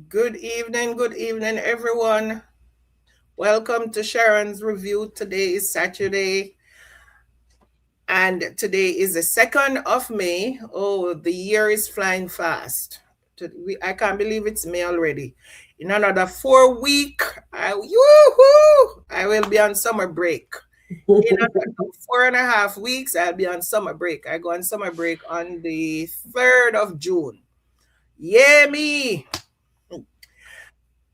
Good evening, everyone. Welcome to Sharon's Review. Today is Saturday, and today is the 2nd of May. Oh, the year is flying fast. I can't believe it's May already. In another 4 weeks, I will be on summer break. In another 4.5 weeks, I'll be on summer break. I go on summer break on the 3rd of June. Yeah, me.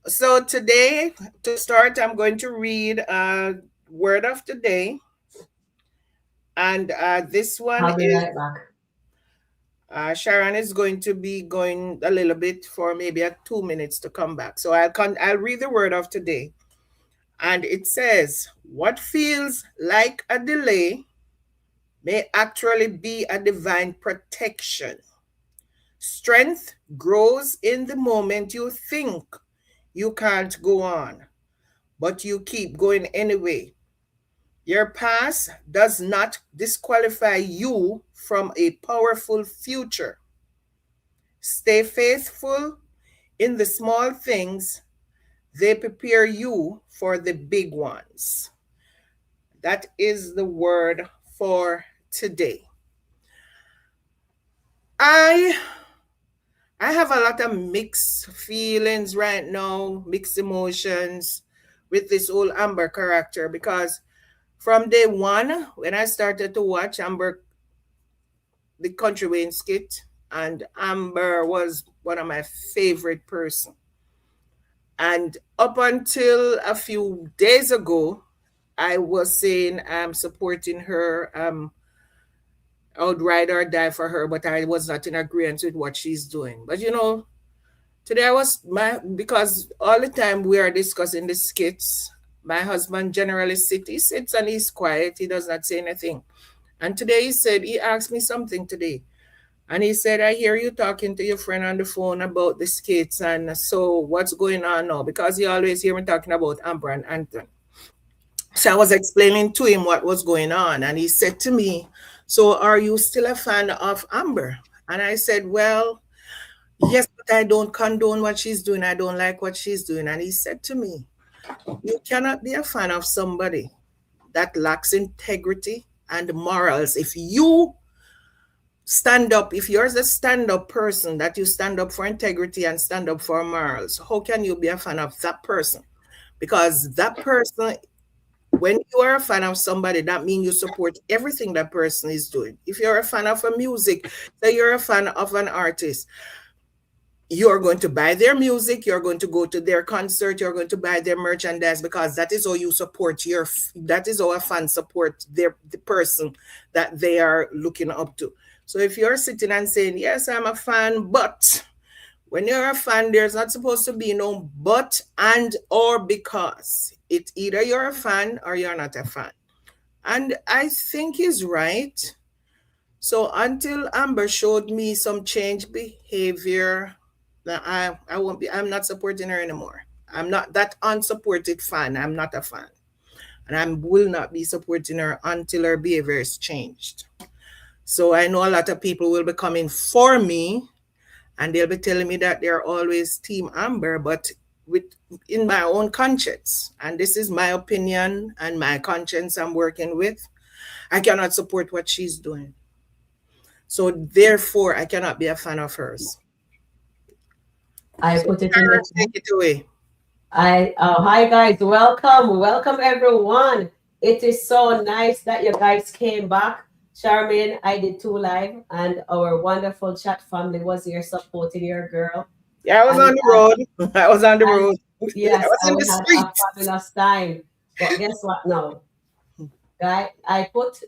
So today, to start, I'm going to read word of the day, and this one I'll be is right back. Sharon is going to be going a little bit for maybe 2 minutes to come back. So I'll read the word of today, and it says, "What feels like a delay may actually be a divine protection. Strength grows in the moment you think you can't go on, but you keep going anyway. Your past does not disqualify you from a powerful future. Stay faithful in the small things, they prepare you for the big ones." That is the word for today. I have a lot of mixed feelings right now, mixed emotions with this whole Amber character, because from day one, when I started to watch Amber, the Kountry Wayne skit, and Amber was one of my favorite person. And up until a few days ago, I was saying I'm supporting her. I would ride or die for her, but I was not in agreement with what she's doing. But today I was because all the time we are discussing the skits. My husband generally sits and he's quiet. He does not say anything. And today he asked me something today. And he said, "I hear you talking to your friend on the phone about the skits. And so what's going on now?" Because he always hear me talking about Amber and Anton. So I was explaining to him what was going on. And he said to me, "So are you still a fan of Amber?" And I said, "Well, yes, but I don't condone what she's doing. I don't like what she's doing." And he said to me, "You cannot be a fan of somebody that lacks integrity and morals. If you stand up, if you're the stand-up person, that you stand up for integrity and stand up for morals, how can you be a fan of that person? Because that person, when you are a fan of somebody, that means you support everything that person is doing. If you're a fan of a music, say you're a fan of an artist, you're going to buy their music, you're going to go to their concert, you're going to buy their merchandise, because that is how you support that is how a fan support the person that they are looking up to. So if you're sitting and saying, "Yes, I'm a fan," but when you're a fan, there's not supposed to be no but and or because. It's either you're a fan or you're not a fan. And I think he's right. So until Amber showed me some change behavior, I'm not supporting her anymore. I'm not that unsupported fan. I'm not a fan. And I will not be supporting her until her behavior is changed. So I know a lot of people will be coming for me and they'll be telling me that they're always Team Amber, but in my own conscience, and this is my opinion and my conscience I'm working with, I cannot support what she's doing. So therefore, I cannot be a fan of hers. I So put it in the Sharon, chat. take it away. Hi guys, welcome everyone. It is so nice that you guys came back. Charmaine, I did 2 live, and our wonderful chat family was here supporting your girl. Yeah, I was And on the road. I was on the and road. I yes, was in and the we had a streets. fabulous time. But guess what now? Guy, I put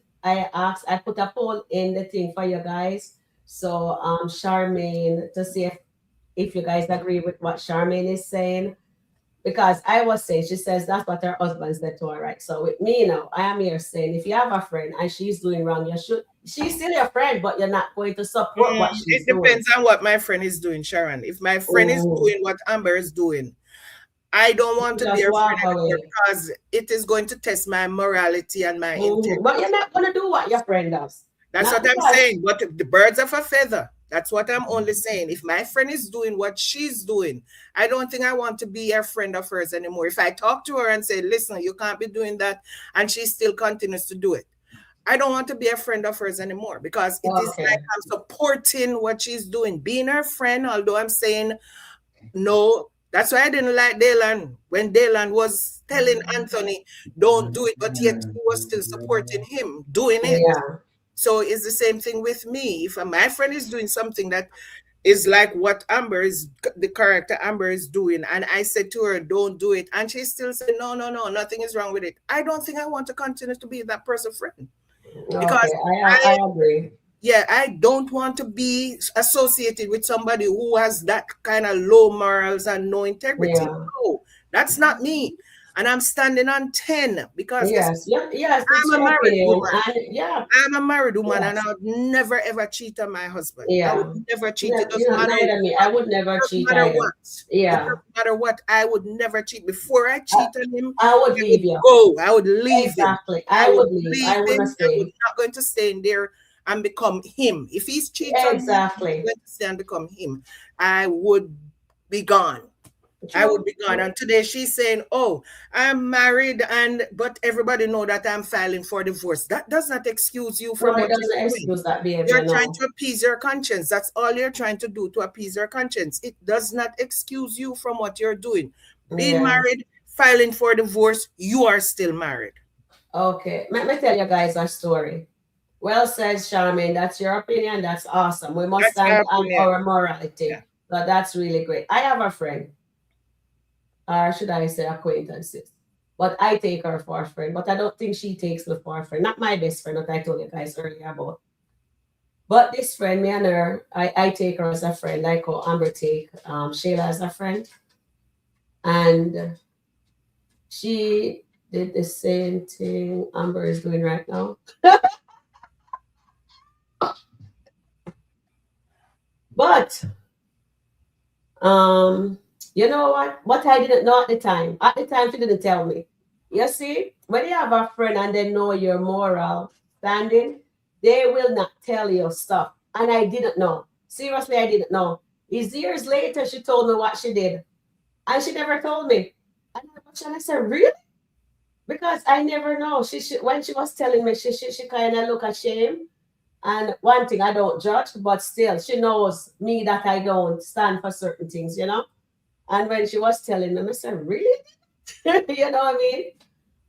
a poll in the thing for you guys. So Charmaine, to see if you guys agree with what Charmaine is saying. Because I was saying, she says that's what her husband said to her, right? So with me now, I am here saying, if you have a friend and she's doing wrong, she's still your friend, but you're not going to support what It she's doing. depends on what my friend is doing, Sharon. If my friend is Oh, doing what Amber is doing, I don't want to be Just her friend walk anymore away. because it is going to test my morality and my But you're integrity. not gonna do what your friend does. That's Not what I'm because saying. But the birds of a feather. That's what I'm only saying. If my friend is doing what she's doing, I don't think I want to be a friend of hers anymore. If I talk to her and say, listen, you can't be doing that, and she still continues to do it, I don't want to be a friend of hers anymore because it is like okay. I'm supporting what she's doing, being her friend, although I'm saying no. That's why I didn't like Daylan when Daylan was telling Anthony, don't do it, but yet he was still supporting him doing it. Yeah. So it's the same thing with me. If my friend is doing something that is like what Amber is, the character Amber is doing, and I said to her, don't do it, and she still said, no, no, no, nothing is wrong with it. I don't think I want to continue to be that person's friend because Okay. I I, agree. yeah, I don't want to be associated with somebody who has that kind of low morals and no integrity. Yeah. No, that's not me. And I'm standing on 10 because guess Yes. Yeah. Yes. I'm It's a your married opinion, woman. and yeah. I'm a married woman and Yes. I would never ever cheat on my husband. I would Yeah. never cheat. It No, you doesn't know, matter neither me. I what. would never It doesn't cheat matter either. what. It Yeah. doesn't matter what. I would never cheat. Before I I, cheat on him, I would I would leave you. go. I would leave him. Exactly. I I would would leave. leave I wouldn't him. I would stay. not going to stay in there and become him. If he cheats on me, I'm not Exactly. going to stay and become him. I would be gone. I would True. be gone. True. And today she's saying, "Oh, I'm married, and but everybody know that I'm filing for divorce." That does not excuse you No, from it what you're doesn't doing. excuse that You're behavior. trying No. to appease your conscience. That's all you're trying to do to appease your conscience. It does not excuse you from what you're doing. Being Yeah. married, filing for divorce, you are still married. Okay. Let me tell you guys a story. Well said, Charmaine. That's your opinion. That's awesome. We must That's my stand on opinion. our Yeah. morality. So that's really great. I have a friend, or should I say acquaintances, but I take her for a friend, but I don't think she takes me for a friend. Not my best friend that I told you guys earlier about. But this friend, me and her, I take her as a friend, like how Amber take Shayla as a friend. And she did the same thing Amber is doing right now. But Um, you know what? What I didn't know at the time. At the time, she didn't tell me. You see, when you have a friend and they know your moral standing, they will not tell you stuff. And I didn't know. Seriously, I didn't know. It's years later she told me what she did. And she never told me. And I said, really? Because I never know. She when she was telling me, she kind of look ashamed. And one thing, I don't judge, but still, she knows me that I don't stand for certain things, you know? And when she was telling me, I said, really? You know what I mean?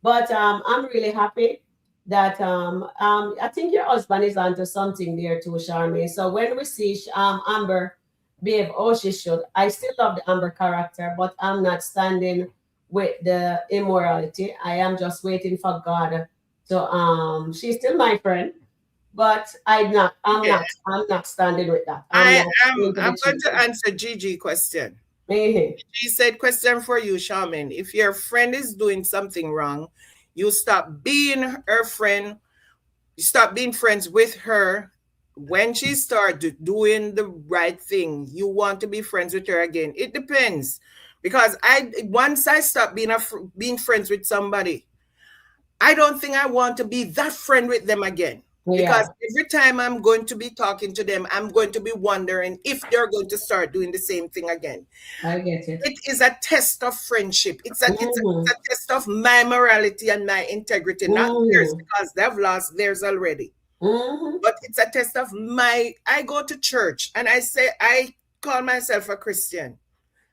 But I'm really happy that I think your husband is onto something there too, Charmaine. So when we see Amber behave oh she should, I still love the Amber character, but I'm not standing with the immorality. I am just waiting for God to she's still my friend, but Yeah. I'm not standing with that. I'm I not am into the I'm going to cheating. answer Gigi question. Mhm. She said, question for you, Shaman. If your friend is doing something wrong, you stop being her friend, you stop being friends with her. When she starts doing the right thing, you want to be friends with her again. It depends. Because once I stop being friends with somebody, I don't think I want to be that friend with them again. Because Yeah, every time I'm going to be talking to them, I'm going to be wondering if they're going to start doing the same thing again. I get it. It is a test of friendship. It's Mm-hmm. a test of my morality and my integrity, not theirs, Mm-hmm. because they've lost theirs already. Mm-hmm. But it's a test of my. I go to church and I say I call myself a Christian.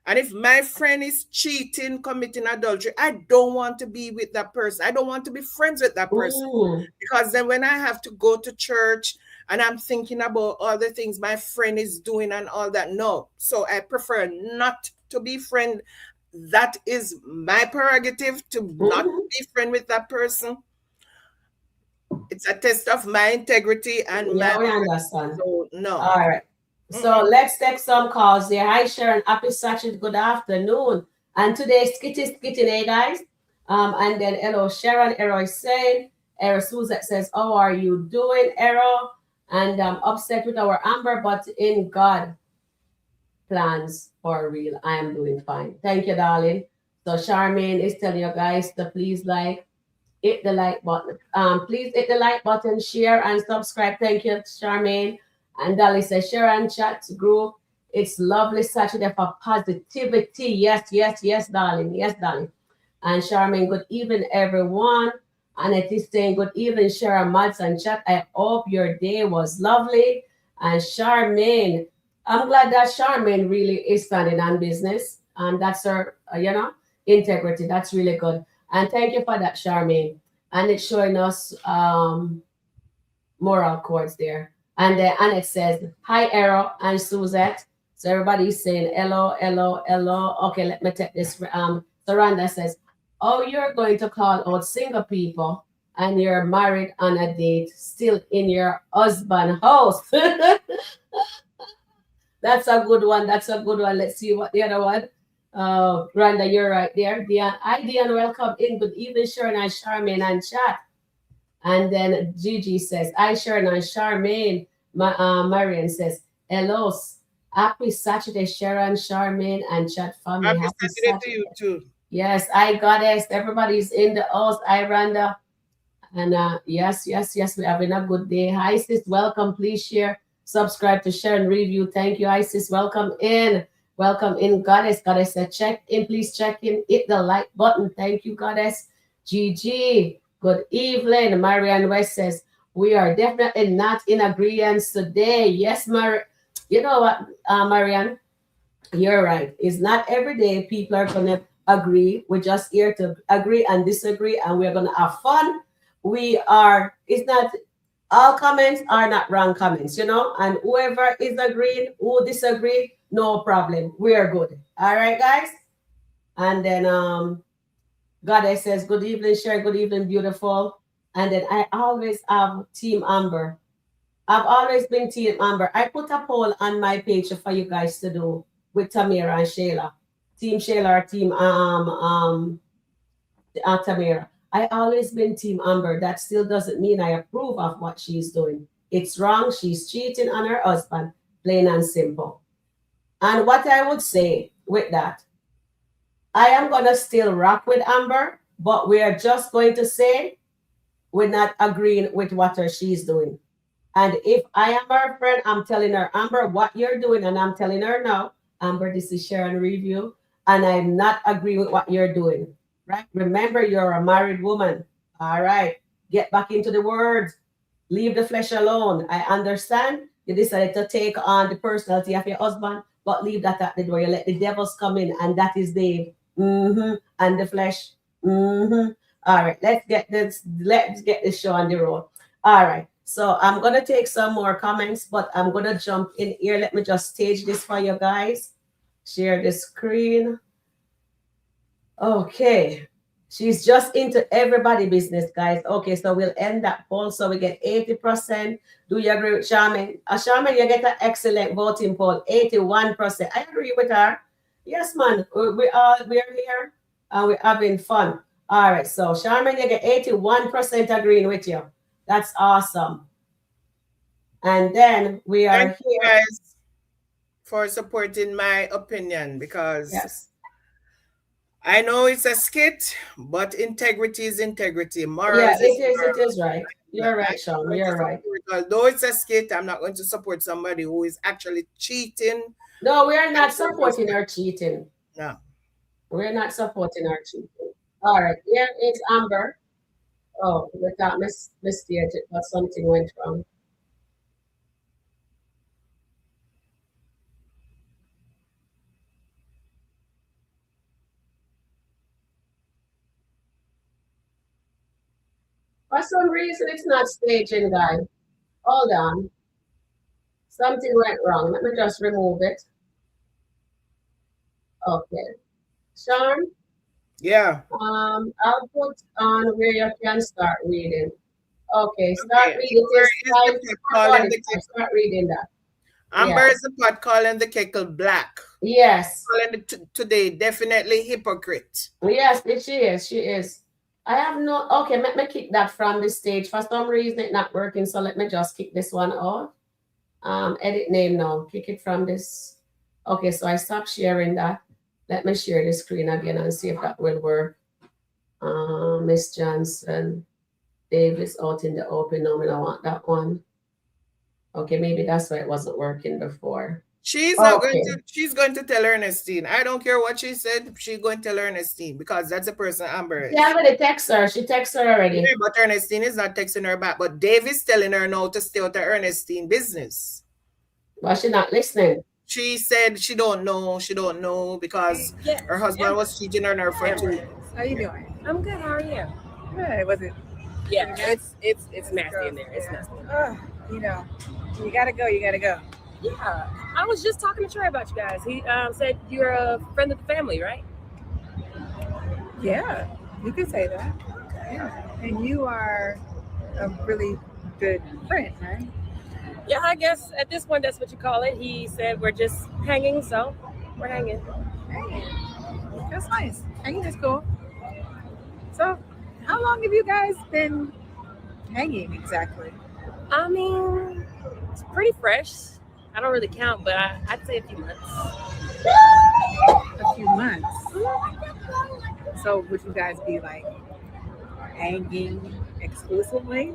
And if my friend is cheating, committing adultery, I don't want to be with that person. I don't want to be friends with that person. Mm-hmm. Because then when I have to go to church and I'm thinking about all the things my friend is doing and all that, no. So I prefer not to be friend. That is my prerogative to not Mm-hmm. be friend with that person. It's a test of my integrity and my Yeah, we morality. understand. So no. All right. So Mm-mm. let's take some calls here. Hi, Sharon. Happy Saturday. Good afternoon. And today's skit is skitting, eh, guys? And then hello, Sharon. Errol is saying. Errol Suzette says, how are you doing, Errol? And upset with our Amber, but in God plans for real. I am doing fine. Thank you, darling. So Charmaine is telling you guys to please like, hit the like button. Please hit the like button, share and subscribe. Thank you, Charmaine. And Dolly says, share and chat group. It's lovely Saturday for positivity. Yes, yes, yes, darling. Yes, darling. And Charmaine, good evening, everyone. And it is saying, good evening, Sharon Mads and chat. I hope your day was lovely. And Charmaine, I'm glad that Charmaine really is standing on business. And that's her, integrity. That's really good. And thank you for that, Charmaine. And it's showing us moral chords there. And and it says, hi, Errol and Suzette. So everybody's saying, hello, hello, hello. Okay, let me take this. So Rhonda says, oh, you're going to call out single people and you're married on a date, still in your husband house. That's a good one. That's a good one. Let's see what the other one. Rhonda, you're right there. Dion, hi, Dion. Welcome in. Good evening, Sharon and Charmaine and chat. And then Gigi says, hi, Sharon and Charmaine. Marian says, hello. Happy Saturday, Sharon, Charmaine, and chat family. Happy Happy Saturday to Saturday. you too. Yes, I got it. Everybody's in the house. Hi, Rhonda. And yes, yes, yes, we're having a good day. Hi, sis, welcome. Please share, subscribe to Sharon Review. Thank you, Isis. Welcome in. Welcome in, Goddess. Goddess said, check in, please check in. Hit the like button. Thank you, Goddess. GG. Good evening. Marianne West says, we are definitely not in agreement today. Yes, you know what, Marianne? You're right. It's not every day people are going to agree. We're just here to agree and disagree, and we're going to have fun. It's not, all comments are not wrong comments, and whoever is agreeing, who disagree, no problem. We are good. All right, guys? And then, Goddess says, good evening, Sherry. Good evening, beautiful. And then I always have Team Amber. I've always been Team Amber. I put a poll on my page for you guys to do with Tamira and Shayla. Team Shayla or Team Tamira. I always been Team Amber. That still doesn't mean I approve of what she's doing. It's wrong. She's cheating on her husband, plain and simple. And what I would say with that, I am gonna still rock with Amber, but we are just going to say we're not agreeing with what she's doing. And if I am her friend, I'm telling her, Amber, what you're doing, and I'm telling her now, Amber, this is Sharon Review, and I'm not agreeing with what you're doing. Right? Remember, you're a married woman. All right. Get back into the word. Leave the flesh alone. I understand you decided to take on the personality of your husband, but leave that at the door. You let the devils come in, and that is Dave. And the flesh. All right. Let's get this show on the road. All right. So I'm going to take some more comments, but I'm going to jump in here. Let me just stage this for you guys. Share the screen. Okay. She's just into everybody business, guys. Okay, so we'll end that poll. So we get 80%. Do you agree with Charmaine? Charmaine, you get an excellent voting poll, 81%. I agree with her. Yes, man. We're here and we're having fun. All right, so Charmaine, you get 81% agreeing with you. That's awesome. And then we are Thank you guys for supporting my opinion, because yes. I know it's a skit, but integrity is integrity. Yeah, Morals it is is. It morals. is right. You're right, Sean. You're right. Although it's a skit, I'm not going to support somebody who is actually cheating. No, we are not supporting her cheating. No. We're not supporting her cheating. All right, here is Amber. Oh, we got missteered it, but something went wrong. For some reason, it's not staging, guys. Hold on. Something went wrong. Let me just remove it. Okay. Sean, Yeah. I'll put on where you can start reading. Okay, start Okay. reading Amber this is time. the pot calling the kettle. Start reading that. Amber Yeah. is the pot calling the kettle black. Yes. Calling it today definitely hypocrite. Yes, she is. She is. I have no. Okay, let me kick that from the stage. For some reason, it's not working. So let me just kick this one off. Edit name now. Kick it from this. Okay, so I stopped sharing that. Let me share the screen again and see if that will work. Miss Johnson, Dave is out in the open now. I don't want that one. Okay, maybe that's why it wasn't working before. She's not going Okay. to. She's going to tell Ernestine. I don't care what she said. She's going to tell Ernestine because that's the person Amber She is. already text her. She texted her Yeah, already. but Ernestine is not texting her back. But Dave is telling her now to stay out of Ernestine business. But she's not listening. She said she don't know. She don't know because Yes, her husband Amber. was cheating on her for Amber. 2 years. How you doing? I'm good. How are you? Good. Was it? Yeah, it's nasty in there. It's nasty. You know, you gotta go. You gotta go. Yeah, I was just talking to Trey about you guys. He said you're a friend of the family, right? Yeah, you could say that. Yeah, and you are a really good friend, right? Yeah, I guess at this point that's what you call it. He said we're just hanging, so we're hanging. Hey, that's nice. Hanging is cool. So, how long have you guys been hanging exactly? I mean, it's pretty fresh. I don't really count, but I'd say a few months. A few months. So, would you guys be like hanging exclusively?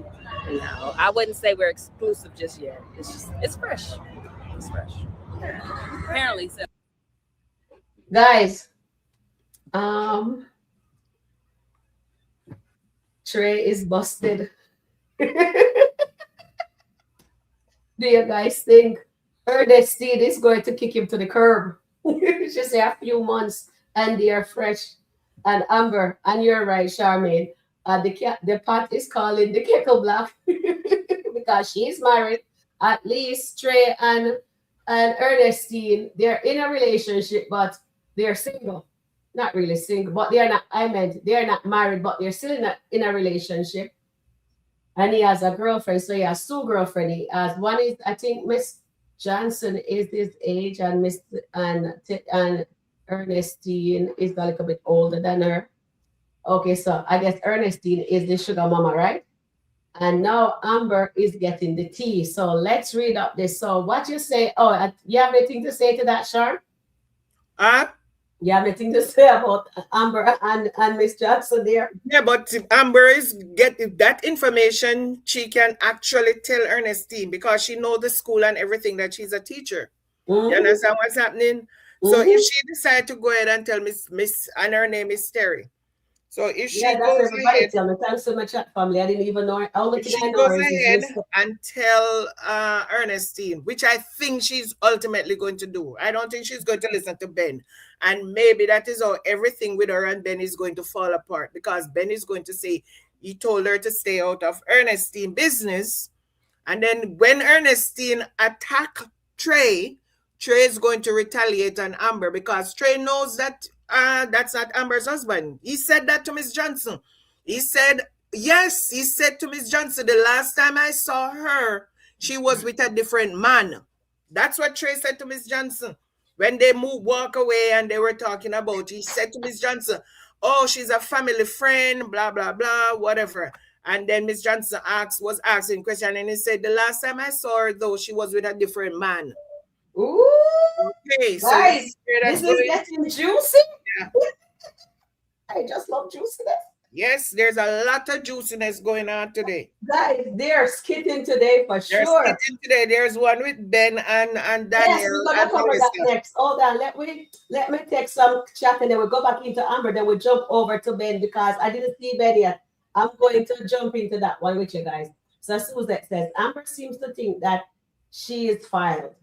No, I wouldn't say we're exclusive just yet. It's fresh. It's fresh. Apparently, so. Guys, Trey is busted. Do you guys think Ernestine is going to kick him to the curb? She say a few months and they are fresh. And Amber, and you're right, Charmaine. The pot is calling the kettle black because she's married. At least Trey and Ernestine, they're in a relationship, but they're single. Not really single, but they're not. I meant they're not married, but they're still in a relationship. And he has a girlfriend, so he has two girlfriends. He has one is I think Miss Johnson is his age, and and Ernestine is a little bit older than her. Okay, so I guess Ernestine is the sugar mama, right? And now Amber is getting the tea. So let's read up this. So what you say? Oh, you have anything to say to that, Sharon? Ah, You have anything to say about Amber and Miss Johnson there? yeah, but if Amber is get that information, she can actually tell Ernestine because she know the school and everything that she's a teacher. You Mm-hmm. understand what's happening? So if she decide to go ahead and tell Miss and her name is Terry. So if Yeah, she that's goes everybody ahead tell me. Thanks so much, family. I didn't even know. Only if thing I she know goes is ahead Mr. and tell Ernestine, which I think she's ultimately going to do. I don't think she's going to listen to Ben. And maybe that is how everything with her and Ben is going to fall apart because Ben is going to say he told her to stay out of Ernestine business. And then when Ernestine attack Trey, Trey is going to retaliate on Amber because Trey knows that that's not Amber's husband. He said that to Miss Johnson. He said, yes, he said to Miss Johnson, the last time I saw her, she was with a different man. That's what Trey said to Miss Johnson. When they walk away and they were talking about, he said to Miss Johnson, oh, she's a family friend, blah, blah, blah, whatever. And then Miss Johnson was asking question, and he said, the last time I saw her, though, she was with a different man. Ooh, Okay, so you guys, see where this that's is going? getting juicy. Yeah. I just love juiciness. Yes, there's a lot of juiciness going on today. Guys, they're skitting today for There's sure. sitting today. There's one with Ben and Yes, Daniel we're gonna and cover that Melissa. next. Hold on, let me take some chat and then we'll go back into Amber. Then we'll jump over to Ben because I didn't see Ben yet. I'm going to jump into that one with you guys. So Suzette says Amber seems to think that she is filed.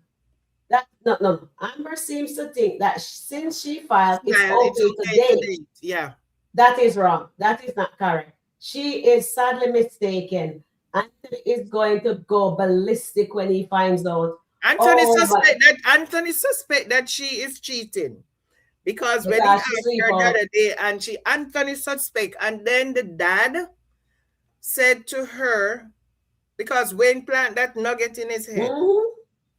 That no. Amber seems to think that since she filed, it's Smile, it's okay to okay to date. date. Yeah. That is wrong. That is not correct. She is sadly mistaken. Anthony is going to go ballistic when he finds out. Anthony suspect that she is cheating. Because when he Because she asked sleep her the out. other day, and Anthony suspect, and then the dad said to her, because Wayne planted that nugget in his head,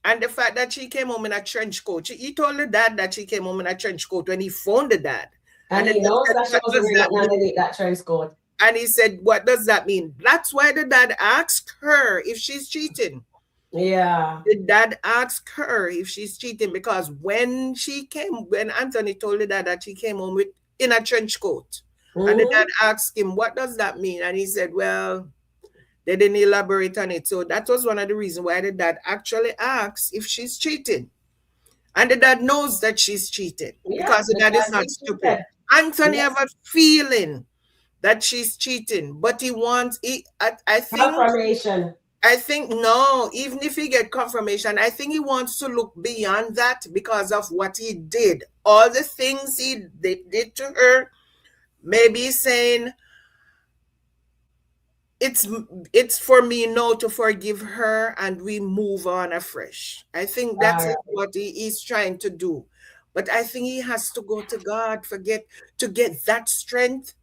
and the fact that she came home in a trench coat, he told the dad that she came home in a trench coat when he phoned the dad. And he knows that she wasn't wearing nothing underneath that trench coat. And he said, what does that mean? That's why the dad asked her if she's cheating. Yeah. The dad asked her if she's cheating because when Anthony told the dad that she came home with in a trench coat, and the dad Mm-hmm. asked him, "What does that mean?" And he said, "Well, they didn't elaborate on it." So that was one of the reasons why the dad actually asked if she's cheating. And the dad knows that she's cheating Yeah, because the dad is because not he stupid. cheated. Anthony have Yes. a feeling that she's cheating, but he wants. Confirmation. I think no. Even if he get confirmation, I think he wants to look beyond that because of what he did. All the things they did to her. Maybe he's saying it's it's for me now to forgive her and we move on afresh. I think All that's right. what he is trying to do. But I think he has to go to God to get that strength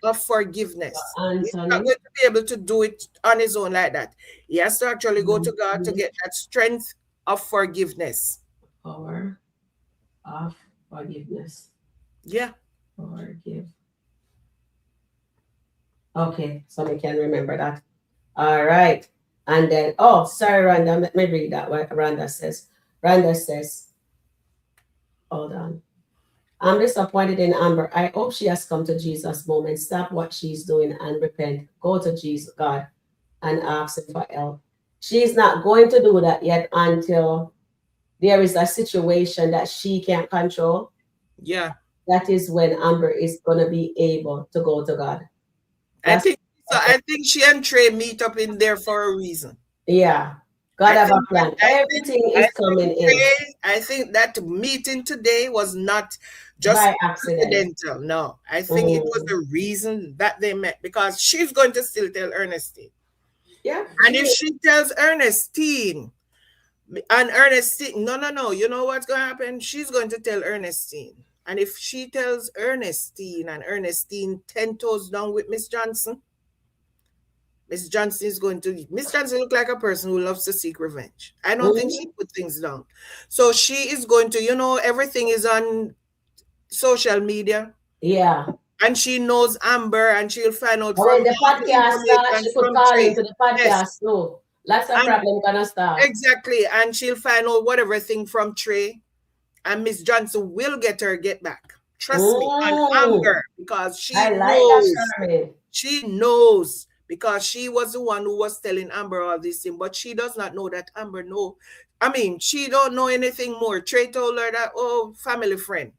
of forgiveness. He's not Anthony. going to be able to do it on his own like that. He has to actually go to God to Mhm. get that strength of forgiveness. Power of forgiveness. Yeah. Forgive. Okay, so I can remember that. All right. And then, oh, sorry, Rhonda. Let me read that. What Rhonda says. Rhonda says, hold on. I'm disappointed in Amber. I hope she has come to Jesus moment. Stop what she's doing and repent. Go to Jesus, God, and ask him for help. She's not going to do that yet until there is a situation that she can't control. Yeah. That is when Amber is going to be able to go to God. I That's think so. I think she and Trey meet up in there for a reason. yeah. God I have a think plan. Everything I is coming think in I think that meeting today was not just by accident. accidental. No, I think it was Mm. the reason that they met because she's going to still tell Ernestine. Yeah, And she if is. she tells Ernestine, and Ernestine, no, no, no, you know what's going to happen? She's going to tell Ernestine. And if she tells Ernestine and Ernestine 10 toes down with Miss Johnson, Miss Johnson look like a person who loves to seek revenge. I don't think she Mhm. put things down. So she is going to, everything is on social media Yeah. and she knows Amber and she'll find out And from when the all the podcast starts, information she could from call Trey. into the Yes. podcast too. Lots of And problem gonna start. exactly. And she'll find out whatever thing from Trey. And Miss Johnson will get back. Trust me, on Mm. Amber, because I like that, Charmaine. she knows because she was the one who was telling Amber all this thing, but she does not know that Amber know. I mean, she don't know anything more. Trey told her that, oh, family friend.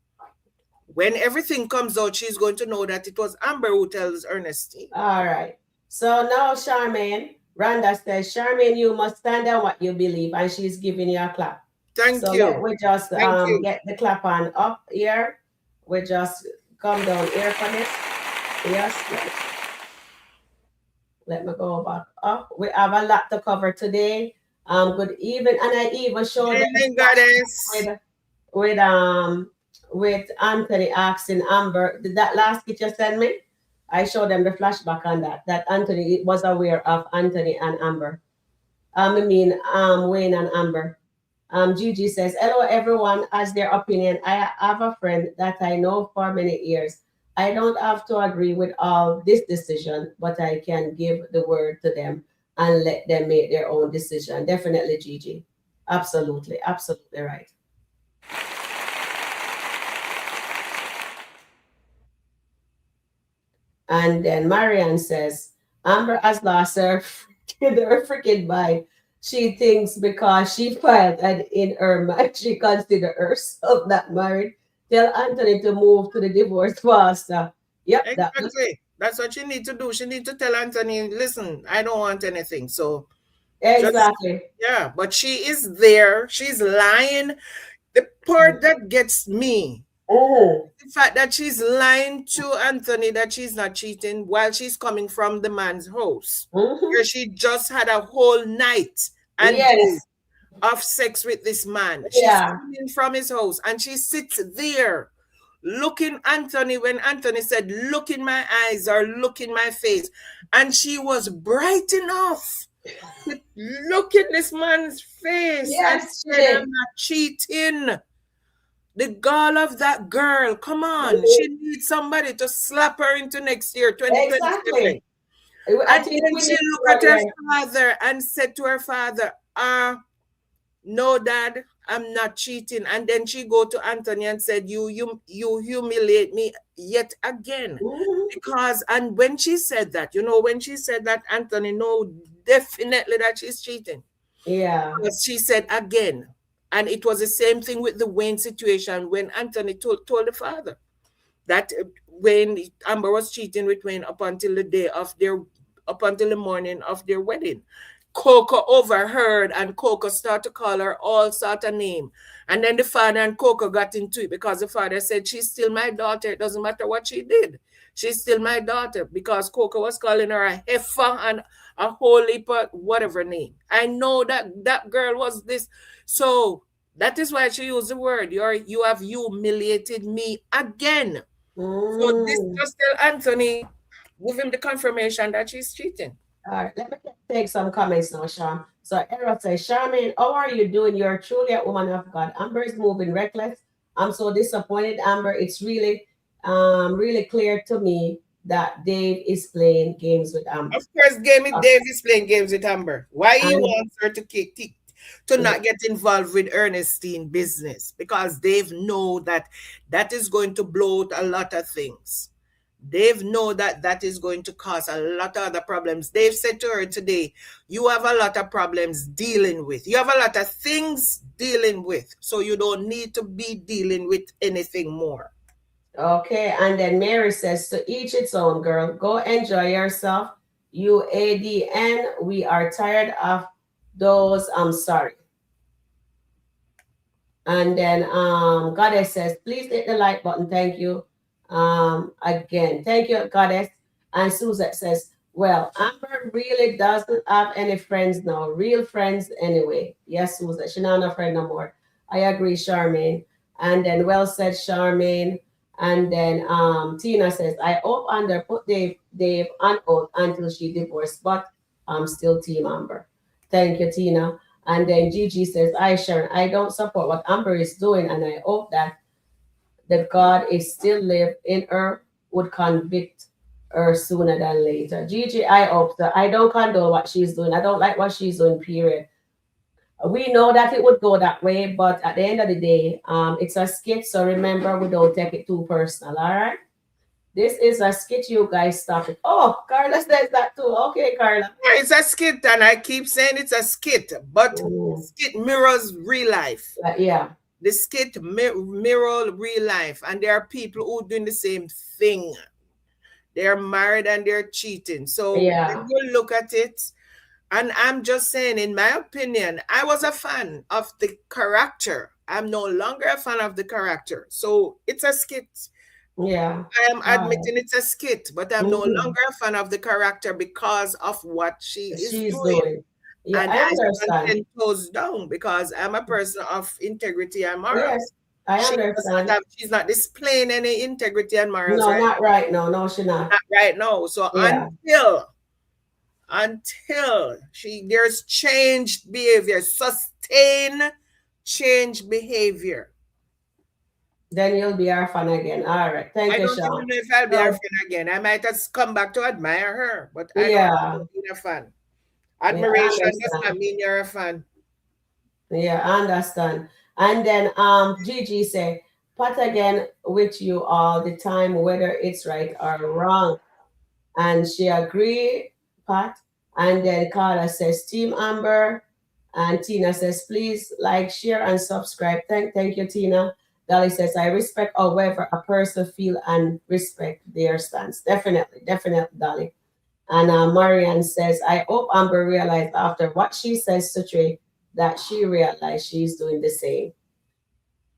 When everything comes out, she's going to know that it was Amber who tells Ernestine. All right. So now, Charmaine, Rhonda says, Charmaine, you must stand on what you believe, and she's giving you a clap. Thank So let you. we just Thank you. get the clap on up here. We just come down here for this. Yes, yes. Let me go back up. We have a lot to cover today. Good evening, and I even showed them Evening, goddess. with with um with Anthony asking Amber. Did that last skit you sent me? I showed them the flashback on that. That Anthony was aware of Anthony and Amber. Wayne and Amber. Gigi says, hello everyone, as their opinion. I have a friend that I know for many years. I don't have to agree with all this decision, but I can give the word to them and let them make their own decision. Definitely, Gigi. Absolutely, absolutely right. And then Marianne says, Amber has lost her freaking mind. She thinks because she filed and in her marriage, she consider herself not married. Tell Anthony to move to the divorce faster. Yep, that was Exactly. That's what she need to do. She need to tell Anthony, listen, I don't want anything. So just exactly. yeah, but she is there. She's lying. The part that gets me, Mm-hmm. the fact that she's lying to Anthony that she's not cheating while she's coming from the man's house, Mm-hmm. where she just had a whole night and day Yes. of sex with this man. She's Yeah. coming from his house and she sits there looking Anthony when Anthony said, look in my eyes or look in my face. And she was bright enough to look in this man's face and Yes, she said, did. I'm not cheating. The gall of that girl, come on. Mhm. She needs somebody to slap her into next year, 2027. Exactly. I And think then we she need looked to, at her yeah. father and said to her father, no, dad, I'm not cheating. And then she go to Anthony and said, you humiliate me yet again. Mhm. Because, and when she said that, when she said that, Anthony know definitely that she's cheating. Yeah. Because she said again. And it was the same thing with the Wayne situation when Anthony told the father that when Amber was cheating with Wayne up until the morning of their wedding. Coco overheard and Coco started to call her all sort of name. And then the father and Coco got into it because the father said, she's still my daughter. It doesn't matter what she did. She's still my daughter because Coco was calling her a heifer and a holy but whatever name. I know that girl was this. So that is why she used the word. You have humiliated me again. So this Mm. just tell Anthony, give him the confirmation that she's cheating. All right, let me take some comments now, Sean. So Errol says, Charmaine, how are you doing? You're truly a woman of God. Amber is moving reckless. I'm so disappointed, Amber. It's really clear to me that Dave is playing games with Of Amber. course, Uh, Dave is playing games with Amber. Why he and wants her to not get involved with Ernestine business? Because Dave know that is going to blow out a lot of things. Dave know that is going to cause a lot of other problems. Dave said to her today, you have a lot of problems dealing with. You have a lot of things dealing with. So you don't need to be dealing with anything more. okay, and then Mary says, to each its own, girl. Go enjoy yourself. UADN, we are tired of those. I'm sorry. And then Goddess says, please hit the like button. Thank you. Again, thank you, Goddess. And Suzette says, well, Amber really doesn't have any friends now. Real friends anyway. Yes, Suzette. She's not a friend no more. I agree, Charmaine. And then well said, Charmaine. And then Tina says, I hope Amber put Dave on oath until she divorced, but I'm still Team Amber. Thank you, Tina. And then Gigi says, I, Sharon, I don't support what Amber is doing, and I hope that the God is still live in her would convict her sooner than later. Gigi, I hope that I don't condone what she's doing. I don't like what she's doing, period. We know that it would go that way, but at the end of the day, it's a skit, so remember, we don't take it too personal, all right? This is a skit, you guys stop it. Oh, Carla says that too. Okay, Carla. It's a skit, and I keep saying it's a skit, but Mm, skit mirrors real life. yeah, The skit mirror real life, and there are people who doing the same thing. They're married and they're cheating. So when yeah. you look at it, and I'm just saying, in my opinion, I was a fan of the character. I'm no longer a fan of the character. So it's a skit. Yeah. I am All right. admitting it's a skit, but I'm no Mhm. longer a fan of the character because of what she is She's doing. doing. Yeah, And I I stand understand. 10 toes down because I'm a person of integrity and Yes, morals. I understand. She's not displaying any integrity and morals No, right not right now. No, she not. not right now. So Yeah. until there's changed behavior, sustain change behavior. Then you'll be our fan again. All right. Thank I you, don't even Sean. know if I'll be her So, fan again. I might have come back to admire her, but I don't yeah. know being a fan. Yeah, I Admiration does not understand. mean you're a fan. Yeah, I understand. And then Gigi say, "Pat again with you all the time, whether it's right or wrong." And she agreed, Pat. And then Carla says, Team Amber. And Tina says, please like, share, and subscribe. Thank you, Tina. Dolly says, I respect however a person feel and respect their stance. Definitely, definitely, Dolly. And Marianne says, I hope Amber realized after what she says to Trey that she realized she's doing the same.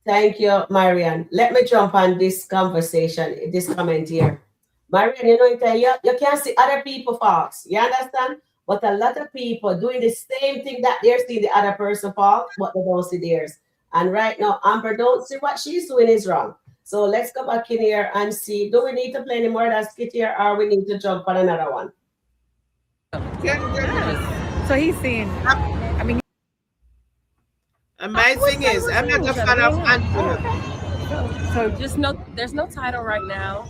Thank you, Marian. Let me jump on this conversation, this comment here. Marian, you can't see other people faults. You understand? But a lot of people doing the same thing that they're seeing the other person fault, but they don't see theirs. And right now, Amber don't see what she's doing is wrong. So let's go back in here and see. Do we need to play any more of that skit here, or we need to jump on another one? So he's saying, I mean, And my thing is, I'm not a fan of Anthony. so Just no, there's no title right now.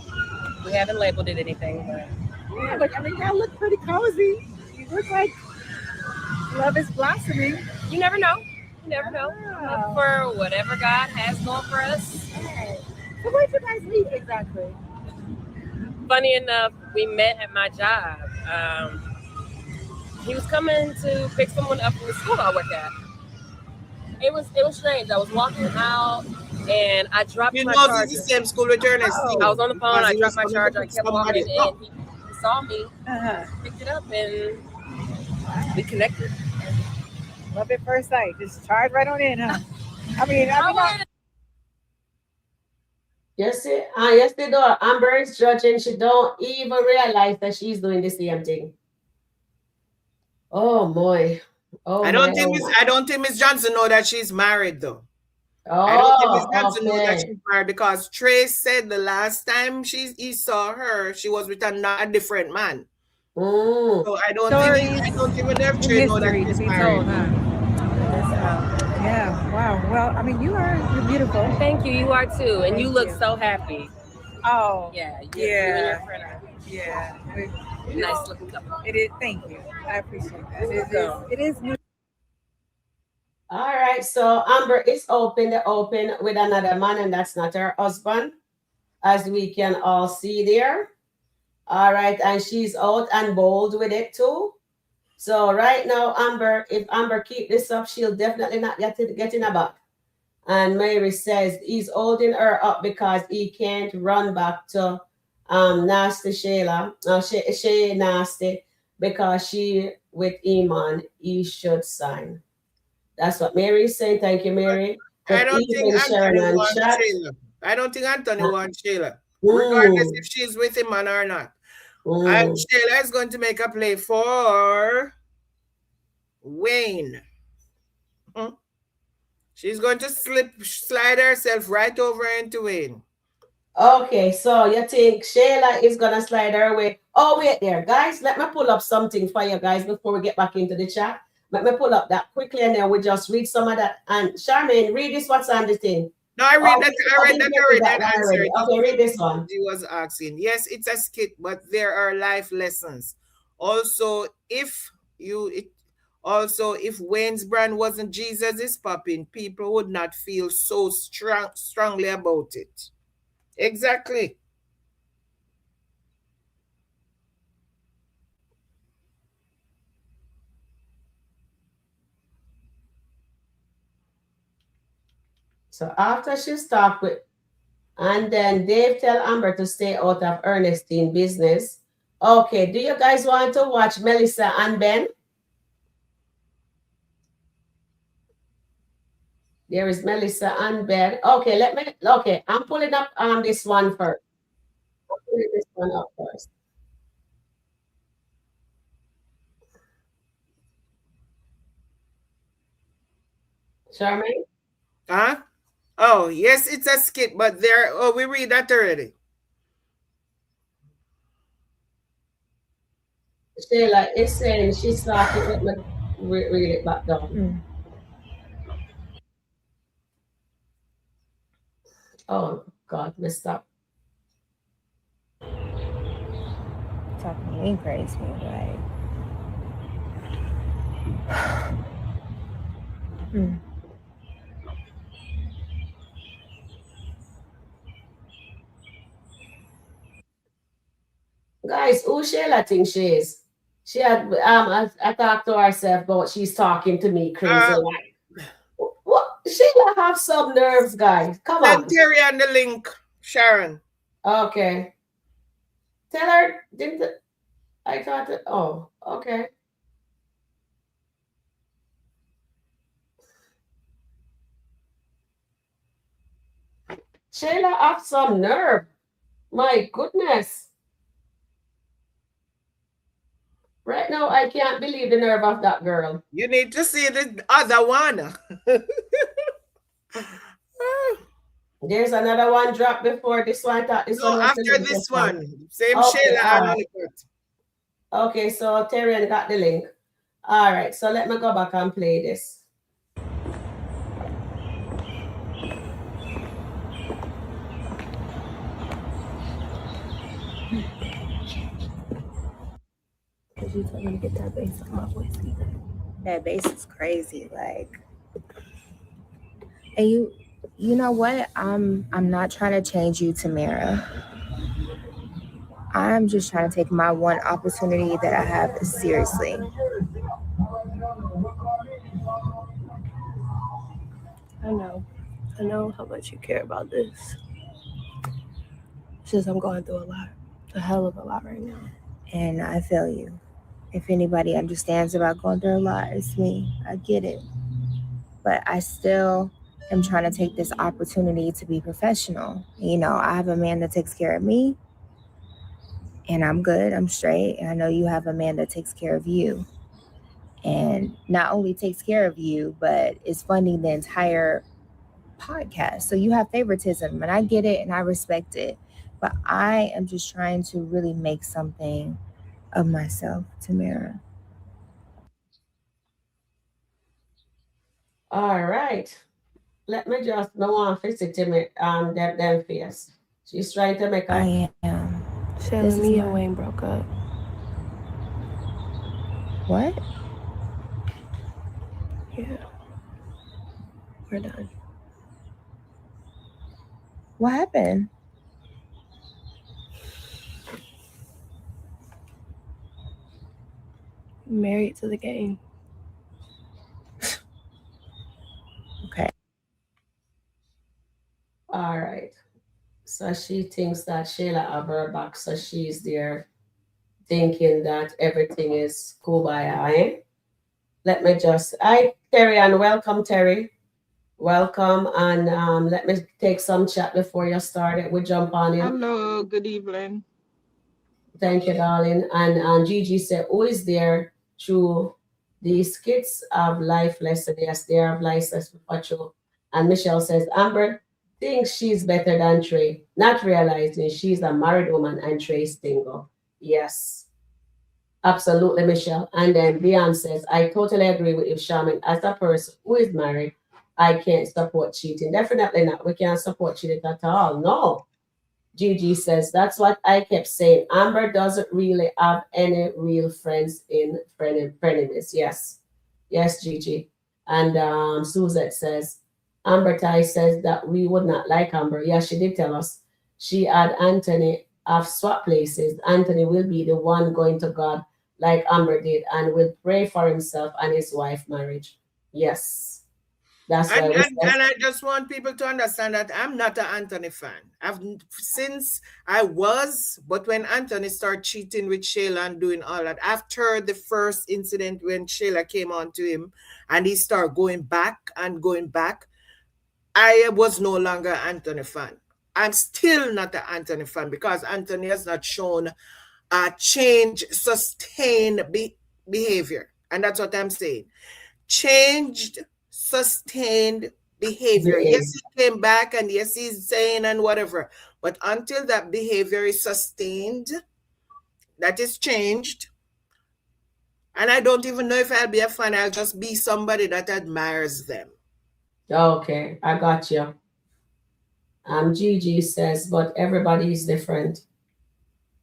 We haven't labeled it anything, but Yeah, but I mean, y'all look pretty cozy. You look like love is blossoming. You never know. You never know. Wow. Look for whatever God has going for us. Right. So where'd you guys meet exactly? Funny enough, we met at my job. He was coming to pick someone up from the school I work at. It was strange. I was walking out and I dropped You my know, charger. this is the same school with Ernestine. I was on the phone. Because I he dropped was my coming to charger. I pick kept somebody walking, up. and he saw me, picked it up, and we connected. Love at first sight. Just charge right on in, huh? I mean, Yes, yes, they do. Amber is judging. She don't even realize that she's doing the same thing. Oh boy. Oh I my. don't think Ms.Johnson know that she's married though. I don't think Ms. Oh, Johnson know that okay. she's married because Trey said the last time he saw her, she was with a different man. Mm. So I don't think when they've Trey know that history to she's be married. told, huh? Yeah. Wow. Well, I mean, you're beautiful. Thank you. You are too, and Thank you look you. so happy. Oh. Yeah. You Yeah. and your friend are Yeah. nice looking couple. It is. Thank you. I appreciate that. It is new. All right. So Amber is open with another man, and that's not her husband, as we can all see there. All right, and she's out and bold with it too. So right now, Amber, if Amber keep this up, she'll definitely not get in a back. And Mary says he's holding her up because he can't run back to nasty Shayla, Shay nasty, because she with Iman, he should sign. That's what Mary is saying. Thank you, Mary. I Good don't think evening, Sharon Anthony and wants chat. Shayla. I don't think Anthony wants Shayla, regardless if she's with him or not. And Shayla is going to make a play for Wayne. She's going to slide herself right over into Wayne. Okay, so you think Shayla is gonna slide her way? Oh, wait there, guys. Let me pull up something for you guys before we get back into the chat. Let me pull up that quickly, and then we just read some of that. And Charmaine, read this. What's on the thing? No, I read that. I read that already. That answer. Okay, read this one. She was asking. Yes, it's a skit, but there are life lessons. Also, if Wayne's brand wasn't Jesus is popping, people would not feel so strongly about it. Exactly. So after she's talked with, and then Dave tell Amber to stay out of Ernestine business. Okay, do you guys want to watch Melissa and Ben? There is Melissa and Ben. Okay, I'm pulling up this one first. I'm pulling this one up first. Charmaine? Huh? Oh, yes, it's a skit, but we read that already. Shayla is saying she's talking. Let me read it back down. Oh, God, messed up. Talking me crazy, right? Guys, who Shayla thinks she is? She had I talked to herself about she's talking to me crazy. What? Shayla have some nerves, guys. Come on. Send Terry on the link, Sharon. Okay. Tell her, I thought that, oh, okay. Shayla have some nerve. My goodness. Right now, I can't believe the nerve of that girl. You need to see the other one. There's another one drop before this one. After this one. Same okay, Shayla and Honeycut. Okay, so Terry got the link. All right, so let me go back and play this. Cause you told me to get that bass on my voice. That bass is crazy. Like, and you know what? I'm not trying to change you, Tamara. I'm just trying to take my one opportunity that I have seriously. I know. I know how much you care about this. It's just I'm going through a lot. A hell of a lot right now. And I feel you. If anybody understands about going through a lot, it's me. I get it. But I still am trying to take this opportunity to be professional. You know, I have a man that takes care of me, and I'm good, I'm straight. And I know you have a man that takes care of you. And not only takes care of you, but is funding the entire podcast. So you have favoritism, and I get it and I respect it. But I am just trying to really make something of myself, Tamara. All right. Let me just no one visit him them face. She's trying to make a I am. Shayla, me and Wayne broke up. What? Yeah. We're done. What happened? Married to the game. Okay. all right. So she thinks that Shayla have her back, so she's there thinking that everything is cool by eye. Let me just hi Terry and welcome Terry. Welcome and let me take some chat before you start it. We jump on in. Hello, good evening. Thank you, darling. And Gigi said, who is there through these kids of life lesson? Yes, they have life lesson for true. And Michelle says, Amber thinks she's better than Trey, not realizing she's a married woman and Trey's single. Yes, absolutely, Michelle. And then Dion says, I totally agree with you, Shaman. As a person who is married, I can't support cheating. Definitely not. We can't support cheating at all. No. Gigi says, that's what I kept saying. Amber doesn't really have any real friends in frenemies. Yes. Yes, Gigi. And Suzette says, Amber Tai says that we would not like Amber. Yeah, she did tell us. She had Anthony have swap places. Anthony will be the one going to God like Amber did and will pray for himself and his wife marriage. Yes. That's why and I just want people to understand that I'm not an Anthony fan. Since I was, but when Anthony started cheating with Shayla and doing all that, after the first incident when Shayla came on to him and he started going back and going back, I was no longer an Anthony fan. I'm still not an Anthony fan because Anthony has not shown a change, sustained behavior. And that's what I'm saying. Changed, sustained behavior. Yes, he came back and yes, he's saying and whatever. But until that behavior is sustained, that is changed. And I don't even know if I'll be a fan. I'll just be somebody that admires them. Okay, I got you. Gigi says, but everybody is different.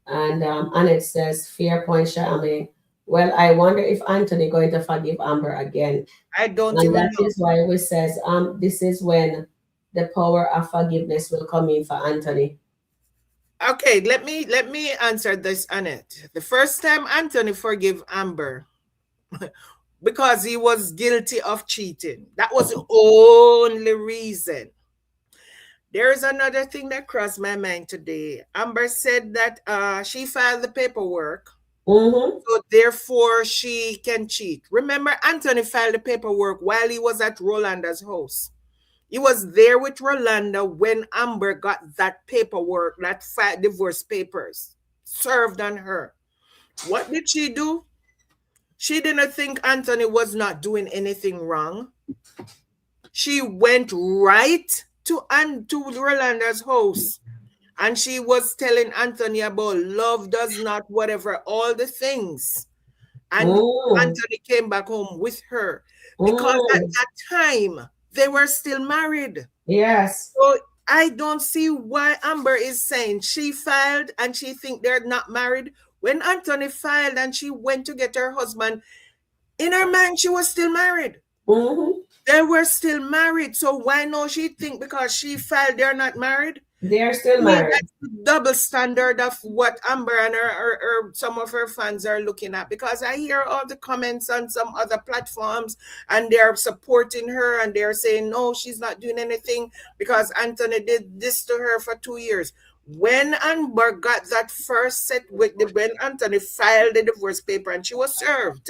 And Annette says, fair point, Charmaine. Well, I wonder if Anthony going to forgive Amber again. I don't and even that know. is why we says this is when the power of forgiveness will come in for Anthony. Okay, let me answer this, Annette. The first time Anthony forgave Amber because he was guilty of cheating. That was the only reason. There is another thing that crossed my mind today. Amber said that she filed the paperwork, so therefore she can cheat. Remember, Anthony filed the paperwork while he was at Rolanda's house. He was there with Rolanda when Amber got that paperwork, that divorce papers served on her. What did she do? She didn't think Anthony was not doing anything wrong. She went right to Rolanda's house and she was telling Anthony about love does not whatever, all the things. And Anthony came back home with her because at that time they were still married. Yes. So I don't see why Amber is saying she filed and she think they're not married When Anthony filed and she went to get her husband, in her mind, she was still married. Mm-hmm. They were still married. So why no she think because she filed they're not married? They're still I mean, married. that's the double standard of what Amber and some of her fans are looking at. Because I hear all the comments on some other platforms and they're supporting her and they're saying, no, she's not doing anything because Anthony did this to her for 2 years. When Amber got that first set when Anthony filed the divorce paper and she was served,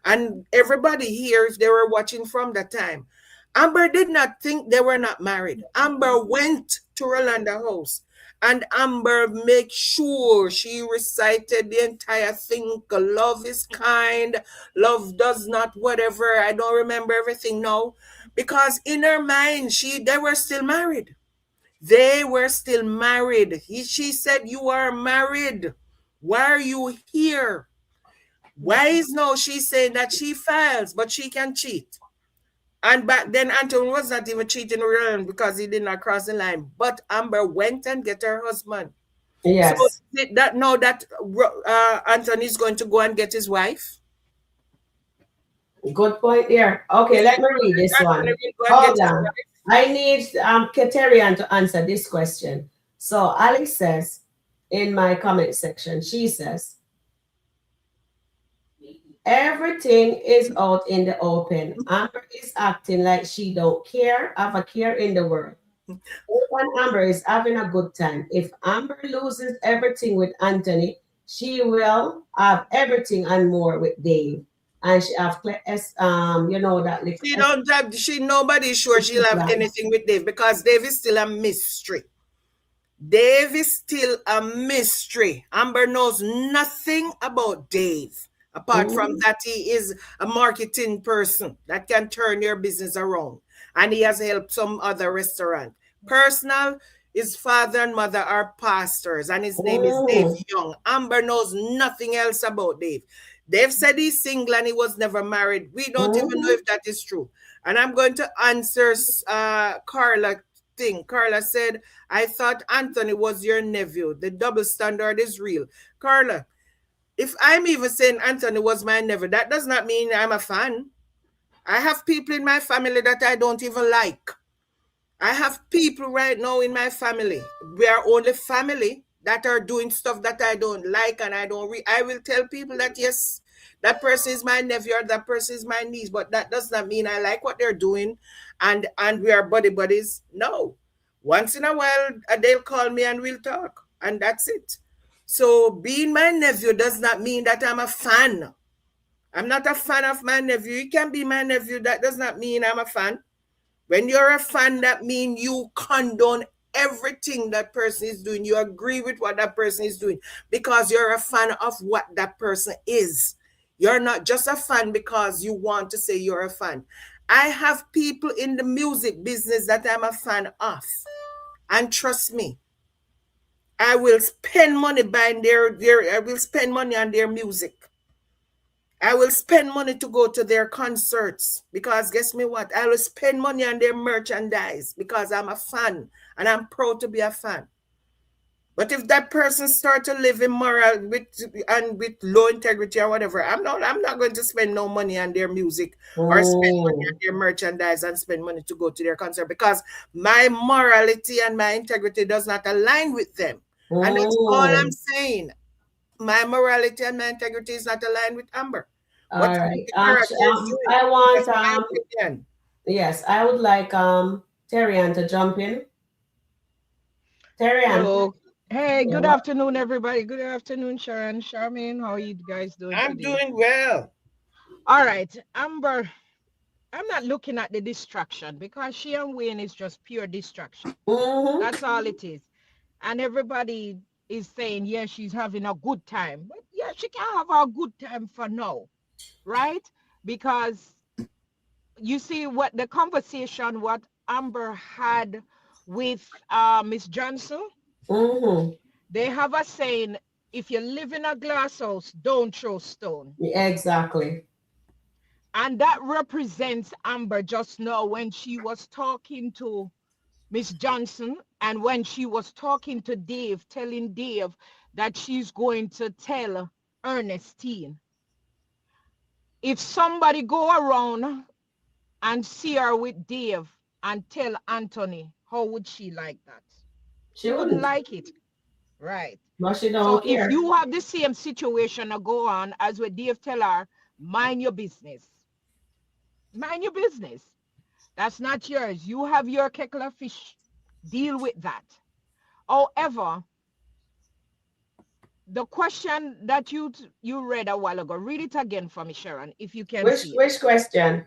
and everybody here, if they were watching from that time, Amber did not think they were not married. Amber went to Rolanda house and Amber made sure she recited the entire thing. Love is kind, love does not whatever. I don't remember everything now. Because in her mind, they were still married. They were still married. She said, you are married. Why are you here? Why is no she saying that she files, but she can cheat? And back then, Anthony was not even cheating around because he did not cross the line. But Amber went and get her husband. Yes. So that now that Anthony's going to go and get his wife. Good point there. Okay, let me read this one. Hold on. I need Katerian to answer this question. So Alex says in my comment section, she says, everything is out in the open. Amber is acting like she don't care, have a care in the world. When Amber is having a good time, if Amber loses everything with Anthony, she will have everything and more with Dave. And she have you know that she don't have nobody's sure she'll have anything with Dave because Dave is still a mystery. Dave is still a mystery. Amber knows nothing about Dave. Apart from that, he is a marketing person that can turn your business around. And he has helped some other restaurant. Personal, his father and mother are pastors. And his name is Dave Young. Amber knows nothing else about Dave. Dave said he's single and he was never married. We don't even know if that is true. And I'm going to answer Carla thing. Carla said, I thought Anthony was your nephew. The double standard is real. Carla, if I'm even saying Anthony was my nephew, that does not mean I'm a fan. I have people in my family that I don't even like. I have people right now in my family. We are only family that are doing stuff that I don't like and I don't I will tell people that yes, that person is my nephew or that person is my niece, but that does not mean I like what they're doing and we are buddies. No. Once in a while, they'll call me and we'll talk and that's it. So being my nephew does not mean that I'm a fan. I'm not a fan of my nephew. You can be my nephew. That does not mean I'm a fan. When you're a fan, that means you condone everything that person is doing. You agree with what that person is doing because you're a fan of what that person is. You're not just a fan because you want to say you're a fan. I have people in the music business that I'm a fan of. And trust me, I will spend money buying I will spend money on their music. I will spend money to go to their concerts because guess me what? I will spend money on their merchandise because I'm a fan and I'm proud to be a fan. But if that person start to live immoral with low integrity or whatever, I'm not going to spend no money on their music or spend money on their merchandise and spend money to go to their concert because my morality and my integrity does not align with them. And that's all I'm saying. My morality and my integrity is not aligned with Amber. All right. I want yes, I would like Terrian to jump in. Terrian. Hello. Hey, good afternoon, everybody. Good afternoon, Sharon. Charmaine, how are you guys doing I'm today? doing well. All right, Amber, I'm not looking at the distraction because she and Wayne is just pure distraction. That's all it is. And everybody is saying, yeah, she's having a good time. But yeah, she can have a good time for now, right? Because you see what the conversation, what Amber had with Ms.Johnson, they have a saying, if you live in a glass house, don't throw stone. Exactly. And that represents Amber just now when she was talking to Ms.Johnson, and when she was talking to Dave, telling Dave that she's going to tell Ernestine. If somebody go around and see her with Dave and tell Anthony, how would she like that? She Wouldn't wouldn't. like it. Right. But she So don't if care. you have the same situation to go on as with Dave tell her, mind your business. Mind your business. That's not yours. You have your kettle of fish. Deal with that. However, the question that you read a while ago, read it again for me, Sharon, if you can see it. Which question?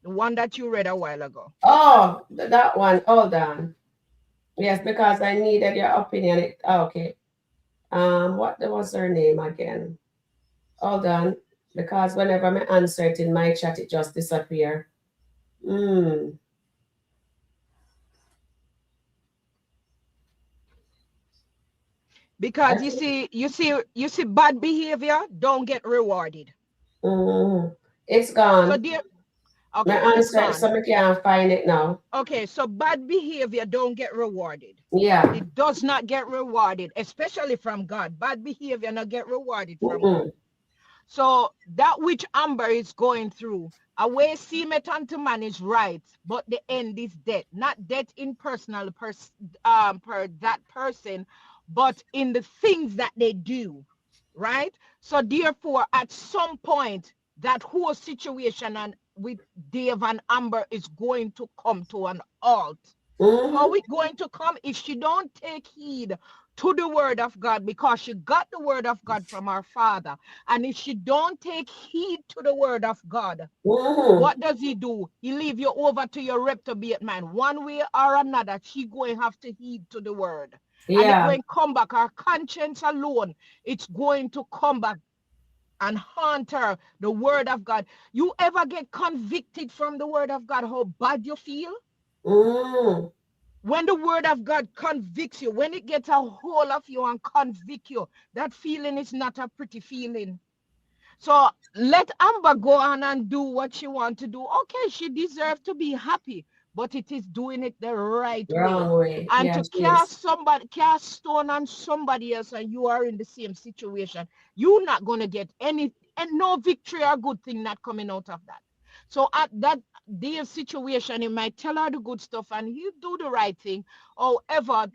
The one that you read a while ago. Oh, that one. Hold on. Yes, because I needed your opinion. Okay. What was her name again? Hold on. Because whenever I answer it in my chat, it just disappear. Because you see bad behavior don't get rewarded. It's gone. So dear, My okay, it's answer, gone. so I can't find it now. Okay, so bad behavior don't get rewarded. Yeah. It does not get rewarded, especially from God. Bad behavior not get rewarded from God. So that which Amber is going through, away seemeth unto man is right, but the end is death. Not death in personal per that person, but in the things that they do, right? So therefore, at some point, that whole situation and with Dave and Amber is going to come to an halt. How it going to come if she don't take heed to the word of God, because she got the word of God from her father, and if she don't take heed to the word of God, what does he do? He leave you over to your reprobate man. One way or another, she going to have to heed to the word. And it going to come back. Her conscience alone, it's going to come back and haunt her, the word of God. You ever get convicted from the word of God, how bad you feel? When the word of God convicts you, when it gets a hold of you and convict you, that feeling is not a pretty feeling. So let Amber go on and do what she wants to do. Okay, she deserves to be happy, but it is doing it the right way. And to cast stone on somebody else, and you are in the same situation, you're not going to get any, and no victory or good thing not coming out of that. So at that dear situation, he might tell her the good stuff and he'll do the right thing. However,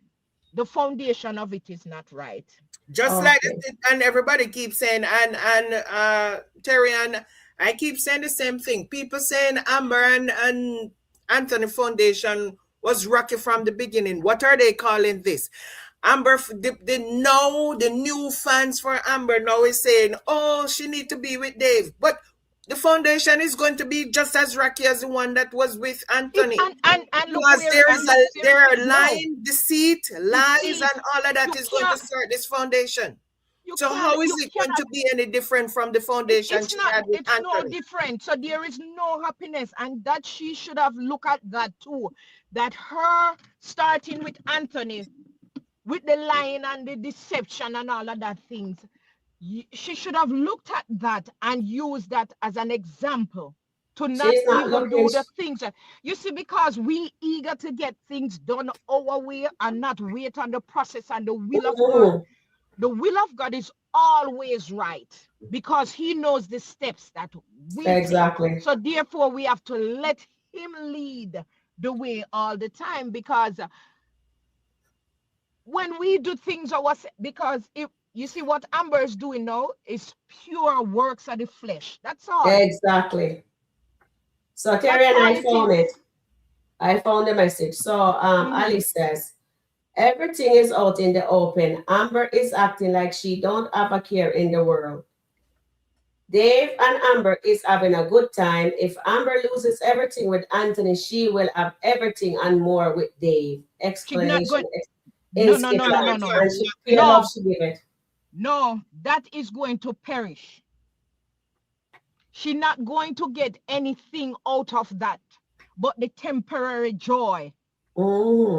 the foundation of it is not right. Just like this, and everybody keeps saying, and Terry, and I keep saying the same thing. People saying Amber and Anthony Foundation was rocky from the beginning. What are they calling this? Amber, the new fans for Amber now is saying, oh, she need to be with Dave. But the foundation is going to be just as rocky as the one that was with Anthony. And look because where, there are lying, deceit, lies, and all of that is going to start this foundation. So how is it going to be any different from the foundation it's no different. So there is no happiness, and that she should have looked at that too. That her starting with Anthony, with the lying and the deception and all of that things, she should have looked at that and used that as an example to not even do the things. You see, because we eager to get things done our way and not wait on the process and the will of God. The will of God is always right because he knows the steps that we take. So therefore, we have to let him lead the way all the time, because when we do things because if you see what Amber is doing now is pure works of the flesh. That's all. Exactly. So Terry and I found it. I found the message. So Alice says, everything is out in the open. Amber is acting like she don't have a care in the world. Dave and Amber is having a good time. If Amber loses everything with Anthony, she will have everything and more with Dave. Explanation. No, that is going to perish. She's not going to get anything out of that but the temporary joy.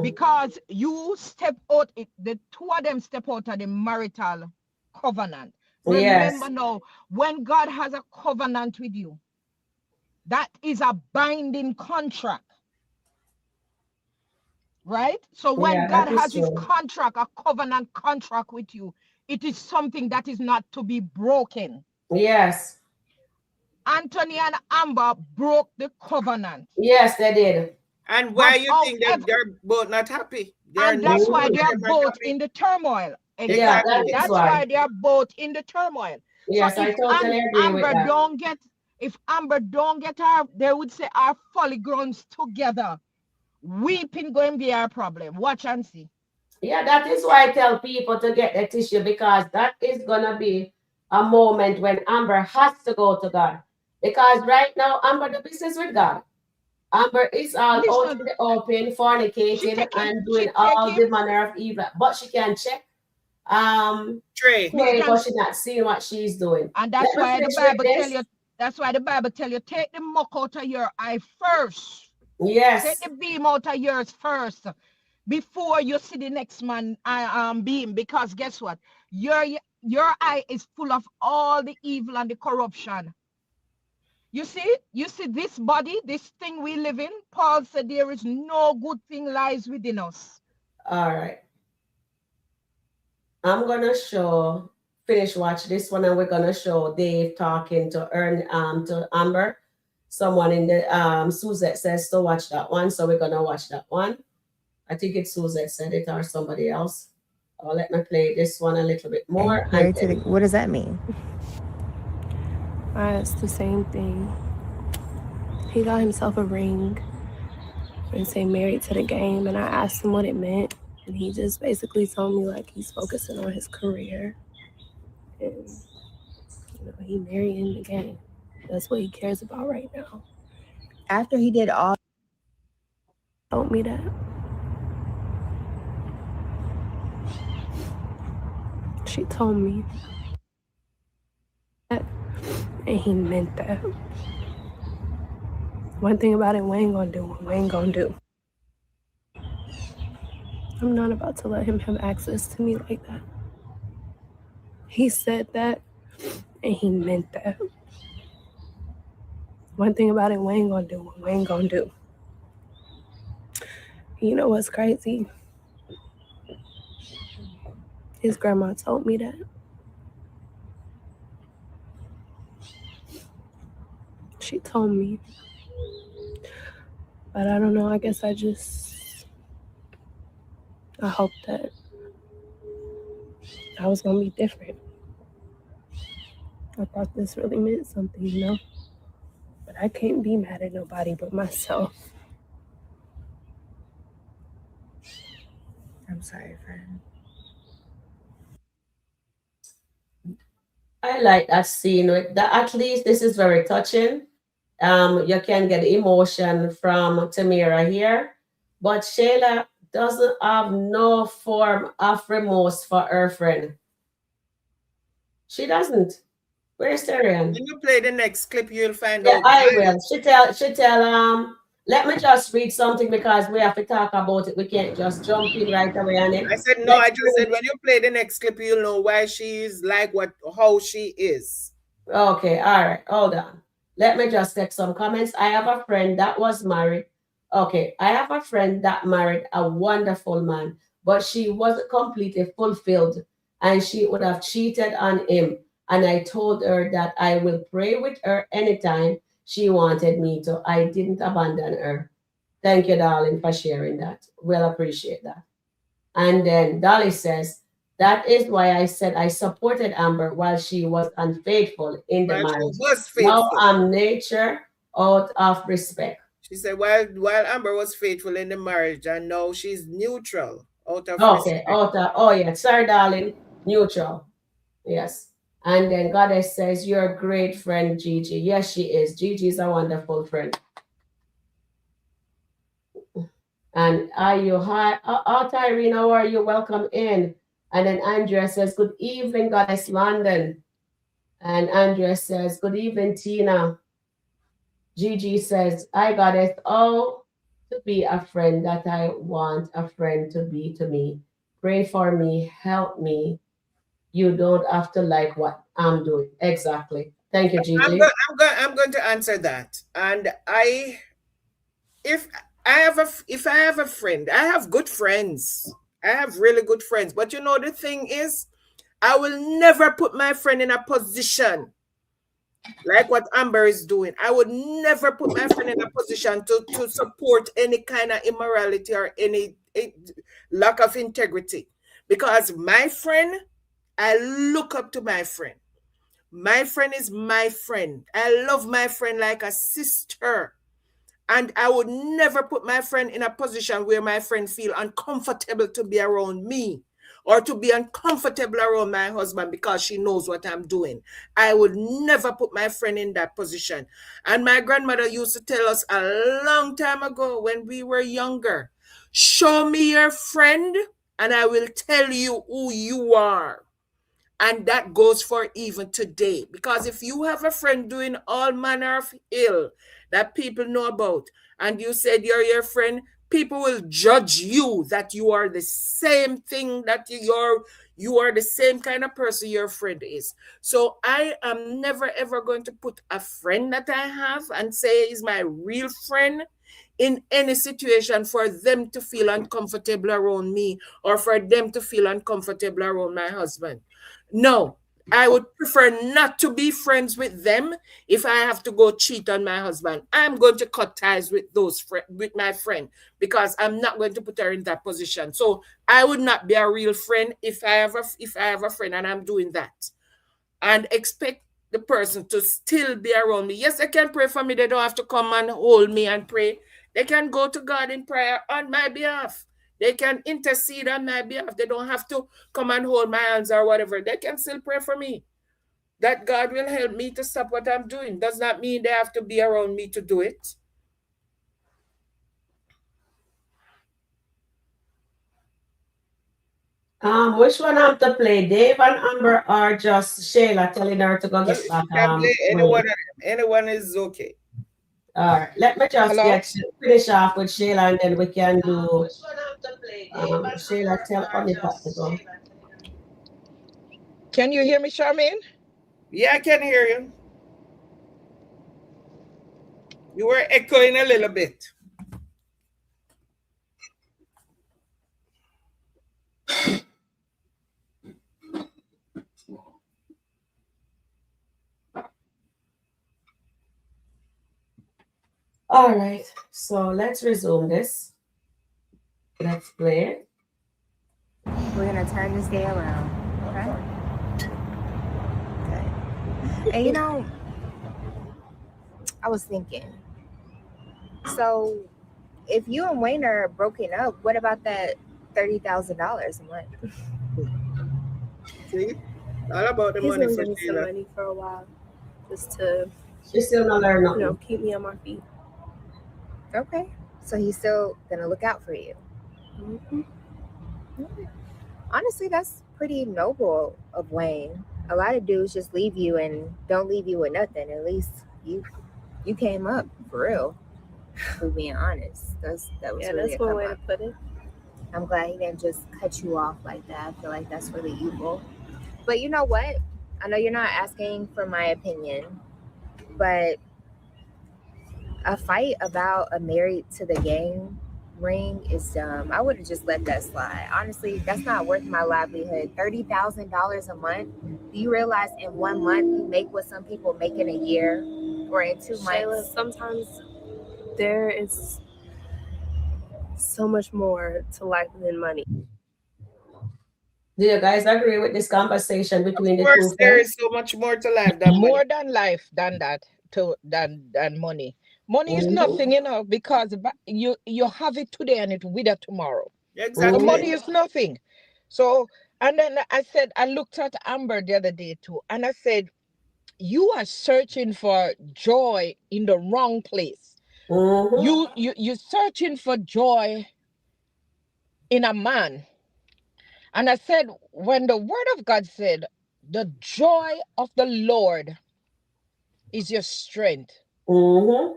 Because you step out, the two of them step out of the marital covenant. Remember now, when God has a covenant with you, that is a binding contract. right? So when Yeah, God that is has his true. contract, a covenant contract with you, it is something that is not to be broken. Yes. Anthony and Amber broke the covenant. Yes, they did. And why But you think that however, they're both not happy? They're and that's neither why one they of are them are both happy. in the turmoil. Yeah, that Exactly. Exactly. is That's why. why they are both in the turmoil. So Yes, I totally agree with Amber that. don't get, if Amber don't get her, they would say our folly groans together. Weeping going to be our problem. Watch and see. Yeah, that is why I tell people to get the tissue because that is gonna be a moment when Amber has to go to God. Because right now, Amber do business with God. Amber is all out in Listen, the open, she fornicating take him, and she doing take all him. the manner of evil. But she can check Trey. Miss Trey, but Johnson. she's not seeing what she's doing. And Let that's me why the finish with Bible tell this. you, that's why the Bible tell you, take the muck out of your eye first. Take Yes. the beam out of yours first before you see the next man beam. Because guess what? Your eye is full of all the evil and the corruption. You see this body, this thing we live in. Paul said there is no good thing lies within us. All right. I'm gonna finish watch this one, and we're gonna show Dave talking to Amber. Someone in the Suzette says to watch that one, so we're gonna watch that one. I think it's Suzette said it or somebody else. Oh, let me play this one a little bit more. And Married to the, then what does that mean? It's the same thing. He got himself a ring and say married to the game, and I asked him what it meant, and he just basically told me like he's focusing on his career, and he marrying the game. That's what he cares about right now. After he did all, Told me that. She told me that, and he meant that. One thing about it, Wayne gonna do what Wayne gonna do. I'm not about to let him have access to me like that. He said that, and he meant that. One thing about it, Wayne gonna do what Wayne gonna do. You know what's crazy? His grandma told me that. She told me. But I don't know, I guess I hope that I was gonna be different. I thought this really meant something. But I can't be mad at nobody but myself. I'm sorry, friend. I like that scene with that. At least this is very touching. You can get emotion from Tamira here, but Shayla doesn't have no form of remorse for her friend. She doesn't. Where's Tyrion? When you play the next clip, you'll find Yeah, out I why. will. She tell let me just read something because we have to talk about it. We can't just jump in right away on it. I said no. Let's I just said read. when you play the next clip, you'll know why she's like how she is. Okay, all right, hold on. Let me just take some comments. I have a friend that was married. Okay, I have a friend that married a wonderful man, but she wasn't completely fulfilled and she would have cheated on him. And I told her that I will pray with her anytime she wanted me to. I didn't abandon her. Thank you, darling, for sharing that. We'll appreciate that. And then Dolly says, that is why I said I supported Amber while she was unfaithful in the But she marriage. was Now faithful. I'm nature out of respect. She said while Amber was faithful in the marriage, and now she's neutral out of Okay, respect. out of, oh yeah, sorry, darling, neutral. Yes. And then Goddess says, you're a great friend, Gigi. Yes, she is. Gigi is a wonderful friend. And are you hi? Oh, Tyrene, how are you? Welcome in. And then Andrea says, good evening, Goddess London. And Andrea says, good evening, Tina. Gigi says, I got it all to be a friend that I want a friend to be to me. Pray for me, help me. You don't have to like what I'm doing. Exactly. Thank you, I'm Gigi. going. I'm going. I'm going to answer that. And if if I have a friend, I have good friends. I have really good friends. But you know the thing is, I will never put my friend in a position like what Amber is doing. I would never put my friend in a position to support any kind of immorality or any lack of integrity. Because my friend, I look up to my friend. My friend is my friend. I love my friend like a sister. And I would never put my friend in a position where my friend feel uncomfortable to be around me or to be uncomfortable around my husband because she knows what I'm doing. I would never put my friend in that position. And my grandmother used to tell us a long time ago when we were younger, show me your friend and I will tell you who you are. And that goes for even today. Because if you have a friend doing all manner of ill that people know about, and you said you're your friend, people will judge you that you are the same thing that you are the same kind of person your friend is. So I am never ever going to put a friend that I have and say is my real friend in any situation for them to feel uncomfortable around me or for them to feel uncomfortable around my husband. No, I would prefer not to be friends with them if I have to go cheat on my husband. I'm going to cut ties with with my friend because I'm not going to put her in that position. So I would not be a real friend if I have a friend and I'm doing that and expect the person to still be around me. Yes, they can pray for me. They don't have to come and hold me and pray. They can go to God in prayer on my behalf. They can intercede on my behalf. They don't have to come and hold my hands or whatever. They can still pray for me. That God will help me to stop what I'm doing. Does not mean they have to be around me to do it. Which one have to play, Dave and Amber, or just Shayla telling her to go Well, get if back you can play anyone Wayne? of them, anyone is okay. All right, let me just Hello? finish off with Shayla, and then we can do Which one have to play, Dave and Shayla. Amber, Tell or on the top to just go. Shayla? Can you hear me, Charmaine? Yeah, I can hear you. You were echoing a little bit. All right, so let's resume this. Let's play it. We're gonna turn this day around. Okay. Good. And you know, I was thinking. So, if you and Wayne are broken up, what about that $30,000 a month? See? All about the He's money gonna for give me some Sheila. money for a while, just to She still not learn nothing. keep me on my feet. Okay. So he's still gonna look out for you. Mm-hmm. Okay. Honestly, that's pretty noble of Wayne. A lot of dudes just leave you and don't leave you with nothing. At least you came up for real. For being honest, that was Yeah, really that's a one come way to up. put it. I'm glad he didn't just cut you off like that. I feel like that's really evil. But you know what? I know you're not asking for my opinion, but a fight about a married to the game ring is dumb. I would have just let that slide. Honestly, that's not worth my livelihood. $30,000 a month. Do you realize in 1 month you make what some people make in a year, or in 2 months? Shayla, sometimes there is so much more to life than money. Do you guys agree with this conversation Of between the two course, there is friends? so much more to life than money. More than life than that, to than money. Money is Mm-hmm. nothing, because you have it today and it wither tomorrow. So Exactly. money is nothing. So, and then I looked at Amber the other day too, and I said, you are searching for joy in the wrong place. Mm-hmm. You're searching for joy in a man. And I said, when the word of God said, the joy of the Lord is your strength, Mm-hmm.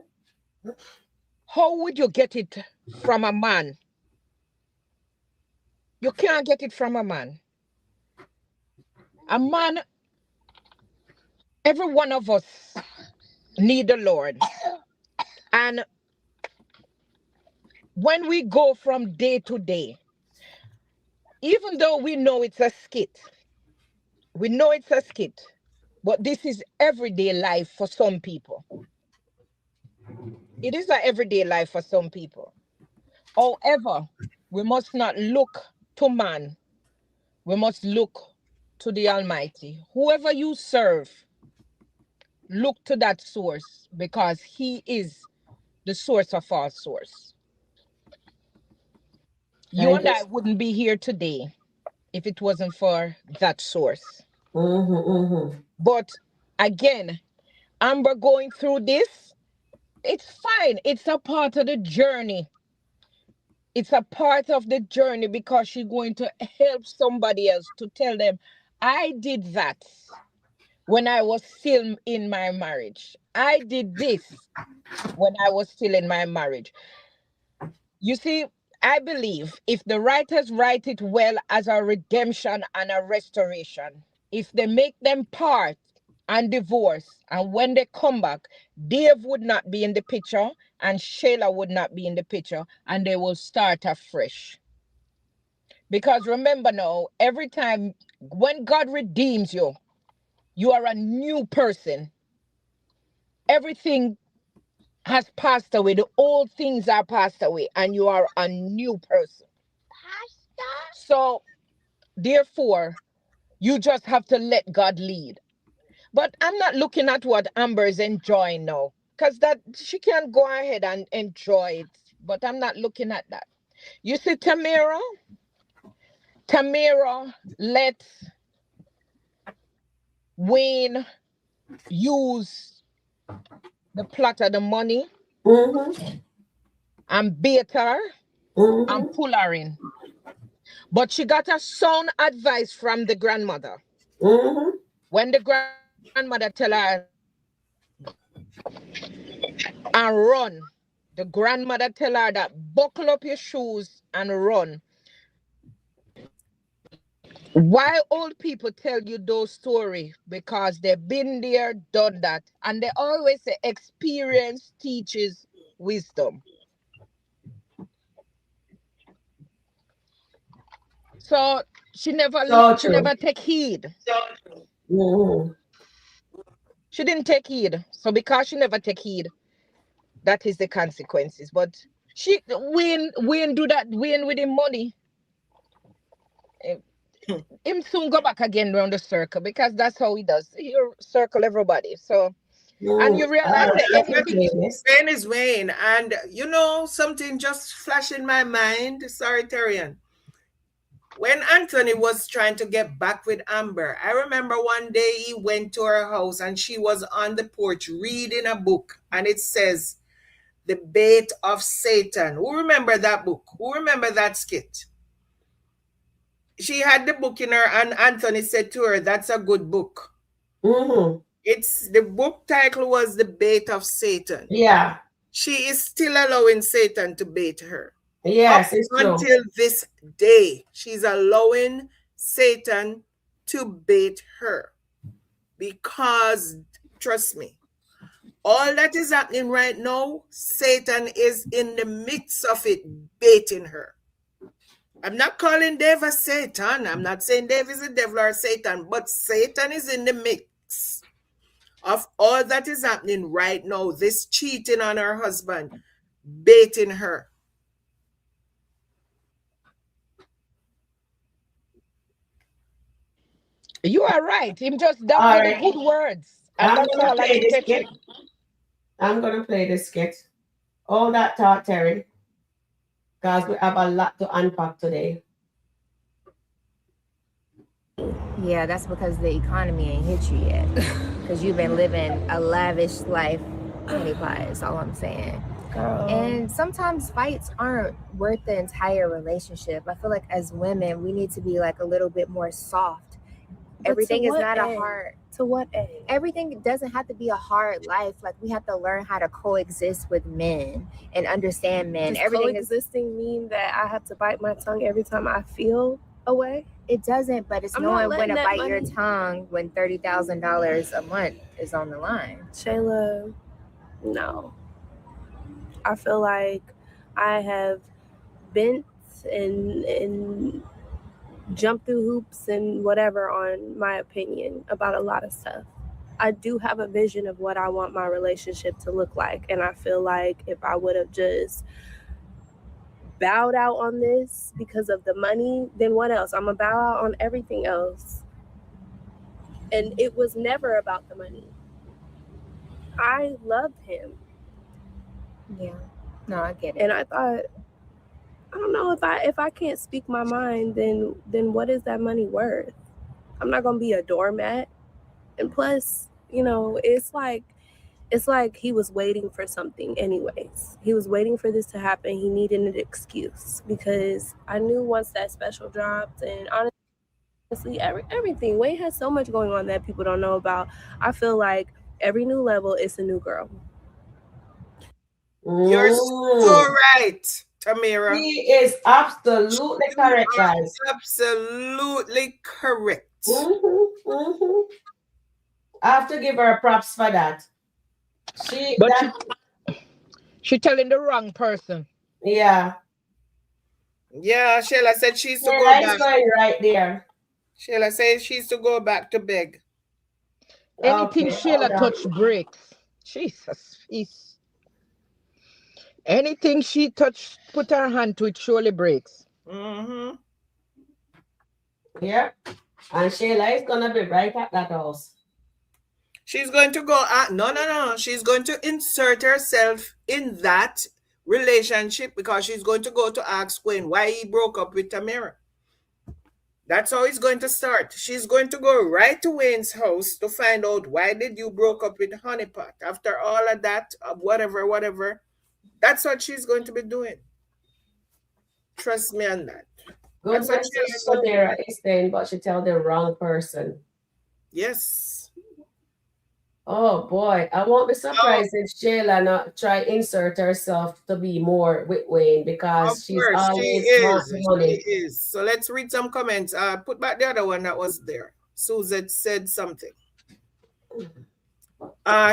how would you get it from a man? You can't get it from a man. A man, every one of us need the Lord. And when we go from day to day, even though we know it's a skit, but this is everyday life for some people. It is an everyday life for some people. However, we must not look to man. We must look to the Almighty. Whoever you serve, look to that source because He is the source of our source. You And and I this. wouldn't be here today if it wasn't for that source. But again, Amber going through this, it's fine. It's a part of the journey. It's a part of the journey because she's going to help somebody else to tell them, I did that when I was still in my marriage. I did this when I was still in my marriage. You see, I believe if the writers write it well as a redemption and a restoration, if they make them part and divorce, and when they come back, Dave would not be in the picture and Shayla would not be in the picture, and they will start afresh. Because remember now, every time when God redeems you, you are a new person. Everything has passed away. The old things are passed away, and you are a new person. So, therefore, you just have to let God lead. But I'm not looking at what Amber is enjoying now, because that she can go ahead and enjoy it. But I'm not looking at that. You see, Tamira let Wayne use the plot of the money and bait her and pull her in. But she got a sound advice from the grandmother. When the grandmother tell her and run, the grandmother tell her that buckle up your shoes and run. Why old people tell you those stories? Because they've been there, done that. And they always say experience teaches wisdom. So she never take heed. She didn't take heed. So because she never take heed, that is the consequences. But Wayne do that. Wayne with him money. Him soon go back again around the circle because that's how he does. He circle everybody. So and you realize that anything. Wayne is Wayne. And you know, something just flashed in my mind. Sorry, Terrian. When Anthony was trying to get back with Amber, I remember one day he went to her house and she was on the porch reading a book, and it says, The Bait of Satan. Who remember that book? Who remember that skit? She had the book in her, and Anthony said to her, That's a good book. It's the book title was The Bait of Satan. Yeah. She is still allowing Satan to bait her. Yes, it's true. Until this day, she's allowing Satan to bait her. Because, trust me, all that is happening right now, Satan is in the midst of it, baiting her. I'm not calling Dave a Satan. I'm not saying Dave is a devil or Satan, but Satan is in the mix of all that is happening right now. This cheating on her husband, baiting her. You are right. Him just down with the good words. And that's all I can get you. I'm going to play this skit. All that thought, Terry, because we have a lot to unpack today. Yeah, that's because the economy ain't hit you yet. Because you've been living a lavish life, honey pie, is all I'm saying. Girl. And sometimes fights aren't worth the entire relationship. I feel like as women, we need to be like a little bit more soft. Everything is not a hard. To what end? Everything doesn't have to be a hard life. Like we have to learn how to coexist with men and understand men. Does Everything coexisting mean that I have to bite my tongue every time I feel a way? It doesn't, but it's knowing when to bite your tongue when $30,000 a month is on the line. Shayla, no. I feel like I have bent and jumped through hoops and whatever on my opinion about a lot of stuff. I do have a vision of what I want my relationship to look like. And I feel like if I would have just bowed out on this because of the money, then what else? I'm going to bow out on everything else. And it was never about the money. I loved him. Yeah. No, I get it. And I thought, I don't know, if I can't speak my mind, then what is that money worth? I'm not going to be a doormat. And plus, you know, it's like he was waiting for something anyways. He was waiting for this to happen. He needed an excuse because I knew once that special dropped, and honestly, everything. Wayne has so much going on that people don't know about. I feel like every new level is a new girl. You're so right, Tamira. He is absolutely correct, guys. Absolutely correct. I have to give her props for that. She telling the wrong person. Yeah. Yeah, Shayla said she's to go Shayla is back. going right there. Shayla says she's to go back to beg. Anything Okay, Shayla touch breaks. Jesus. Anything she touch, put her hand to it, surely breaks. Mm-hmm. Yeah. And Shayla is going to be right at that house. She's going to go, no. She's going to insert herself in that relationship because she's going to go to ask Wayne why he broke up with Tamira. That's how it's going to start. She's going to go right to Wayne's house to find out why did you broke up with Honeypot. After all of that, whatever. That's what she's going to be doing. Trust me on that. Good message Tamira is saying, but she tell the wrong person. Yes. Oh boy, I won't be surprised if Shayla not try insert herself to be more with Wayne because she's always wants money. She is. So let's read some comments. Put back the other one that was there. Suzette said something.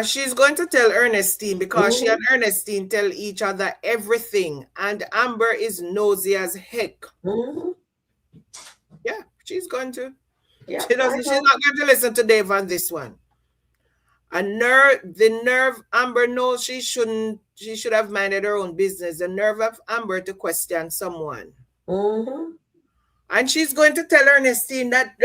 She's going to tell Ernestine because she and Ernestine tell each other everything, and Amber is nosy as heck. Yeah, she's going to. Yeah, she's not going to listen to Dave on this one. The nerve Amber knows she should have minded her own business. The nerve of Amber to question someone. And she's going to tell Ernestine that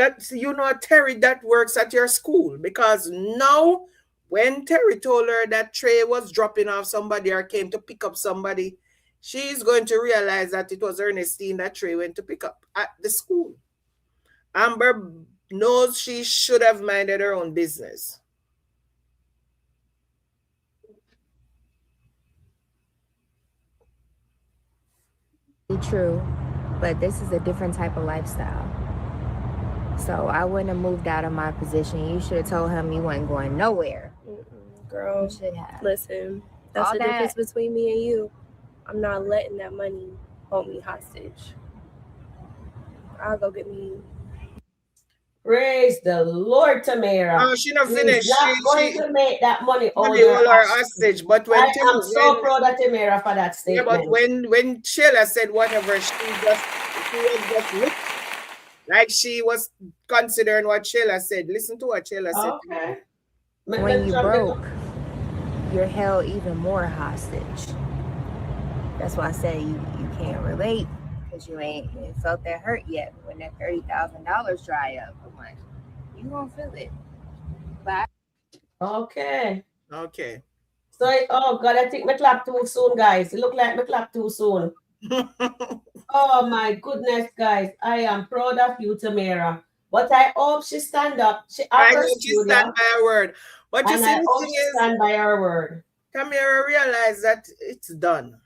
Terry, that works at your school, because now when Terry told her that Trey was dropping off somebody or came to pick up somebody, she's going to realize that it was Ernestine that Trey went to pick up at the school. Amber knows she should have minded her own business. True, but this is a different type of lifestyle. So I wouldn't have moved out of my position. You should have told him you wasn't going nowhere. Girl, you should have. Listen, that's the difference between me and you. I'm not letting that money hold me hostage. I'll go get me. Praise the Lord, Tamira. Oh, she not finished. She's not going to make that money hold her hostage. But when I'm so proud of Tamira for that statement. Yeah, but when Shayla said whatever, she was just like she was considering what Shayla said. Listen to what Shayla said. Okay. When you broke, you're held even more hostage. That's why I say you can't relate. Because you ain't felt that hurt yet. When that $30,000 dry up a month, you won't feel it. But okay. So God, I think my clap too soon, guys. It look like my clap too soon. Oh my goodness, guys. I am proud of you, Tamira. But I hope she stand up. I hope she stand by her word. But you see, I hope she stand by her word. Tamira realized that it's done.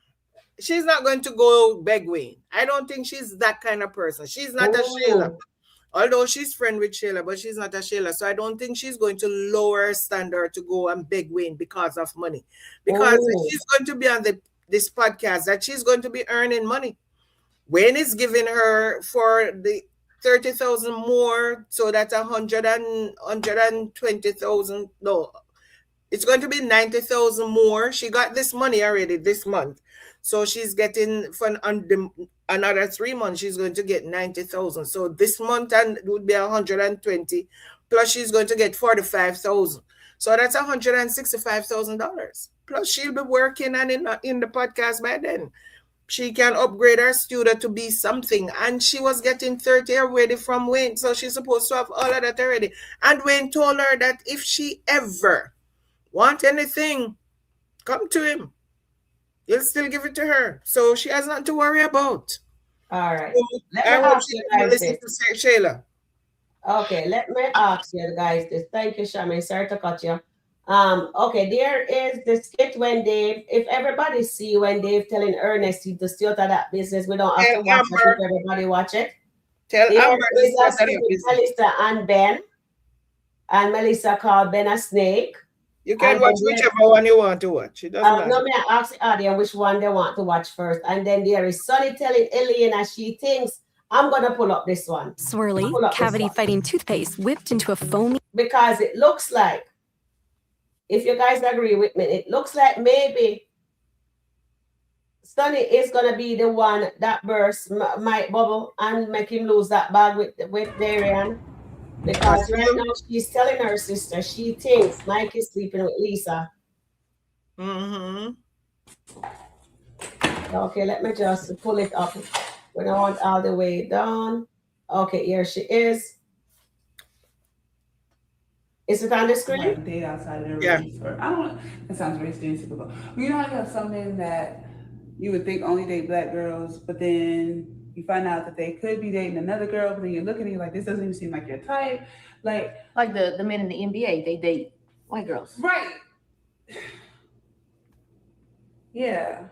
She's not going to go beg Wayne. I don't think she's that kind of person. She's not a Shayla. Although she's friend with Shayla, but she's not a Shayla. So I don't think she's going to lower her standard to go and beg Wayne because of money. Because she's going to be on this podcast, that she's going to be earning money. Wayne is giving her for the 30,000 more, so that's 120,000. No, It's going to be 90,000 more. She got this money already this month. So she's getting for another 3 months, she's going to get 90,000. So this month and it would be 120. Plus she's going to get 45,000. So that's $165,000. Plus she'll be working and in the podcast by then. She can upgrade her studio to be something. And she was getting 30 already from Wayne. So she's supposed to have all of that already. And Wayne told her that if she ever want anything, come to him. He'll still give it to her. So she has nothing to worry about. All right. So Let me I hope ask she you can guys listen this. to Shayla. Okay, let me ask you guys this. Thank you, Shaman. Sorry to cut you. Okay, there is the skit when Dave, if everybody see when Dave telling Ernest to stay out of that business, we don't have Tell to watch it if Amber. everybody watch it. Tell There Amber to is a start skit up with business. Melissa and Ben, and Melissa called Ben a snake. You can And watch then there, whichever one you want to watch. It doesn't matter. no, me I ask the audience which one they want to watch first. And then there is Sonny telling Elena she thinks, I'm gonna pull up this one. Swirly, Pull up this cavity one. fighting toothpaste whipped into a foamy. Because it looks like, if you guys agree with me, it looks like maybe Sonny is gonna be the one that bursts Mike bubble and make him lose that bag with Darian. Because right now she's telling her sister she thinks Mike is sleeping with Lisa. Mm-hmm. Okay, let me just pull it up. We don't want all the way down. Okay, here she is. Is it on the screen? Like date outside of their race, or I don't know. That sounds very stereotypical. You know how you have some men that you would think only date black girls, but then you find out that they could be dating another girl, but then you're looking at you like this doesn't even seem like your type. Like the men in the NBA, they date white girls. Right. Yeah.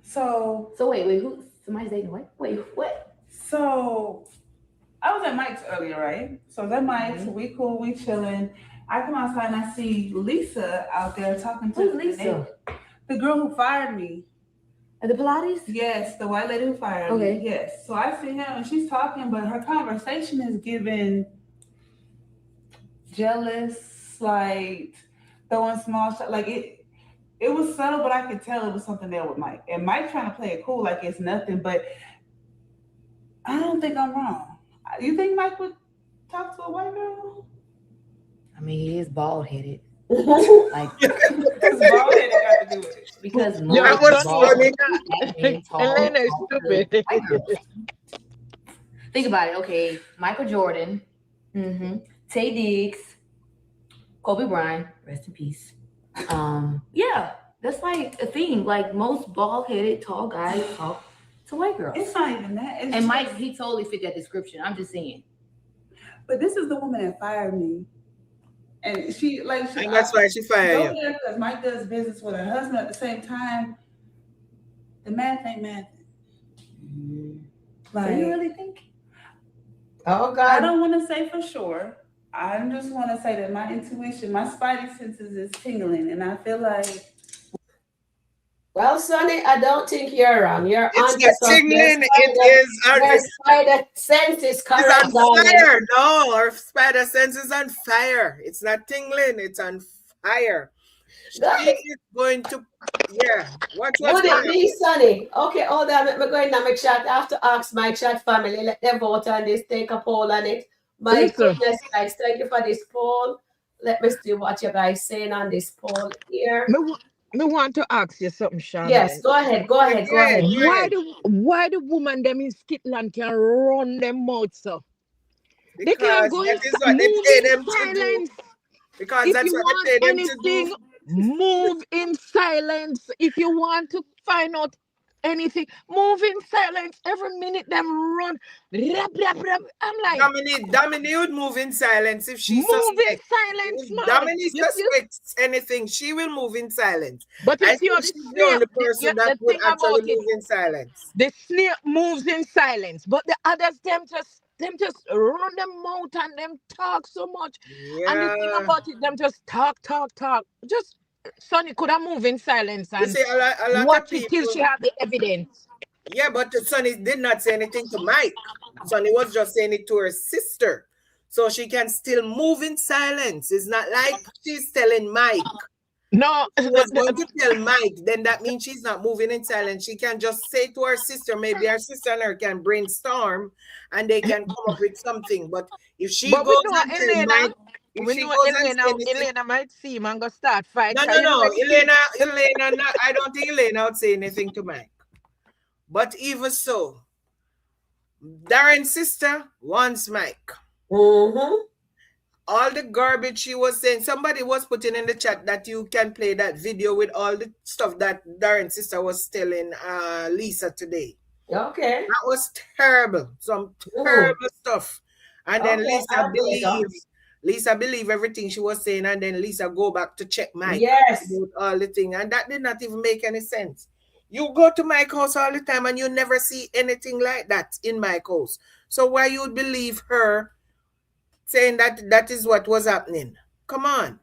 So wait, who? Somebody's dating white? Wait, what? So I was at Mike's earlier, right? So I was at Mike's, we cool, we chilling. I come outside and I see Lisa out there talking to Who's Lisa? The girl who fired me. At the Pilates? Yes, the white lady who fired me. Yes. So I see him and she's talking, but her conversation is giving jealous, like throwing small shots. Like it was subtle, but I could tell it was something there with Mike. And Mike trying to play it cool like it's nothing, but I don't think I'm wrong. You think Mike would talk to a white girl? I mean, he is bald headed. Like, because bald headed got to do with it. Because that was funny. Elena is stupid. Think about it. Okay, Michael Jordan, Tay Diggs, Kobe Bryant, rest in peace. Yeah, that's like a thing. Like most bald headed tall guys talk to white girls. It's not even that. It's and just, Mike, he totally fit that description. I'm just saying. But this is the woman that fired me. And she and that's why she fired you. Because Mike does business with her husband at the same time. The math ain't math. Like, do you really think? Oh God. I don't want to say for sure. I just want to say that my intuition, my spidey senses is tingling, and I feel like. Well, Sonny, I don't think you're wrong. You're it's not tingling. Your spider sense is correct. It's on fire. No, our spider sense is on fire. It's not tingling. It's on fire. She is going to, yeah. Watch what's going on. Would it be Sonny? Okay, hold on. Let me go in and make chat. I have to ask my chat family. Let them vote on this. Take a poll on it. My goodness, guys, thank you for this poll. Let me see what you guys saying on this poll here. Me want to ask you something, Sharon. Yes, go ahead. Why the woman them in SkitLanta can run them mouth so? They can't go in silence. Because if that's you what they pay them to do. Move in silence. If you want to find out anything, move in silence. Every minute them run. I'm like Dominique would move in silence if she move in silence. If Dominique suspects anything, she will move in silence. But if you're the only person that would actually move in silence. The snake moves in silence, but the others them just run them mouth and them talk so much. Yeah. And the thing about it, them just talk. Just Sonny could have moved in silence and see, a lot watch of people, it till she had the evidence. Yeah, but Sonny did not say anything to Mike. Sonny was just saying it to her sister. so she can still move in silence. It's not like she's telling Mike. No. She was going to tell Mike, then that means she's not moving in silence. She can just say to her sister, maybe her sister and her can brainstorm and they can come up with something. But if she But goes we know and tell Elena. Mike, if We she know goes and Elena. say anything, Elena might see him and go start fight. no, Elena, I don't think Elena would say anything to Mike. But even so, Darren's sister wants Mike. All the garbage she was saying, somebody was putting in the chat that you can play that video with all the stuff that Darren's sister was telling Lisa today. Okay. That was terrible. Some terrible stuff. And then Lisa believed everything she was saying, and then Lisa go back to check Mike. Yes. About all the thing. And that did not even make any sense. You go to Mike's house all the time and you never see anything like that in Mike's house. So why you would believe her saying that is what was happening? Come on.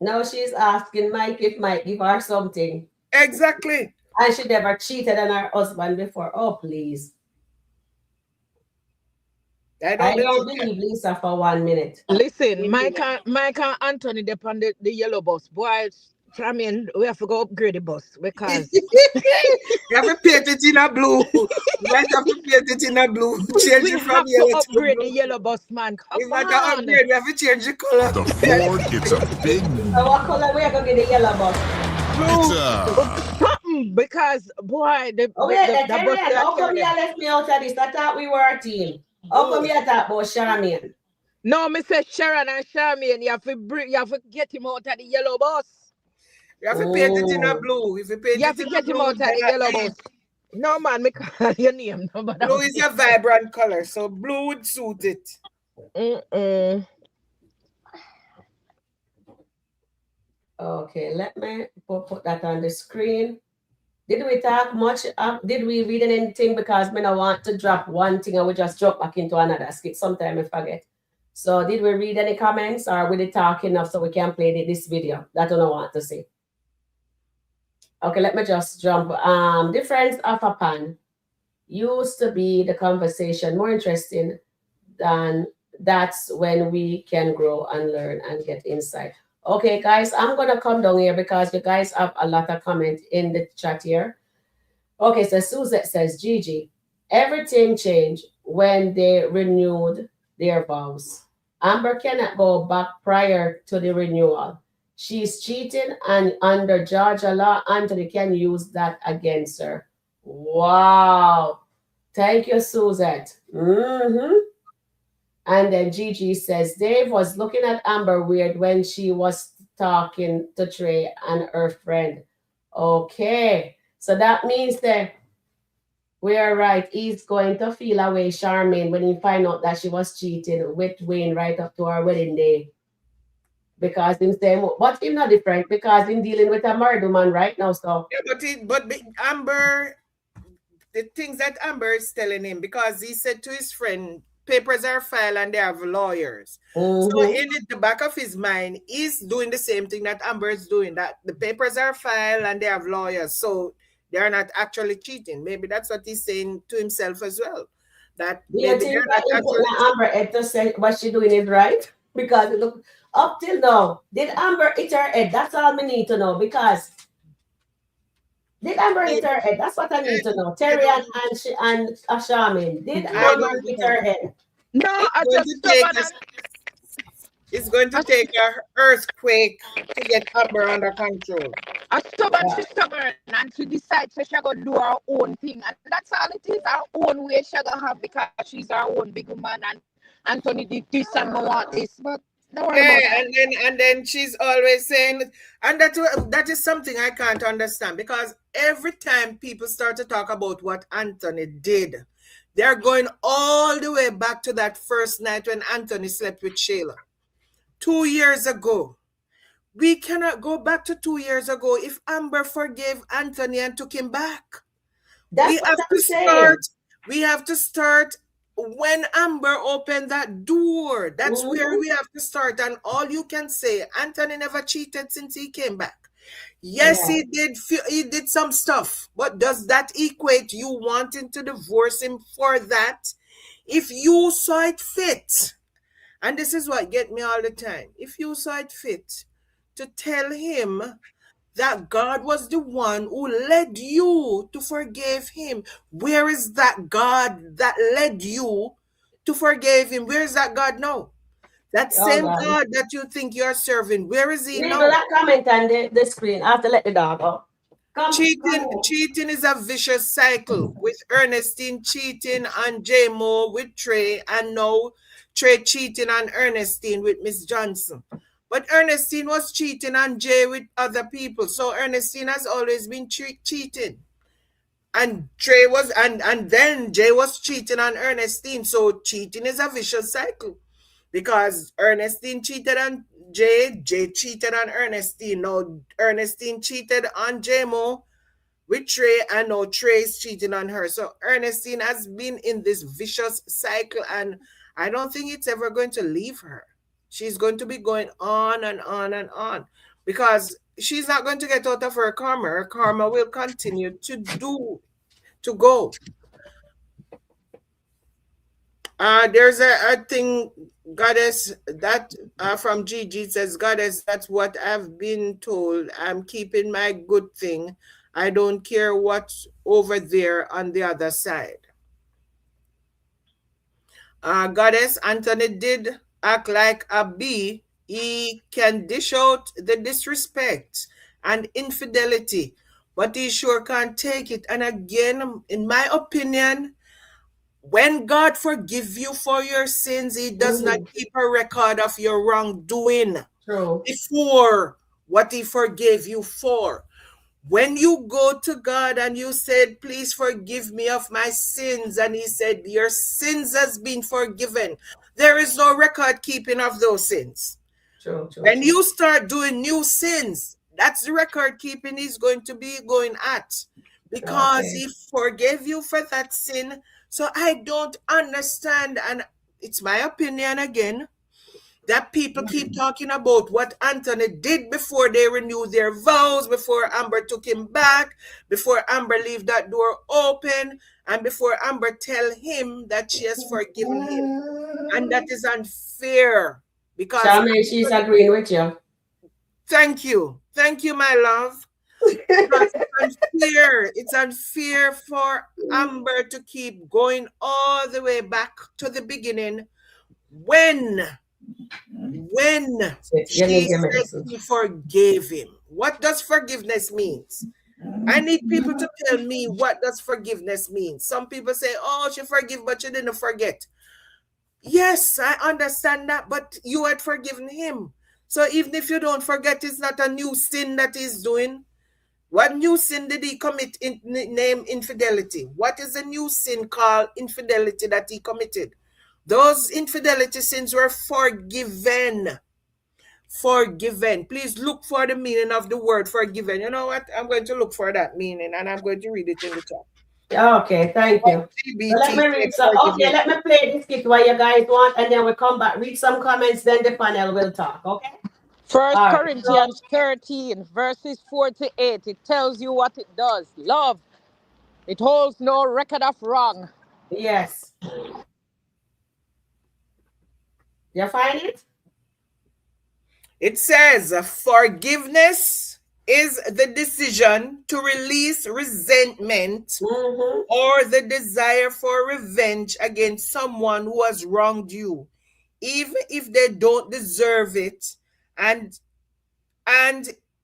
Now she's asking Mike if Mike give her something. Exactly. And she never cheated on her husband before. Oh, please. I don't believe Lisa for 1 minute. Listen, Mike and Anthony depend on the yellow bus. Boy, I mean, we have to go upgrade the bus because you have to paint it in a blue. You might have to paint it in a blue. Change it from yellow to upgrade blue. the yellow bus, man. If not to upgrade, we have to change the color. The Ford gets a big So what color we are going to get the yellow bus? Something because boy, the bus. How come you left me out of this? I thought we were a team. How come you thought about Charmaine? No, me say Sharon and Charmaine, you have to get him out of the yellow bus. You have to paint it in a blue. If you paint you have to get him out of the yellow bus. No man, me call your name. No, blue is a vibrant color, so blue would suit it. Okay, let me put that on the screen. Did we talk much? Did we read anything? Because I don't want to drop one thing and we just jump back into another skit. Sometimes I forget. So did we read any comments or we talk enough so we can play this video? That I don't want to see. Okay, let me just jump. Difference of a pan used to be the conversation more interesting than that's when we can grow and learn and get insight. Okay, guys, I'm going to come down here because you guys have a lot of comment in the chat here. Okay, so Suzette says, Gigi, everything changed when they renewed their vows. Amber cannot go back prior to the renewal. She's cheating, and under Georgia law, Anthony can use that against her. Wow. Thank you, Suzette. And then Gigi says, Dave was looking at Amber weird when she was talking to Trey and her friend. Okay. So that means that we're right. He's going to feel away Charmaine when he find out that she was cheating with Wayne right up to our wedding day. Because him saying, but him not different because he's dealing with a married man right now. So yeah, but Amber, the things that Amber is telling him, because he said to his friend, papers are filed and they have lawyers. So in the back of his mind, he's doing the same thing that Amber is doing, that the papers are filed and they have lawyers. So they're not actually cheating. Maybe that's what he's saying to himself as well. That you think that Amber to say what she doing is right? Because look, up till now, did Amber hit her head? That's all we need to know. Because did Amber hit her head? That's what I need to know. Terry and Charmaine, did Amber hit her head? No, it's going to take an earthquake to get Amber under control. She's stubborn, and she decides she's going to do her own thing. And that's all it is, her own way she's going to have because she's her own big woman. And Anthony did this and I want this. But and then she's always saying, and that is something I can't understand, because every time people start to talk about what Anthony did, they're going all the way back to that first night when Anthony slept with Shayla 2 years ago. We cannot go back to 2 years ago if Amber forgave Anthony and took him back. We have to start when Amber opened that door. That's where we have to start. And all you can say, Anthony never cheated since he came back. Yes, he did some stuff, but does that equate you wanting to divorce him for that? If you saw it fit, and this is what get me all the time, if you saw it fit to tell him that God was the one who led you to forgive him, where is that God that led you to forgive him? Where is that God now? That Oh, same God. God that you think you're serving, where is he Leave now? that comment on the screen. I have to let the dog out. Cheating is a vicious cycle, with Ernestine cheating on J-Mo with Trey, and now Trey cheating on Ernestine with Ms.Johnson. But Ernestine was cheating on Jay with other people, so Ernestine has always been cheating. And Trey was, and then Jay was cheating on Ernestine, so cheating is a vicious cycle. Because Ernestine cheated on Jay, Jay cheated on Ernestine. Now Ernestine cheated on J-Mo with Trey, and now Trey's cheating on her. So Ernestine has been in this vicious cycle, and I don't think it's ever going to leave her. She's going to be going on and on and on, because she's not going to get out of her karma. Her karma will continue to go. There's a thing, Goddess, that from Gigi says, Goddess, that's what I've been told. I'm keeping my good thing. I don't care what's over there on the other side. Goddess, Anthony did act like a bee. He can dish out the disrespect and infidelity, but he sure can't take it. And again, in my opinion, when God forgive you for your sins, he does not keep a record of your wrongdoing before what he forgave you for. When you go to God and you said, please forgive me of my sins, and he said, your sins has been forgiven, there is no record keeping of those sins. When you start doing new sins, that's the record keeping he's going to be going at, because he forgave you for that sin. So I don't understand, and it's my opinion again, that people keep talking about what Anthony did before they renewed their vows, before Amber took him back, before Amber leave that door open, and before Amber tell him that she has forgiven him. And that is unfair, because Charmaine, she's agreeing with you. Thank you, my love. Because it's unfair for Amber to keep going all the way back to the beginning when she said he forgave him. What does forgiveness mean? I need people to tell me, what does forgiveness mean? Some people say, oh, she forgive, but she didn't forget. Yes, I understand that, but you had forgiven him. So even if you don't forget, it's not a new sin that he's doing. What new sin did he commit name infidelity? What is the new sin called infidelity that he committed? Those infidelity sins were forgiven. Forgiven. Please look for the meaning of the word forgiven. You know what? I'm going to look for that meaning, and I'm going to read it in the chat. Okay, thank you. So let me read let me play this skit what you guys want, and then we'll come back, read some comments, then the panel will talk, okay? First Corinthians 13, verses 4 to 8. It tells you what it does. Love. It holds no record of wrong. Yes. You find it? It says, forgiveness is the decision to release resentment or the desire for revenge against someone who has wronged you, even if they don't deserve it, and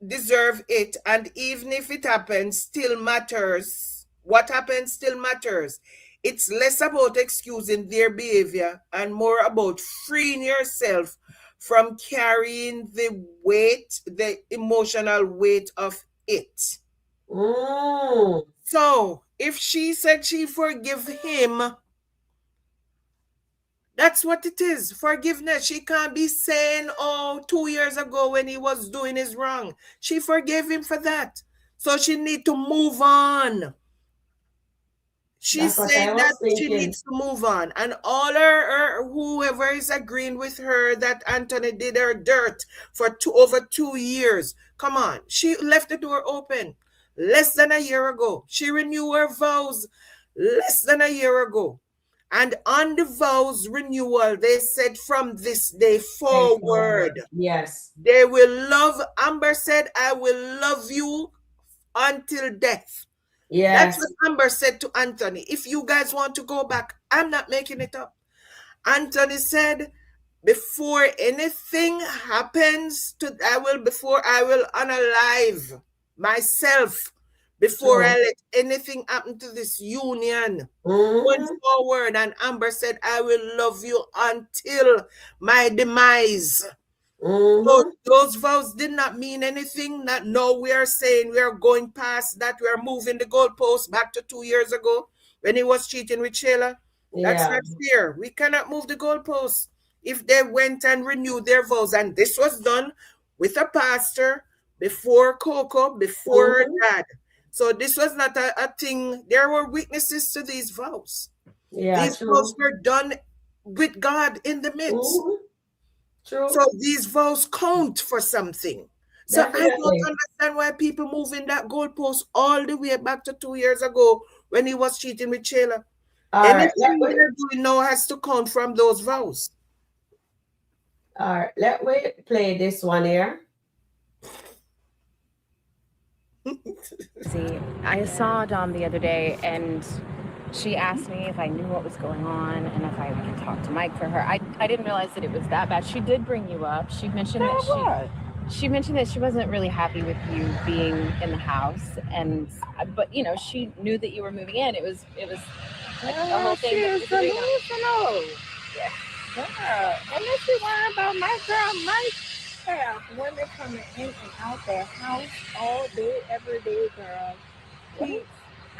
deserve it, and even if it happens, still matters. What happens still matters. It's less about excusing their behavior and more about freeing yourself from carrying the weight, the emotional weight of it. So if she said she forgive him, that's what it is. Forgiveness. She can't be saying, oh, 2 years ago when he was doing his wrong. She forgave him for that. So she need to move on. She's saying that she needs to move on. And all her whoever is agreeing with her that Anthony did her dirt for over 2 years. Come on. She left the door open less than a year ago. She renewed her vows less than a year ago. And on the vows renewal, they said from this day forward, Yes. they will love. Amber said, I will love you until death. That's Yes. what Amber said to Anthony. If you guys want to go back, I'm not making it up. Anthony said, before anything happens to before I will unalive myself, before I True. let anything happen to this union. Going Mm-hmm. forward, and Amber said, I will love you until my demise. So Mm-hmm. those vows did not mean anything. Not no, we are saying we are going past that. We are moving the goalpost back to 2 years ago when he was cheating with Shayla. That's Yeah. not fair. We cannot move the goalposts. If they went and renewed their vows, and this was done with a pastor before Coco, before her Mm-hmm. dad. So this was not a thing. There were witnesses to these vows. Yeah, These vows true. were done with God in the midst. Mm-hmm. True. So these vows count for something. So I don't Definitely. understand why people moving that goalpost all the way back to 2 years ago when he was cheating with Shayla. All right. Anything they're doing now has to count from those vows. All right. Let me play this one here. See, I saw Dom the other day, and she asked me if I knew what was going on and if I could talk to Mike for her. I didn't realize that it was that bad. She did bring you up. She mentioned that she mentioned that she wasn't really happy with you being in the house, and but you know she knew that you were moving in. It was like a whole thing. She that is you were doing. delusional. Yeah. Girl. And then she worried about my girl, Mike. Have women coming in and out their house all day, every day, girl.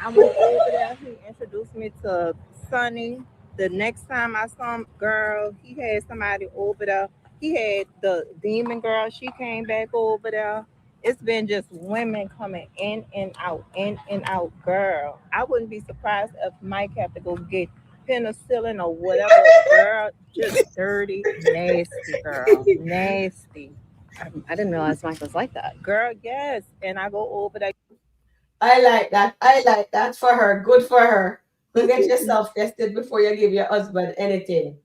I went over there. He introduced me to Sonny. The next time I saw him, girl, he had somebody over there. He had the demon girl. She came back over there. It's been just women coming in and out, girl. I wouldn't be surprised if Mike had to go get penicillin or whatever, girl. Just dirty, nasty, girl. Nasty. I didn't realize Mike was like that. Girl, yes. And I go over there. I like that. I like that for her. Good for her. Go get yourself tested before you give your husband anything.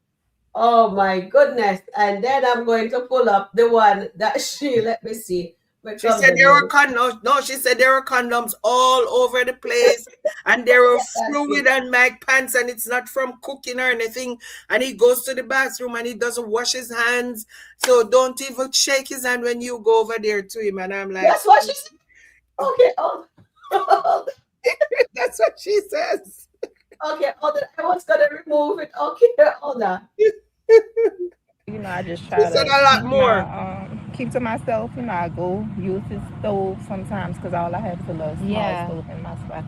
Oh my goodness. And then I'm going to pull up the one that let me see. She said there were condoms. No, she said there were condoms all over the place, and there were fluid on Mike pants, and it's not from cooking or anything. And he goes to the bathroom and he doesn't wash his hands, so don't even shake his hand when you go over there to him. And I'm like, that's what she said. Okay, that's what she says. Okay, hold on. I was gonna remove it. Okay, hold on. You know, I just try to a lot more. Keep to myself. You know, I go use his stove sometimes because all I have is a little small stove in my spot.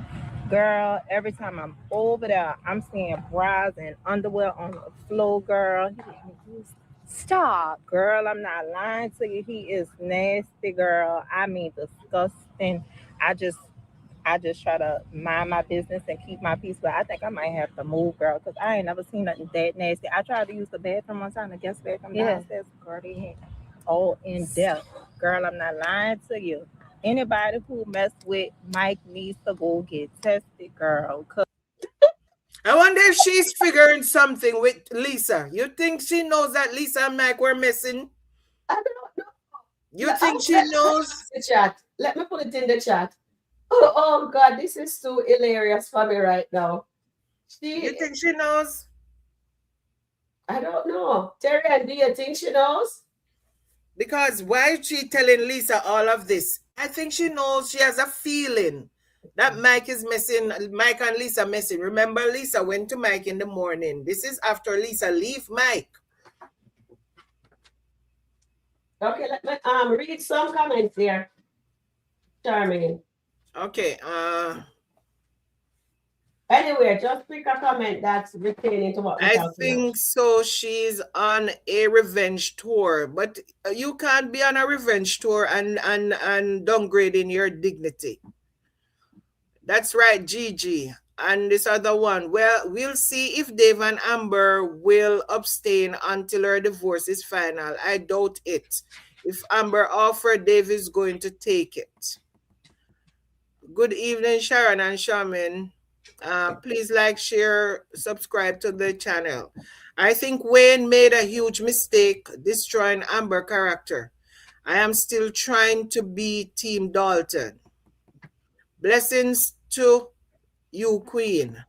Girl, every time I'm over there, I'm seeing bras and underwear on the floor, girl. Stop, girl. I'm not lying to you. He is nasty, girl. I mean, disgusting. I just try to mind my business and keep my peace, but I think I might have to move, girl, because I ain't never seen nothing that nasty. I tried to use the bathroom one time, the guest bathroom downstairs, girl, they had all in depth. Girl, I'm not lying to you. Anybody who mess with Mike needs to go get tested, girl. I wonder if she's figuring something with Lisa. You think she knows that Lisa and Mike were messing? I don't know. You think she knows? The chat. Let me put it in the chat. Oh God, this is too hilarious for me right now. You think she knows? I don't know. Terry, do you think she knows? Because why is she telling Lisa all of this? I think she knows. She has a feeling that Mike is messing. Mike and Lisa messing. Remember, Lisa went to Mike in the morning. This is after Lisa leave Mike. Okay, let me read some comments here. Charming. Okay. Anyway, just pick a comment that's pertaining to what we're talking about. I think so. She's on a revenge tour, but you can't be on a revenge tour and downgrading your dignity. That's right, Gigi. And this other one. Well, we'll see if Dave and Amber will abstain until her divorce is final. I doubt it. If Amber offered, Dave is going to take it. Good evening, Sharon and Shaman. Please like, share, subscribe to the channel. I think Wayne made a huge mistake destroying Amber character. I am still trying to be Team Dalton. Blessings to you, Queen.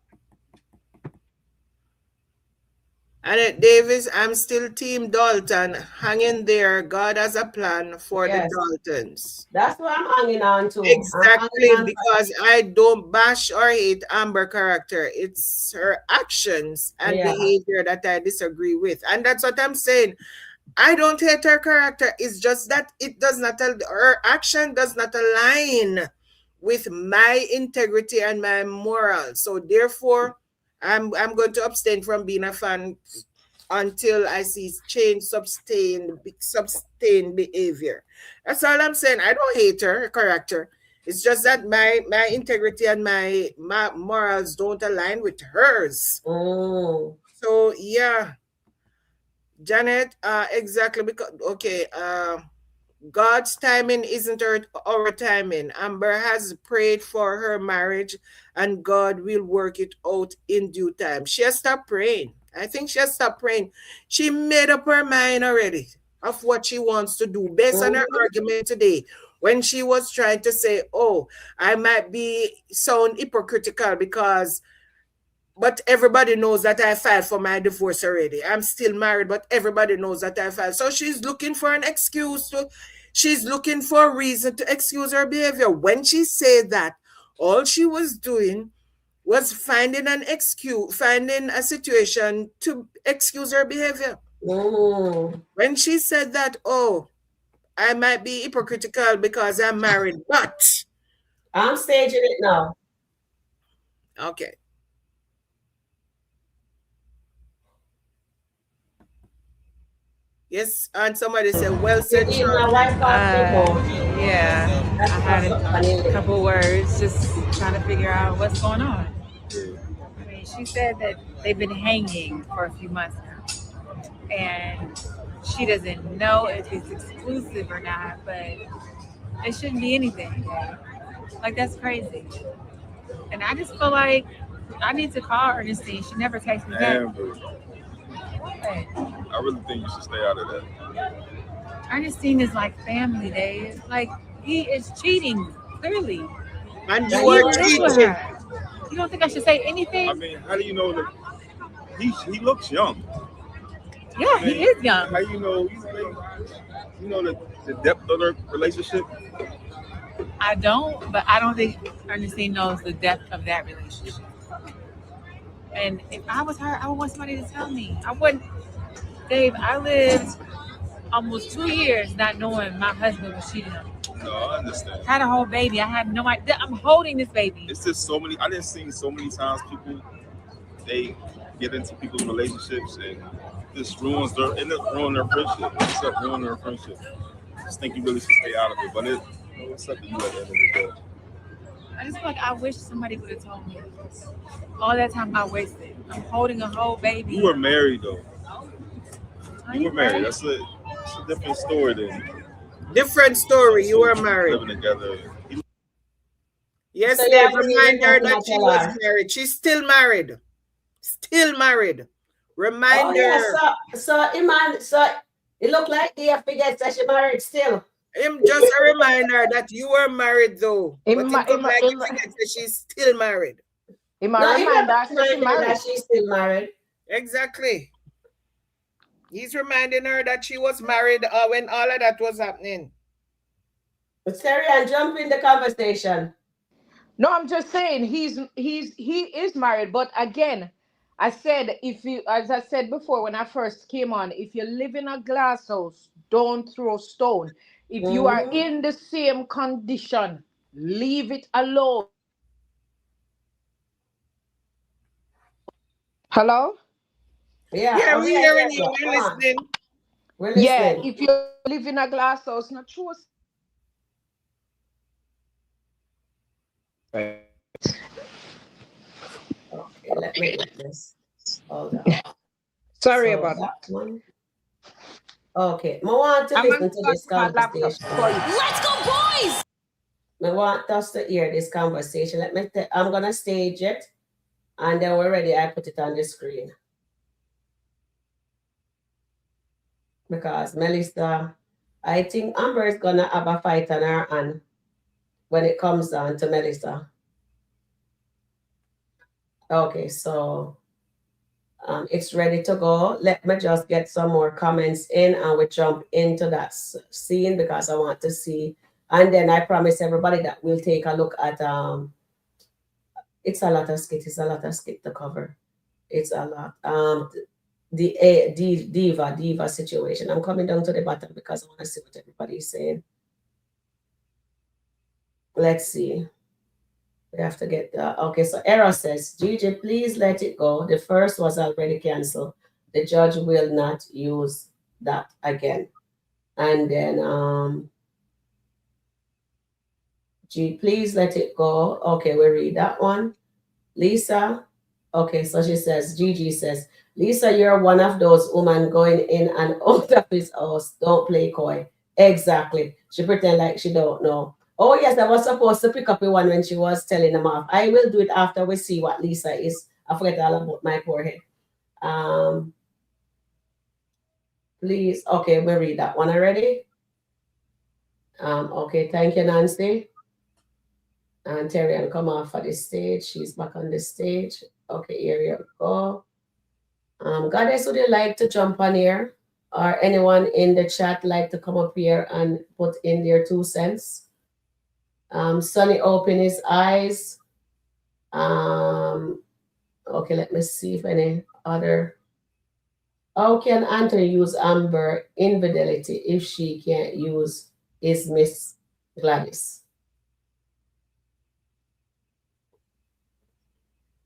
Annette Davis, I'm still Team Dalton. Hang in there. God has a plan for the Daltons. That's what I'm hanging on to. Exactly, because I don't bash or hate Amber character. It's her actions and behavior that I disagree with. And that's what I'm saying. I don't hate her character. It's just that it does not, her action does not align with my integrity and my morals. So therefore, I'm going to abstain from being a fan until I see change, sustained behavior. That's all I'm saying. I don't hate her character. It's just that my integrity and my morals don't align with hers. Oh. So yeah, Janet, exactly, because okay, God's timing isn't our timing. Amber has prayed for her marriage and God will work it out in due time. She has stopped praying. I think she has stopped praying. She made up her mind already of what she wants to do based on her argument today when she was trying to say, oh, I might sound hypocritical because but everybody knows that I filed for my divorce already. I'm still married, but everybody knows that I filed. So she's looking for an excuse she's looking for a reason to excuse her behavior. When she said that, all she was doing was finding an excuse, finding a situation to excuse her behavior. When she said that, oh, I might be hypocritical because I'm married, but I'm staging it now. Okay. Yes, and somebody said, well said, Sharon. Yeah, I had a couple words just trying to figure out what's going on. I mean, she said that they've been hanging for a few months now. And she doesn't know if it's exclusive or not, but it shouldn't be anything. Like, that's crazy. And I just feel like I need to call Ernestine. She never texts me back. I really think you should stay out of that. Ernestine is like family, Dave. Like, he is cheating, clearly. And you are cheating. You don't think I should say anything? I mean, how do you know that he looks young? Yeah, I mean, he is young. How you know the depth of their relationship? I don't, but I don't think Ernestine knows the depth of that relationship. And if I was her, I would want somebody to tell me. I wouldn't. Dave, I lived almost 2 years not knowing my husband was cheating on me. No, I understand. Had a whole baby. I had no idea. I'm holding this baby. It's just so many. I didn't see so many times people, they get into people's relationships and this ruins their friendship. It's up ruining their friendship. I just think you really should stay out of it. But it's up to you at the end of the day. I just feel like I wish somebody would have told me. All that time I wasted. I'm holding a whole baby. You were married though. You were married. That's a different story then. Different story. You were married. Living together. Yes, so Dave, remind her that she was married. She's still married. Still married. Remind her. So it looked like he forgets that she married still. Just a reminder that you were married though. But it looked like he forgets that she's still married. That she's still married. Exactly. He's reminding her that she was married when all of that was happening. But Terry, and jump in the conversation. No, I'm just saying he is married, but again, I said as I said before when I first came on, if you live in a glass house, don't throw stone. If you are in the same condition, leave it alone. Hello? Yeah, we're hearing you. We're listening. Yeah, if you live in a glass house, not true. Okay, let me get this. Hold on. Sorry about that one. Okay, I want to listen to this conversation. Let's go, boys! I want us to hear this conversation. I'm gonna stage it. And then we're ready. I put it on the screen. Because Melissa, I think Amber is going to have a fight on her hand when it comes down to Melissa. Okay, so it's ready to go. Let me just get some more comments in and we jump into that scene because I want to see. And then I promise everybody that we'll take a look at it's a lot of skit. It's a lot of skit to cover. It's a lot. The diva situation. I'm coming down to the bottom because I want to see what everybody is saying. Let's see. We have to get okay. So Error says, Gigi, please let it go. The first was already canceled. The judge will not use that again. And then G, please let it go. Okay, we read that one. Lisa. Okay, so she says, Gigi says, Lisa, you're one of those women going in and out of his house. Don't play coy. Exactly. She pretend like she don't know. Oh, yes, I was supposed to pick up the one when she was telling them off. I will do it after we see what Lisa is. I forget all about my poor head. Please. Okay, we read that one already. Okay, thank you, Nancy. And Terry come off of the stage. She's back on the stage. Okay, here you go. Goddess, would you like to jump on here? Or anyone in the chat like to come up here and put in their 2 cents? Sonny open his eyes. Okay, let me see if any other. How can Anthony use Amber infidelity if she can't use his Miss Gladys?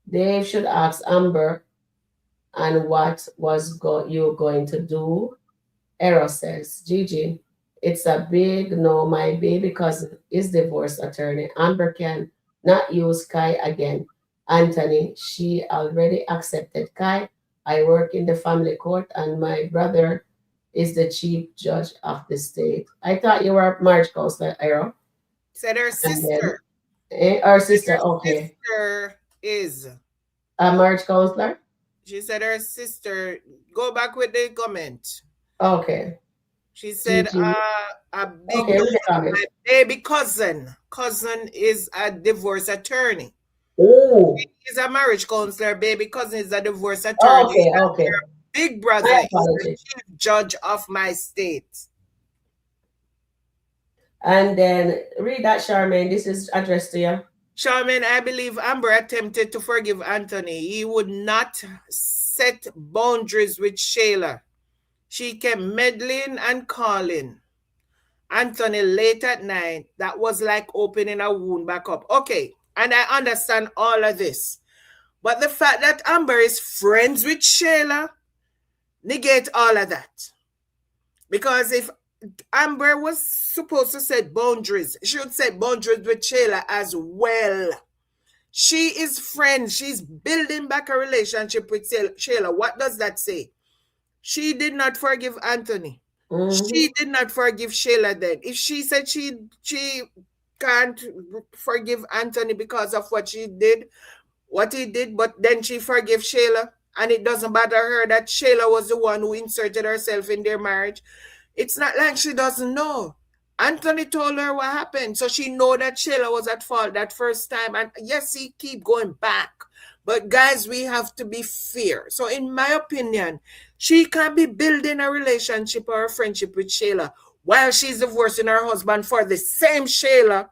Dave should ask Amber, and what was you going to do? Error says, Gigi, it's a big no. My baby cousin is divorce attorney. Amber can not use Kai again. Anthony, she already accepted Kai. I work in the family court and my brother is the chief judge of the state. I thought you were a marriage counselor, Error. Said her sister. Her sister, okay. Sister is a marriage counselor? She said her sister. Go back with the comment. Okay. She said a big my baby cousin is a divorce attorney. Oh. He's a marriage counselor. Baby cousin is a divorce attorney. Okay. Big brother is the chief judge of my state. And then read that, Charmaine. This is addressed to you. Charmaine, I believe Amber attempted to forgive Anthony. He would not set boundaries with Shayla. She kept meddling and calling Anthony late at night. That was like opening a wound back up. Okay, and I understand all of this. But the fact that Amber is friends with Shayla negate all of that. Because if Amber was supposed to set boundaries, she would set boundaries with Shayla as well. She is friends. She's building back a relationship with Shayla. What does that say? She did not forgive Anthony. Mm-hmm. She did not forgive Shayla then. If she said she can't forgive Anthony because of what he did, but then she forgave Shayla, and it doesn't bother her that Shayla was the one who inserted herself in their marriage. It's not like she doesn't know. Anthony told her what happened, so she know that Shayla was at fault that first time. And yes, he keep going back. But guys, we have to be fair. So in my opinion, she can't be building a relationship or a friendship with Shayla while she's divorcing her husband for the same Shayla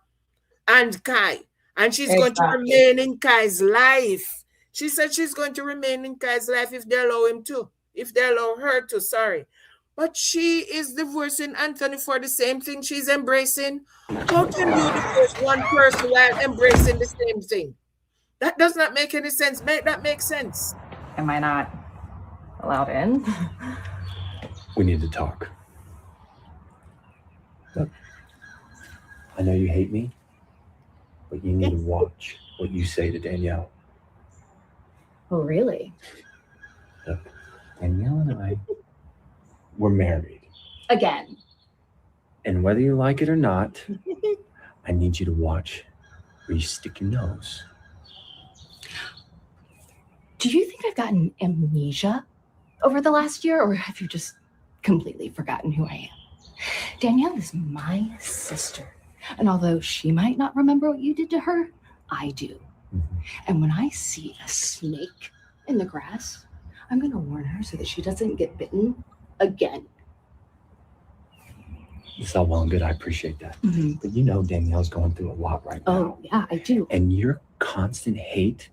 and Kai. And she's going to remain in Kai's life. She said she's going to remain in Kai's life if they allow him to. If they allow her to, sorry. But she is divorcing Anthony for the same thing she's embracing. How can you divorce one person while embracing the same thing? That does not make any sense. Make that make sense. Am I not allowed in? We need to talk. Look, I know you hate me, but you need to watch what you say to Danielle. Oh, really? Look, Danielle and I, we're married. Again. And whether you like it or not, I need you to watch where you stick your nose. Do you think I've gotten amnesia over the last year, or have you just completely forgotten who I am? Danielle is my sister, and although she might not remember what you did to her, I do. And when I see a snake in the grass, I'm going to warn her so that she doesn't get bitten again. It's all well and good. I appreciate that. But you know Danielle's going through a lot right now. Oh, yeah, I do. And your constant hate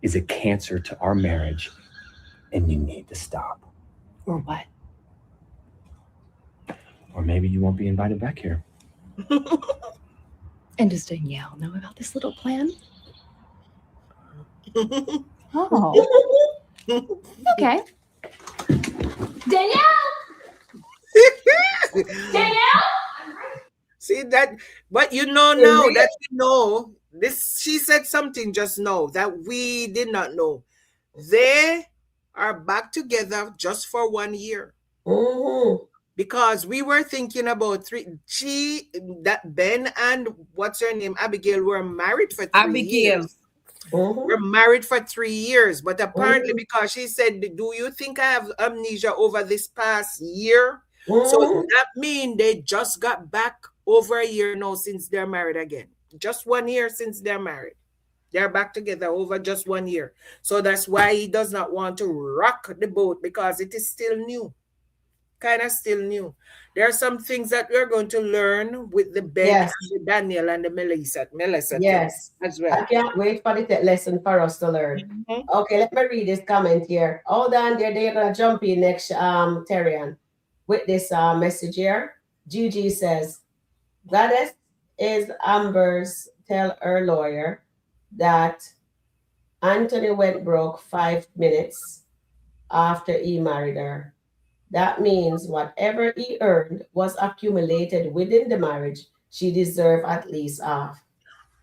is a cancer to our marriage, and you need to stop. Or what? Or maybe you won't be invited back here. And does Danielle know about this little plan? Oh. Okay. Danielle! Danielle! See that? But you know now that you know this. She said something just now that we did not know. They are back together just for 1 year. Because we were thinking about that Ben and what's her name, Abigail, were married for 3 years. We're married for 3 years, but apparently because she said, do you think I have amnesia over this past year? So that means they just got back over a year now since they're married again. Just 1 year since they're married. They're back together over just 1 year. So that's why he does not want to rock the boat, because it is still new. Kind of still new. There are some things that we're going to learn with the Ben and the Daniel and the Melissa Yes, as well. I can't wait for the lesson for us to learn. Okay, let me read this comment here. Hold on there, they're gonna jump in next, Terrian, with this message here. Gigi says, Gladys is Amber's tell her lawyer that Anthony went broke 5 minutes after he married her. That means whatever he earned was accumulated within the marriage. She deserved at least half.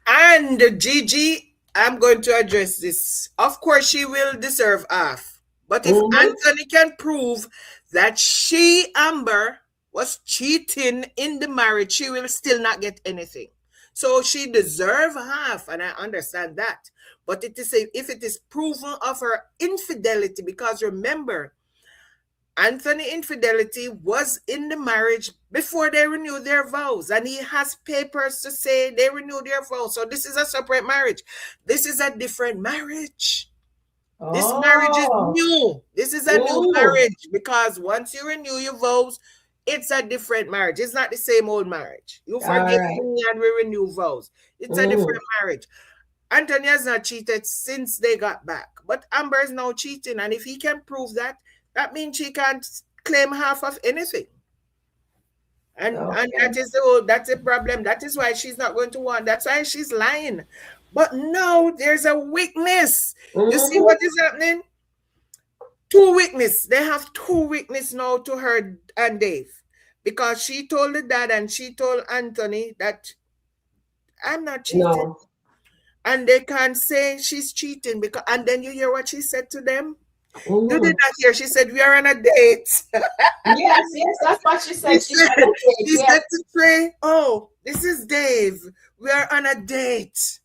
And Gigi, I'm going to address this. Of course, she will deserve half. But if Anthony can prove that Amber, was cheating in the marriage, she will still not get anything. So she deserves half, and I understand that. But if it is proven of her infidelity, because remember, Anthony infidelity was in the marriage before they renewed their vows, and he has papers to say they renewed their vows. So this is a separate marriage. This is a different marriage. This marriage is new. This is a new marriage, because once you renew your vows, it's a different marriage. It's not the same old marriage. You forgive me and we renew vows. It's a different marriage. Anthony has not cheated since they got back, but Amber is now cheating, and if he can prove that, that means she can't claim half of anything. And that's a problem. That is why she's not going to want. That's why she's lying. But no, there's a weakness. You see what is happening? Two weakness. They have two weakness now to her and Dave. Because she told the dad and she told Anthony that I'm not cheating. No. And they can't say she's cheating, because and then you hear what she said to them? You did not hear. She said, we are on a date. Yes, that's what she said. She said to Trey, oh, this is Dave. We are on a date.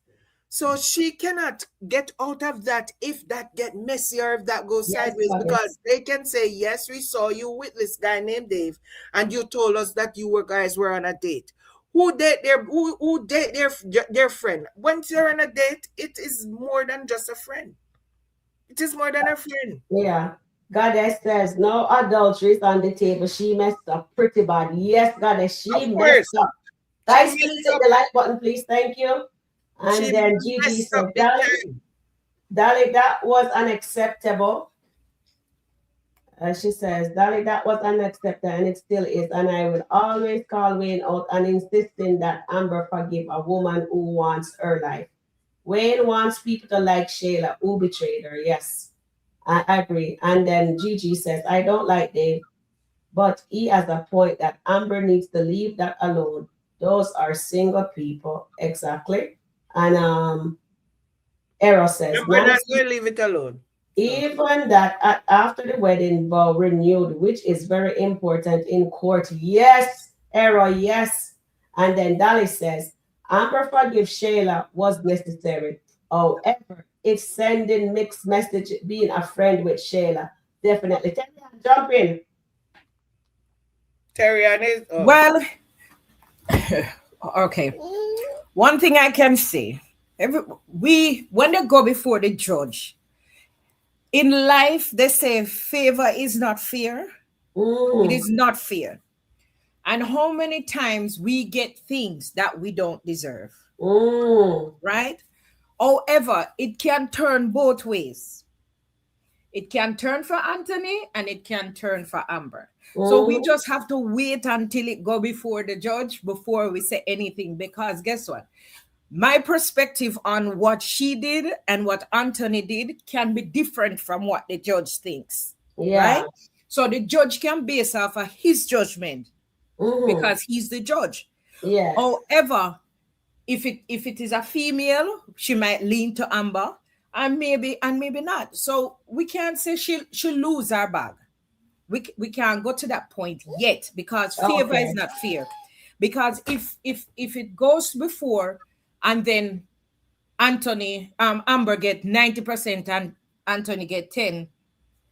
So she cannot get out of that if that get messy or if that goes sideways, because they can say, yes, we saw you with this guy named Dave, and you told us that you guys were on a date. Who date their friend? Once you're on a date, it is more than just a friend. It is more than a friend. Yeah. Goddess says no adultery is on the table. She messed up pretty bad. Yes, Goddess, she messed up. Guys, can you take the like button, please? Thank you. And then Gigi said, Dolly, that was unacceptable. She says, Dolly, that was unacceptable, and it still is. And I will always call Wayne out and insisting that Amber forgive a woman who wants her life. Wayne wants people to like Shayla, who betrayed her. Yes, I agree. And then Gigi says, I don't like Dave, but he has a point that Amber needs to leave that alone. Those are single people. Exactly. And Eros says, Amber not going to leave it alone. Even that after the wedding vow renewed, which is very important in court. Yes, Ero, yes. And then Dolly says, Amber forgive Shayla was necessary. However, it's sending mixed message, being a friend with Shayla. Definitely. Jump in. Terry and his. Oh. Well, okay. One thing I can say, when they go before the judge, in life they say favor is not fair. It is not fair. And how many times we get things that we don't deserve, right? However, it can turn both ways. It can turn for Anthony and it can turn for Amber. So we just have to wait until it go before the judge before we say anything, because guess what? My perspective on what she did and what Anthony did can be different from what the judge thinks, right? So the judge can base off of his judgment because he's the judge. Yes. However, if it is a female, she might lean to Amber and maybe not. So we can't say she'll lose her bag. We can't go to that point yet because favor is not fair. Because if it goes before and then Amber get 90% and Anthony get 10,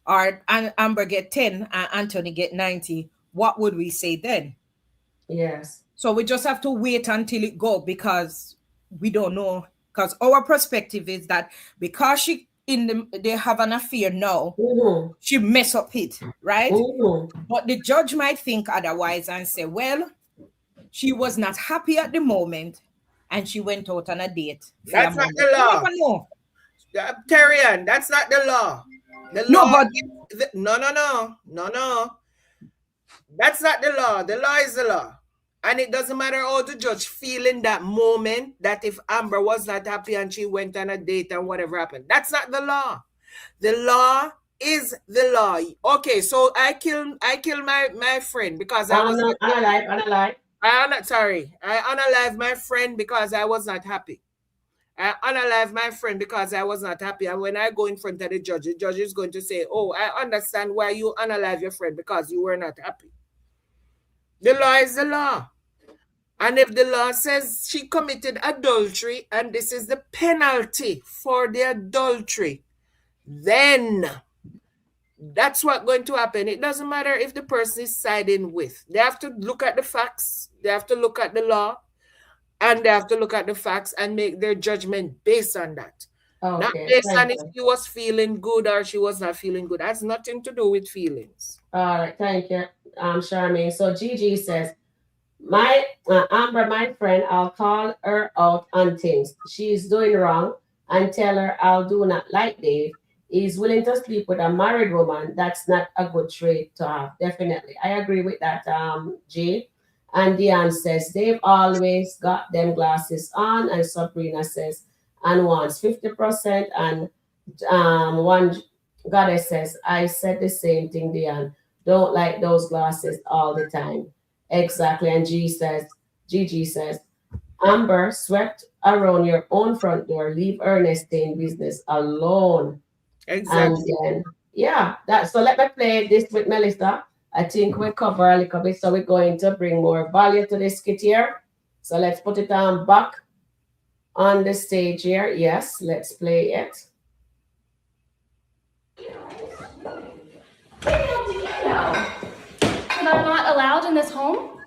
or Amber get 10 and Anthony get 90, what would we say then? Yes. So we just have to wait until it go, because we don't know. Because our perspective is that because they have an affair now, she mess up it, right? But the judge might think otherwise and say, well, she was not happy at the moment and she went out on a date. That's not the law. Terrian, that's not the law. The law no. That's not the law. The law is the law. And it doesn't matter how the judge feel in that moment, that if Amber was not happy and she went on a date and whatever happened. That's not the law. The law is the law. Okay, so I killed my friend because I was unalive. I unalive my friend because I was not happy. I unalive my friend because I was not happy. And when I go in front of the judge is going to say, oh, I understand why you unalive your friend, because you were not happy. The law is the law. And if the law says she committed adultery and this is the penalty for the adultery, then that's what's going to happen. It doesn't matter if the person is siding with. They have to look at the facts. They have to look at the law. And they have to look at the facts and make their judgment based on that. Not based on if she was feeling good or she was not feeling good. That's nothing to do with feelings. All right, thank you, Charmaine. So Gigi says, my Amber, my friend, I'll call her out on things she's doing wrong and tell her I'll do not like Dave. He's willing to sleep with a married woman. That's not a good trait to have. Definitely. I agree with that, G. And Diane says, Dave always got them glasses on. And Sabrina says, and wants 50%. And one goddess says, I said the same thing, Diane. Don't like those glasses all the time. Exactly. And Gigi says, Amber, swept around your own front door. Leave Ernestine business alone. Exactly. And then, so let me play this with Melissa. I think we cover a little bit, so we're going to bring more value to this skit here. So let's put it back on the stage here. Yes, let's play it. What do you know? That I'm not allowed in this home?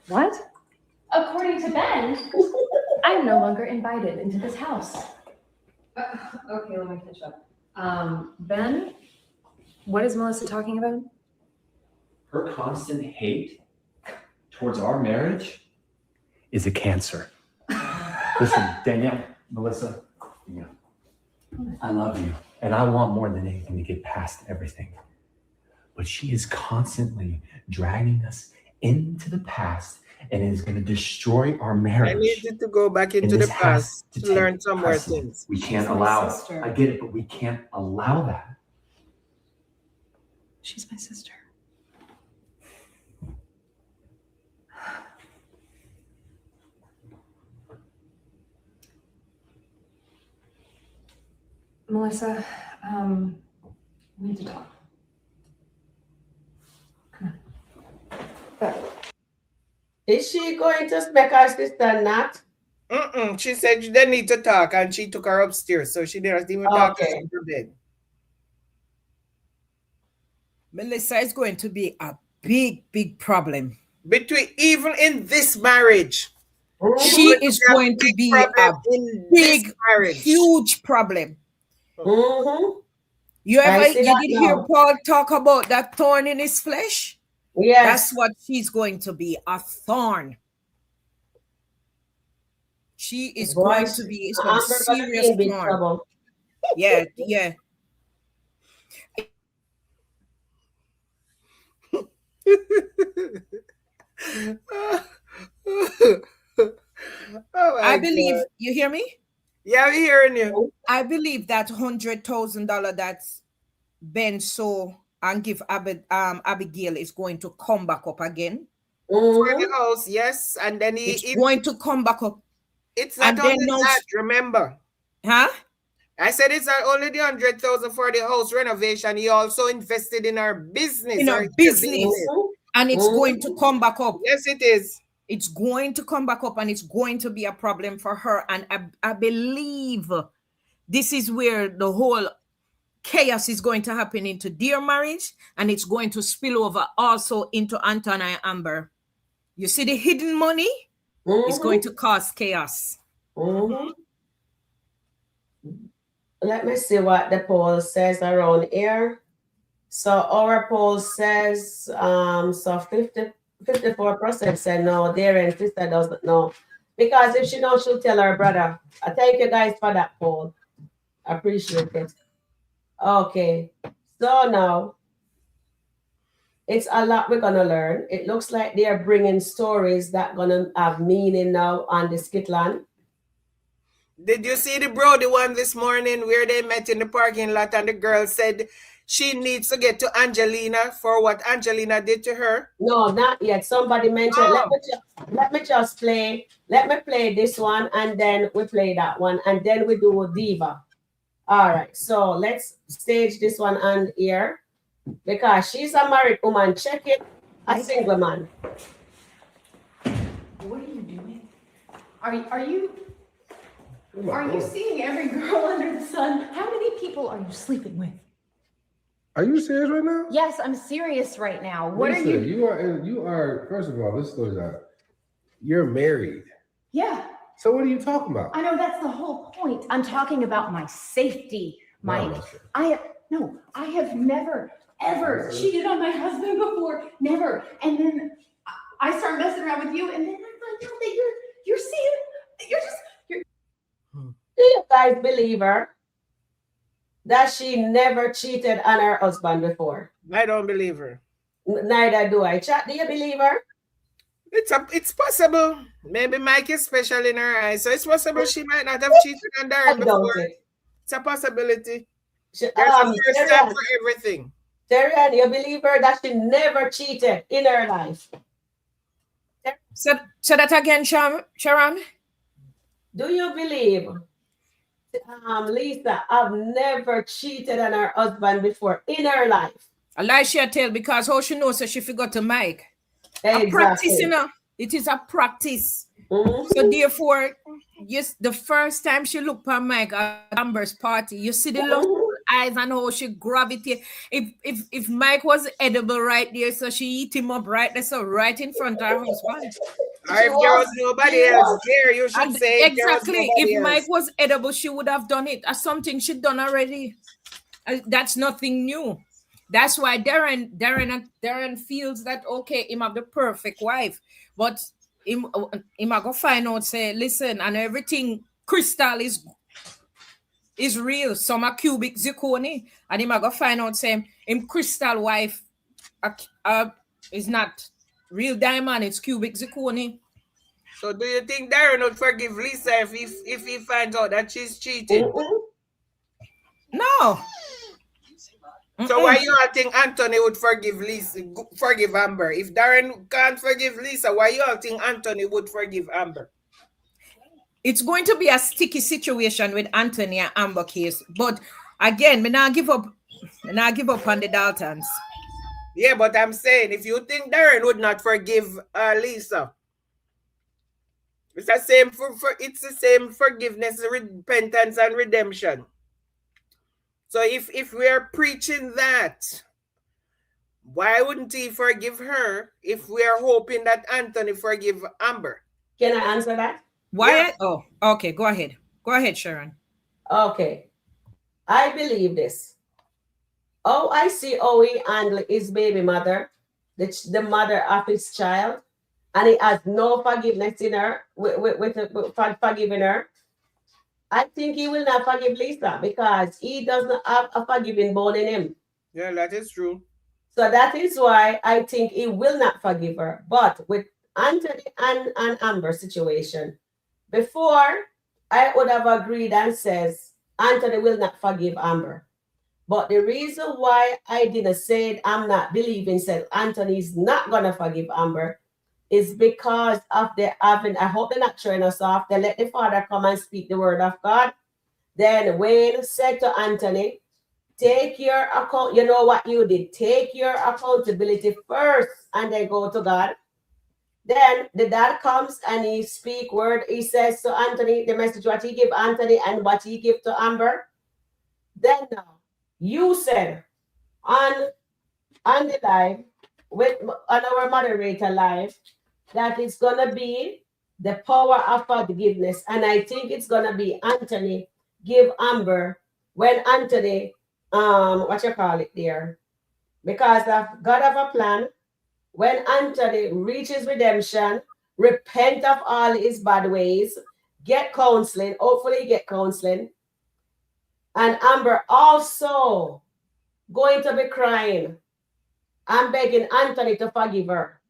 What? According to Ben, I'm no longer invited into this house. Okay, let me catch up. Ben, what is Melissa talking about? Her constant hate towards our marriage is a cancer. Listen, Danielle, Melissa, I love you, and I want more than anything to get past everything. But she is constantly dragging us into the past, and it is going to destroy our marriage. I need you to go back into the past to learn some more things. We can't allow it. I get it, but we can't allow that. She's my sister. Melissa, we need to talk. Come on. Is she going to make her sister not? She said they need to talk, and she took her upstairs, so she didn't even talk to her bed. Melissa is going to be a big problem. Between even in this marriage. She is going to be a big, huge problem. You did hear Paul talk about that thorn in his flesh? Yes. That's what she's going to be, a thorn. She is going to be a serious thorn. Yeah. I believe, you hear me? Yeah, I'm hearing you. I believe that $100,000 that's Ben saw and give Abigail is going to come back up again. For the house, yes. And then it's going to come back up. It's not only that, remember. Huh? I said it's not only the 100,000 for the house renovation. He also invested in our business. In our business. And it's going to come back up. Yes, it is. It's going to come back up, and it's going to be a problem for her. And I believe this is where the whole chaos is going to happen into their marriage, and it's going to spill over also into Anton and Amber. You see the hidden money is going to cause chaos. Let me see what the poll says around here. So our poll says, so 54% said no, their sister doesn't know. Because if she knows, she'll tell her brother. I thank you guys for that poll. I appreciate it. Okay. So now, it's a lot we're going to learn. It looks like they're bringing stories that going to have meaning now on the SkitLanta. Did you see the Brody one this morning where they met in the parking lot and the girl said she needs to get to Angelina for what Angelina did to her? No, not yet. Somebody mentioned, let me just play. Let me play this one, and then we play that one, and then we do Diva. All right, so let's stage this one on here because she's a married woman. Check it, a single man. What are you doing? Are you seeing every girl under the sun? How many people are you sleeping with? Are you serious right now? Yes, I'm serious right now. What Listen, are you? You are. First of all, let's slow down. You're married. Yeah. So what are you talking about? I know that's the whole point. I'm talking about my safety. I have never ever cheated on my husband before. Never. And then I start messing around with you, and then I find out that you're seeing. Do you guys believe her that she never cheated on her husband before? I don't believe her. Neither do I. Chat, do you believe her? It's possible. Maybe Mike is special in her eyes, so it's possible she might not have cheated on Darren before. It's a possibility. There's a first time for everything. Terry, you believe her that she never cheated in her life? So that again, Sharon? Do you believe Lisa have never cheated on her husband before in her life? A lie she tell because how she knows so she forgot to Mike. Exactly. A practice, it is a practice. So therefore, yes, the first time she looked at Mike at Amber's party, you see the look eyes and how she gravitate. If Mike was edible right there, so she eat him up right there, so right in front of her husband. Or if there was nobody else there, you should say exactly. If Mike was edible, she would have done it as something she'd done already. That's nothing new. That's why Darren feels that okay, him have the perfect wife, but him go find out say, listen, and everything crystal is real. Some are cubic zirconia, and him go find out say him crystal wife is not real diamond, it's cubic zirconia. So do you think Darren would forgive Lisa if he finds out that she's cheating? No. So why you all think Anthony would forgive Amber? If Darren can't forgive Lisa, why you all think Anthony would forgive Amber? It's going to be a sticky situation with Anthony and Amber case. But again, me not give up on the Daltons. Yeah, but I'm saying if you think Darren would not forgive Lisa, It's the same forgiveness, repentance, and redemption. So if we are preaching that, why wouldn't he forgive her if we are hoping that Anthony forgive Amber? Can I answer that? Why? Yeah. Oh, okay. Go ahead. Go ahead, Sharon. Okay. I believe this. Oh, I see how he handled his baby mother, the mother of his child, and he has no forgiveness in her, with forgiving her. I think he will not forgive Lisa because he does not have a forgiving bone in him. Yeah, that is true. So that is why I think he will not forgive her. But with Anthony and Amber situation, before I would have agreed and says Anthony will not forgive Amber. But the reason why I didn't say I'm not believing said Anthony's not gonna forgive Amber is because of the having. I hope they're not showing us off. They let the father come and speak the word of God. Then Wayne said to Anthony, take your account. You know what you did? Take your accountability first and then go to God. Then the dad comes and he speak word. He says to Anthony, the message what he give Anthony and what he give to Amber. Then now, you said on the live, on our moderator live, that it's gonna be the power of forgiveness. And I think it's gonna be Anthony give Amber when Anthony, what you call it there, because of God have a plan. When Anthony reaches redemption, repent of all his bad ways, get counseling, hopefully get counseling. And Amber also going to be crying and begging Anthony to forgive her.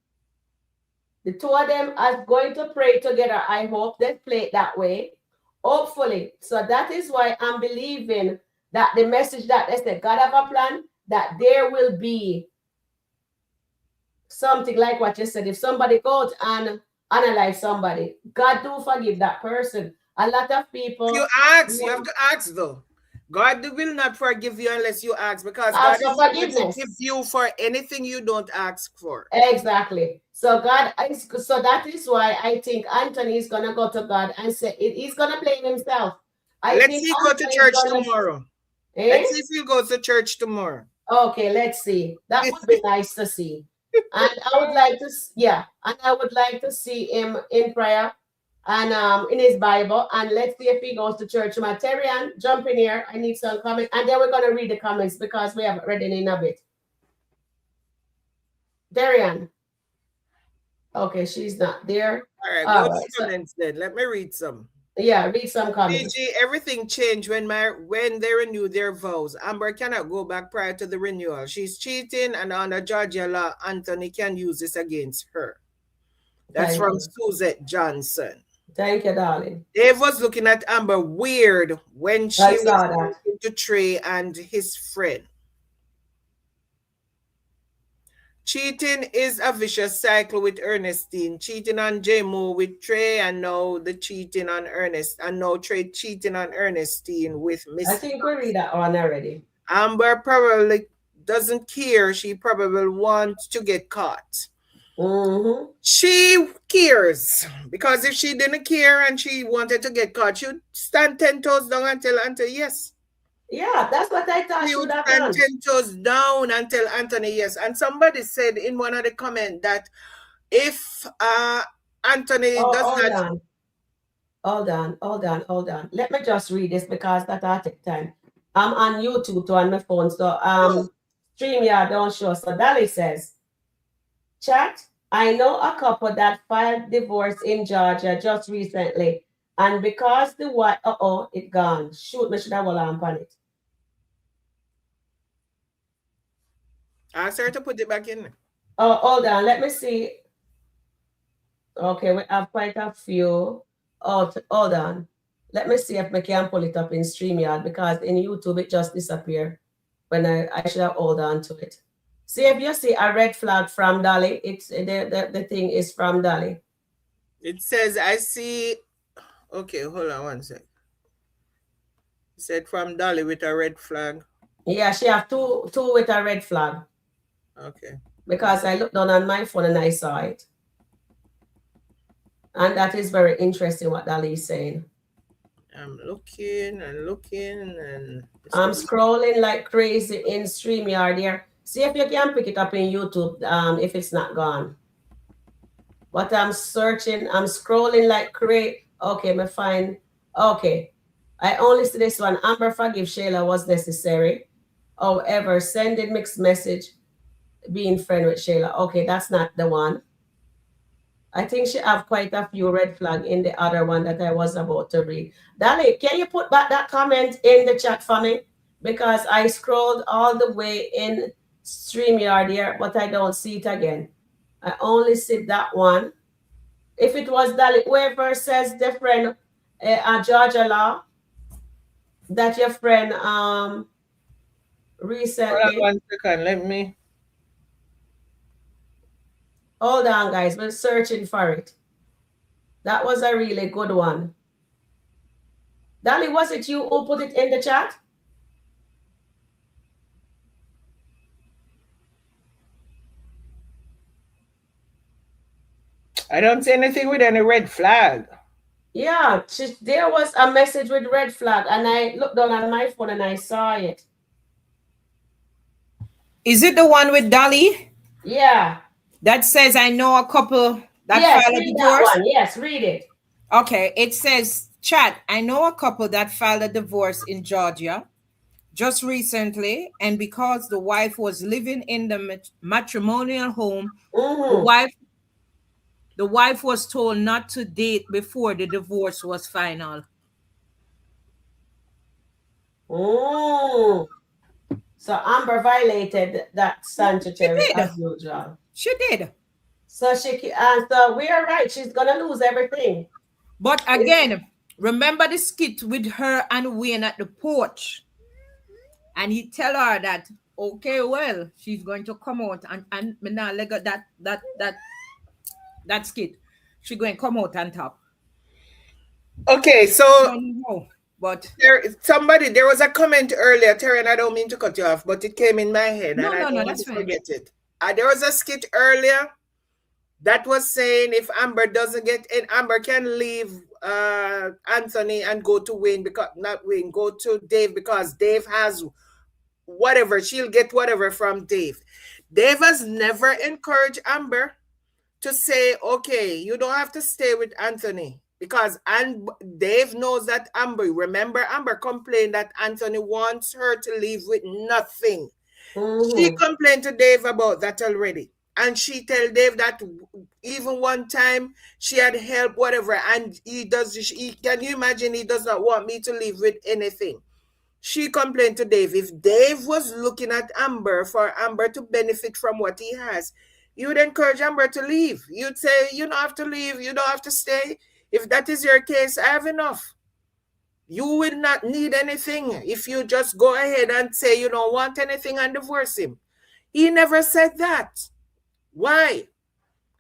The two of them are going to pray together. I hope they play it that way. Hopefully. So that is why I'm believing that the message that they said, God have a plan, that there will be something like what you said. If somebody goes and analyze somebody, God do forgive that person. A lot of people. You ask, you have to ask though. God will not forgive you unless you ask, because God Ask is for not going to forgiveness. give you for anything you don't ask for. Exactly. So so that is why I think Anthony is gonna go to God and say he's gonna blame himself. Let's see, go to church tomorrow. Let's see if he goes to church tomorrow. Okay, let's see. That would be nice to see. And I would like to, and I would like to see him in prayer and in his Bible. And let's see if he goes to church. Materian, jump in here. I need some comments. And then we're going to read the comments because we haven't read any in a bit. Darian. Okay, she's not there. All right, go to comments then. Let me read some. Yeah, read some comments. PG, everything changed when they renewed their vows. Amber cannot go back prior to the renewal. She's cheating, and under Georgia law, Anthony can use this against her. That's from Suzette Johnson. Thank you, darling. Dave was looking at Amber weird when she was talking to Trey and his friend. Cheating is a vicious cycle with Ernestine. Cheating on J-Mo with Trey, and now the cheating on Ernest. And now Trey cheating on Ernestine with Miss. I think we read that one already. Amber probably doesn't care. She probably wants to get caught. Mm-hmm. She cares, because if she didn't care and she wanted to get caught, she would stand 10 toes down and tell Anthony yes. Yeah, that's what I thought. She would stand 10 toes down and tell Anthony yes. And somebody said in one of the comments that if Anthony does not... Hold on. Let me just read this because that'll take time. I'm on YouTube too on my phone, so StreamYard don't show. So Dolly says, chat, I know a couple that filed divorce in Georgia just recently, and because the wife, it gone. Shoot, me should have a lamp on it. Ask her to put it back in. Oh, hold on, let me see. Okay, we have quite a few. Oh, hold on. Let me see if I can pull it up in StreamYard, because in YouTube it just disappeared when I should have hold on to it. See if you see a red flag from Dolly. It's the thing is from Dolly. It says, I see. Okay, hold on one sec. It said from Dolly with a red flag. Yeah, she have two with a red flag. Okay. Because I looked down on my phone and I saw it. And that is very interesting what Dolly is saying. I'm looking and looking and I'm scrolling like crazy in StreamYard here. See if you can pick it up in YouTube if it's not gone. But I'm searching, I'm scrolling like crazy. Okay, me find. Okay. I only see this one. Amber forgive Shayla was necessary. However, sending mixed message, being friend with Shayla. Okay, that's not the one. I think she have quite a few red flag in the other one that I was about to read. Dali, can you put back that comment in the chat for me? Because I scrolled all the way in StreamYard here, but I don't see it again. I only see that one. If it was Dali, whoever says the friend, Georgia Law, that your friend recently. Hold on 1 second, let me. Hold on, guys, we're searching for it. That was a really good one. Dali, was it you who put it in the chat? I don't see anything with any red flag. Yeah, there was a message with red flag, and I looked down on my phone and I saw it. Is it the one with Dolly? Yeah. That says, I know a couple that yes, filed a read divorce? that one. Yes, read it. Okay, it says, chat, I know a couple that filed a divorce in Georgia just recently, and because the wife was living in the matrimonial home, the wife was told not to date before the divorce was final. So Amber violated that sanctuary as usual. She did. So so we are right. She's gonna lose everything. But again, remember the skit with her and Wayne at the porch, and he tell her that okay, well, she's going to come out and now look at that skit. She's going to come out on top. Okay, so but there was a comment earlier, Terry, and I don't mean to cut you off, but it came in my head and I don't want to forget it. There was a skit earlier that was saying if Amber doesn't get in, Amber can leave Anthony and go to Wayne, because not Wayne, go to Dave, because Dave has whatever, she'll get whatever from Dave. Dave has never encouraged Amber to say, okay, you don't have to stay with Anthony, because Dave knows that remember Amber complained that Anthony wants her to leave with nothing. She complained to Dave about that already. And she tell Dave that even one time she had help, whatever, and can you imagine, he does not want me to leave with anything. She complained to Dave. If Dave was looking at Amber for Amber to benefit from what he has, you would encourage Amber to leave. You'd say, you don't have to leave, you don't have to stay. If that is your case, I have enough. You will not need anything if you just go ahead and say you don't want anything and divorce him. He never said that. Why?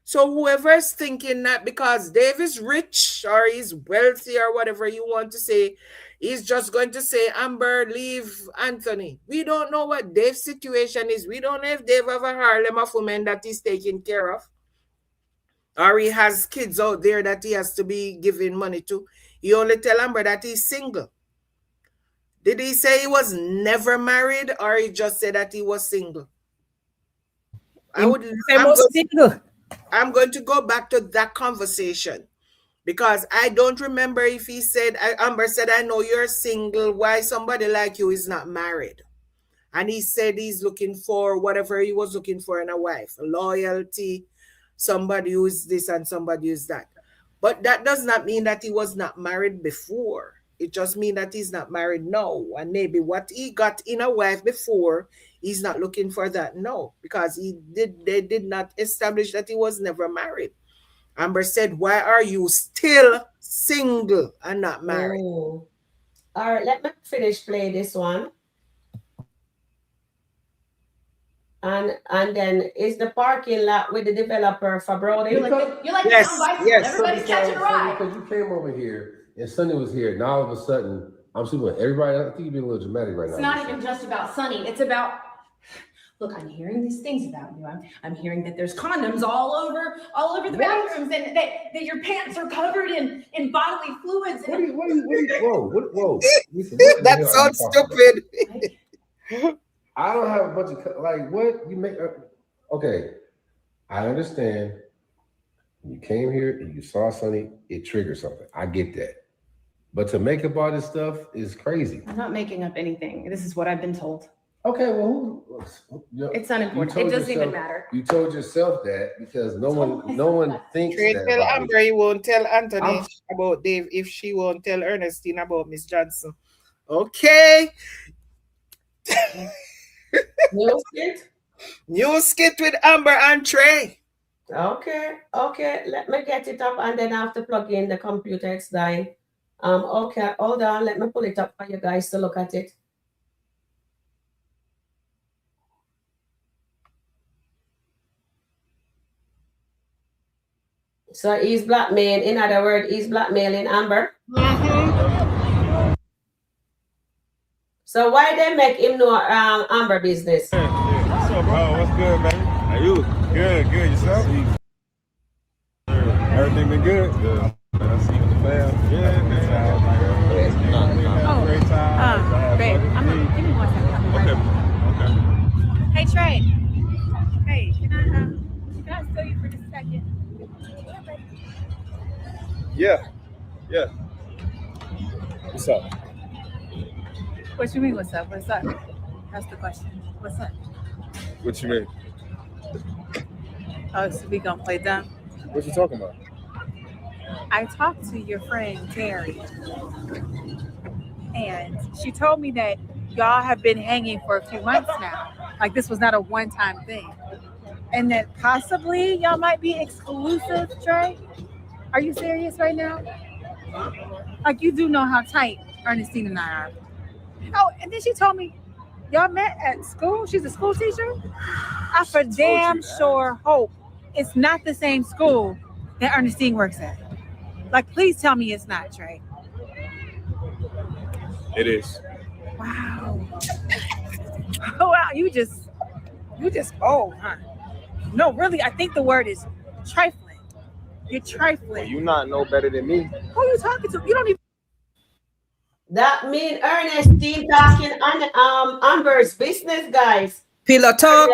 So whoever's thinking that because Dave is rich or he's wealthy or whatever you want to say, he's just going to say, Amber, leave Anthony. We don't know what Dave's situation is. We don't know if Dave have a harem of women that he's taking care of, or he has kids out there that he has to be giving money to. He only tell Amber that he's single. Did he say he was never married, or he just said that he was single? I'm going to go back to that conversation, because I don't remember if he said, Amber said, I know you're single. Why somebody like you is not married? And he said he's looking for whatever he was looking for in a wife, loyalty, somebody who is this and somebody who is that. But that does not mean that he was not married before. It just means that he's not married now. And maybe what he got in a wife before, he's not looking for that now, because they did not establish that he was never married. Amber said, why are you still single and not married? All right, let me finish playing this one. And then is the parking lot with the developer for Brody? You're like yes. Everybody's catching a ride. Because you came over here and Sunny was here. Now all of a sudden, I'm seeing everybody. I think you're being a little dramatic right now. It's not even just about Sunny. It's about, look, I'm hearing these things about you. I'm hearing that there's condoms all over all over the bathrooms and that your pants are covered in bodily fluids. What are you, whoa. Listen, That sounds stupid. I don't have a bunch of, like, what? You make, okay, I understand. You came here and you saw something, it triggered something. I get that. But to make up all this stuff is crazy. I'm not making up anything. This is what I've been told. Okay, well, it's unimportant. It doesn't even matter. You told yourself that because no one thinks Trey that. tell Amber he won't tell Anthony about Dave if she won't tell Ernestine about Ms.Johnson. Okay. New skit? New skit with Amber and Trey. Okay. Let me get it up and then I have to plug in the computer. It's dying. Okay, hold on. Let me pull it up for you guys to look at it. So he's blackmailing. In other words, he's blackmailing Amber. Mm-hmm. So why they make him know Amber business? What's up, bro? What's good, baby? How you? Good. Yourself? Everything been good? Good. I see you with the fam. Yeah, man. Great time. Babe, give me 1 second. Okay. Hey, Trey. Hey, can I steal you for just a second? Yeah. What's up? What you mean, what's up? What's up? That's the question. What's up? What you mean? Oh, so we gonna play dumb? What you talking about? I talked to your friend Terry, and she told me that y'all have been hanging for a few months now. Like this was not a one-time thing, and that possibly y'all might be exclusive. Trey, are you serious right now? Like you do know how tight Ernestine and I are. Oh, and then she told me y'all met at school. She's a school teacher. I for damn sure hope it's not the same school that Ernestine works at. Like, please tell me it's not, Trey. It is. Wow. Oh, wow, you just, huh? No, really, I think the word is trifling. You're trifling. Well, you not know better than me. Who are you talking to? You don't even. That mean Ernestine talking on Amber's business, guys. Pillow talk.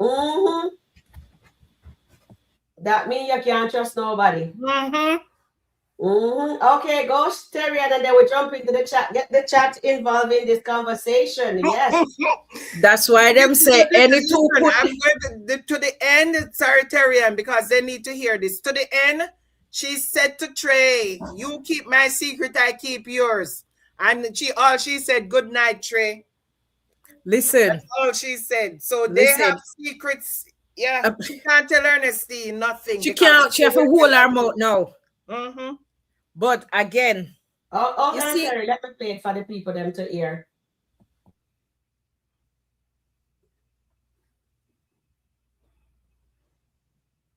Mm-hmm. That mean you can't trust nobody. Okay, go Terry, and then we jump into the chat. Get the chat involved in this conversation. Yes. That's why them say any two put. I'm going to the end, sorry, Terrian, because they need to hear this. To the end, she said to Trey, "You keep my secret, I keep yours." And all she said, "Good night, Trey." Listen. That's all she said. So they have secrets. Yeah, she can't tell Ernestine nothing. She can't. She have to hold her mouth now. Mm-hmm. But again, you see, Terry, let me play it for the people them to hear.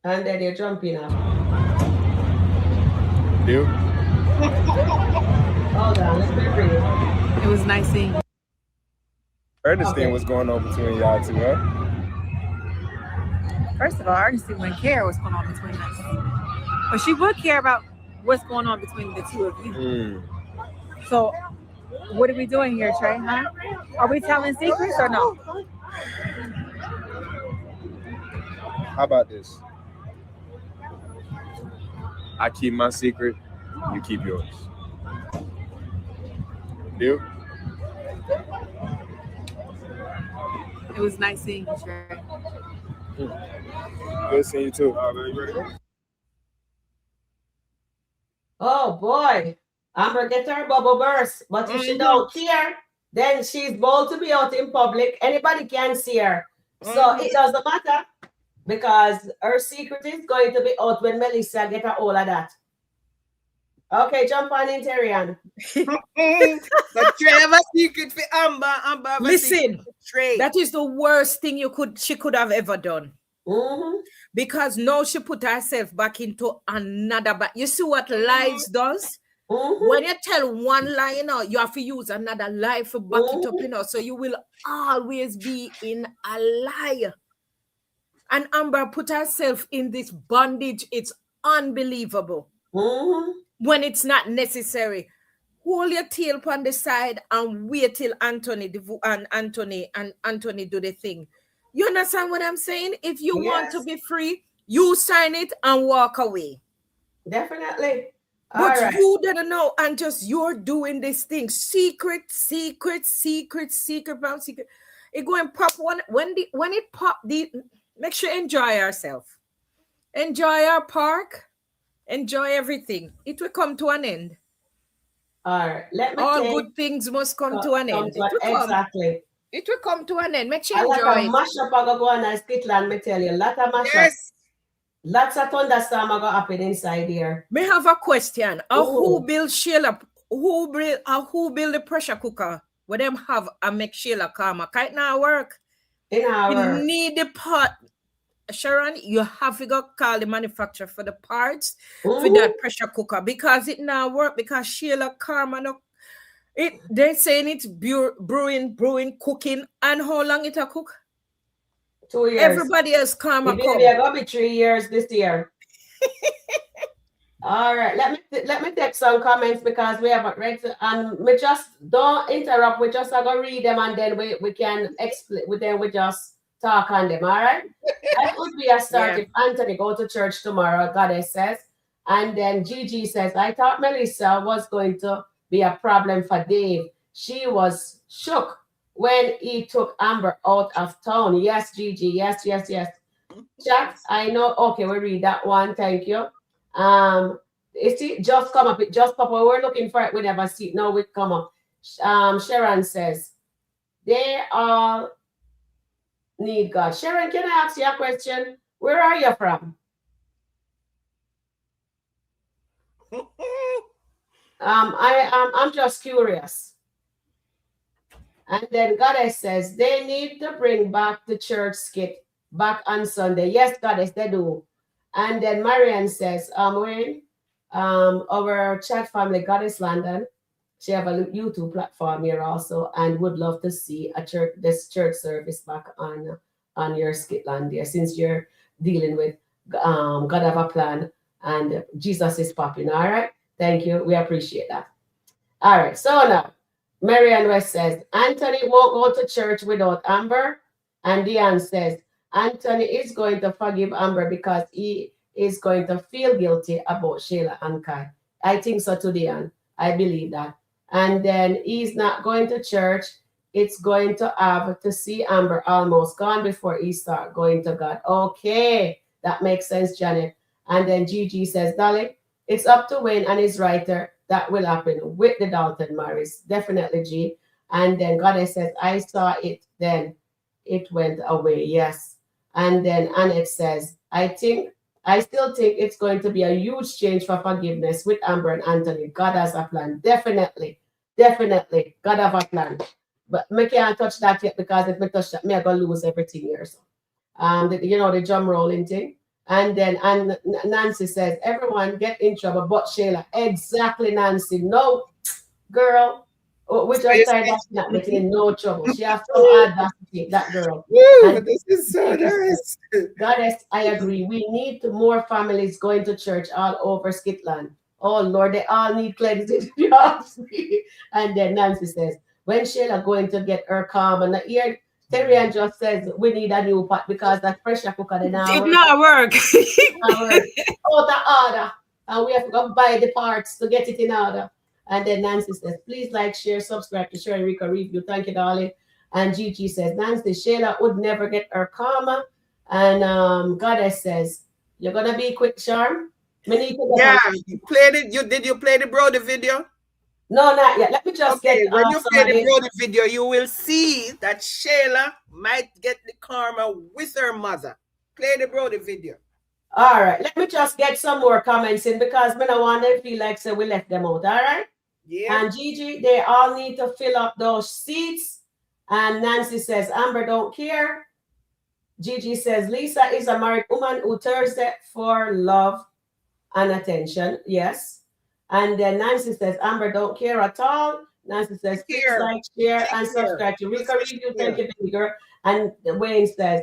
And then you're jumping up. Dude. Hold on, let me bring it. It was nice seeing you. Ernestine, what's going on between y'all two, huh? First of all, Ernestine wouldn't care what's going on between us. But she would care about what's going on between the two of you. So, what are we doing here, Trey? Huh? Are we telling secrets or no? How about this? I keep my secret, you keep yours. Deal? It was nice seeing you, Trey. Good seeing you too. You ready to go? Oh boy, Amber get her bubble burst, but if she don't care, then she's bold to be out in public. Anybody can see her, so it doesn't matter because her secret is going to be out when Melissa get a hold of that. Okay, jump on in, Terrian. But Trey have a secret for Amber. Amber have a secret for Trey. That is the worst thing she could have ever done. Because now she put herself back into another. But you see what lies does? When you tell one lie, you have to use another lie to back it up, so you will always be in a lie. And Amber put herself in this bondage. It's unbelievable. When it's not necessary. Hold your tail on the side and wait till Anthony do the thing. You understand what I'm saying? If you want to be free, you sign it and walk away. Definitely. But you didn't know, and just you're doing this thing. Secret. It go and pop when it pop, make sure you enjoy yourself. Enjoy our park. Enjoy everything. It will come to an end. All right. All good things must come to an end. Exactly. It will come to an end. Make sure you enjoy enjoy it. Mash up go on and SkitLanta, me tell you. Lot of mash up. Lots of thunderstorm are going to happen inside here. May have a question. Who build Shayla? Who build the pressure cooker? Where them have a make Shayla calmer? Kite now work. You need the part. Sharon, you have to go call the manufacturer for the parts for that pressure cooker because it now work because Shayla karma no. They're saying it's brewing, cooking, and how long it a cook? 2 years. Everybody else karma come. It's gonna be 3 years this year. All right, let me take some comments because we haven't read, and we just don't interrupt. We just are gonna read them and then we can explain. Then we just talk on them. All right. I would be a start if Anthony go to church tomorrow. Goddess says, and then Gigi says, I thought Melissa was going to be a problem for Dave. She was shook when he took Amber out of town. Yes, Gigi. Yes. Chat. I know. Okay, we read that one. Thank you. It just come up. It just pop up. We're looking for it. We never see it. No, it come up. Sharon says, they all need God. Sharon, can I ask you a question? Where are you from? I'm just curious. And then Goddess says they need to bring back the church skit back on Sunday. Yes, Goddess, they do. And then Marianne says, Wayne, our chat family, Goddess London, she have a YouTube platform here also, and would love to see this church service back on your SkitLanta since you're dealing with God have a plan and Jesus is popping. All right, thank you, we appreciate that. All right, so now Marianne West says Anthony won't go to church without Amber, and Diane says Anthony is going to forgive Amber because he is going to feel guilty about Shayla and Kai. I think so too, Diane. I believe that. And then he's not going to church. It's going to have to see Amber almost gone before he start going to God. Okay, that makes sense, Janet. And then Gigi says, Dolly, it's up to Wayne and his writer that will happen with the Dalton Morris. Definitely, G. And then Goddess says, I saw it, then it went away. Yes. And then Annette says, I still think it's going to be a huge change for forgiveness with Amber and Anthony. God has a plan. Definitely. God have a plan. But I can't touch that yet because if I touch that, I'm going to lose everything here. So, the drum rolling thing. And then Nancy says, everyone get in trouble but Shayla. Exactly, Nancy. No, girl. We just tried that with in no trouble. She has some audacity, that girl. Woo, this is so nice. Goddess, I agree. We need more families going to church all over SkitLanta. Oh Lord, they all need cleansing. And then Nancy says, when Shayla going to get her calm? And here Terry just says we need a new pot because that pressure cooker did not work. Oh, the order. And we have to go buy the parts to get it in order. And then Nancy says, please like, share, subscribe to Sharon Review. Thank you, darling. And Gigi says, Nancy, Shayla would never get her karma. And Goddess says, you're going to be quick, Sharon? You played it. Did you play the Brody video? No, not yet. Let me just get when you play the Brody video, you will see that Shayla might get the karma with her mother. Play the Brody video. All right. Let me just get some more comments in because I don't want to feel like we left them out. All right. Yeah. And Gigi, they all need to fill up those seats. And Nancy says, Amber don't care. Gigi says, Lisa is a married woman who thirsty for love and attention. Yes. And then Nancy says, Amber don't care at all. Nancy says, please like, share, and subscribe to Rika Review. Thank you, baby girl. And Wayne says,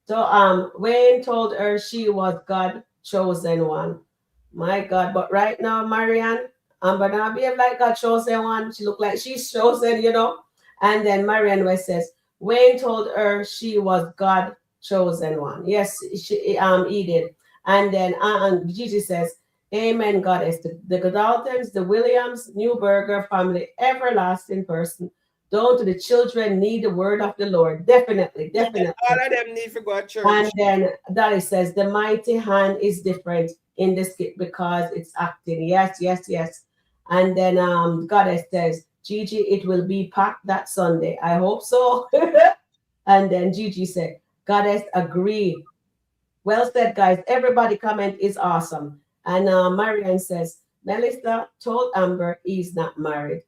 So Wayne told her she was God chosen one. My God, but right now, Marianne, Amber now behave like God chosen one. She look like she's chosen, you know. And then Marianne West says, Wayne told her she was God chosen one. Yes, he did. And then Gigi says, Amen, Goddess. The Daltons, the Williams, Newberger family, everlasting person. Don't the children need the word of the Lord? Definitely, definitely. All of them need to go to church. And then Dolly says, the mighty hand is different in the skit because it's acting. Yes, yes, yes. And then Goddess says, Gigi, it will be packed that Sunday. I hope so. And then Gigi said, Goddess, agree. Well said, guys. Everybody comment is awesome. And Marianne says, Melissa told Amber he's not married.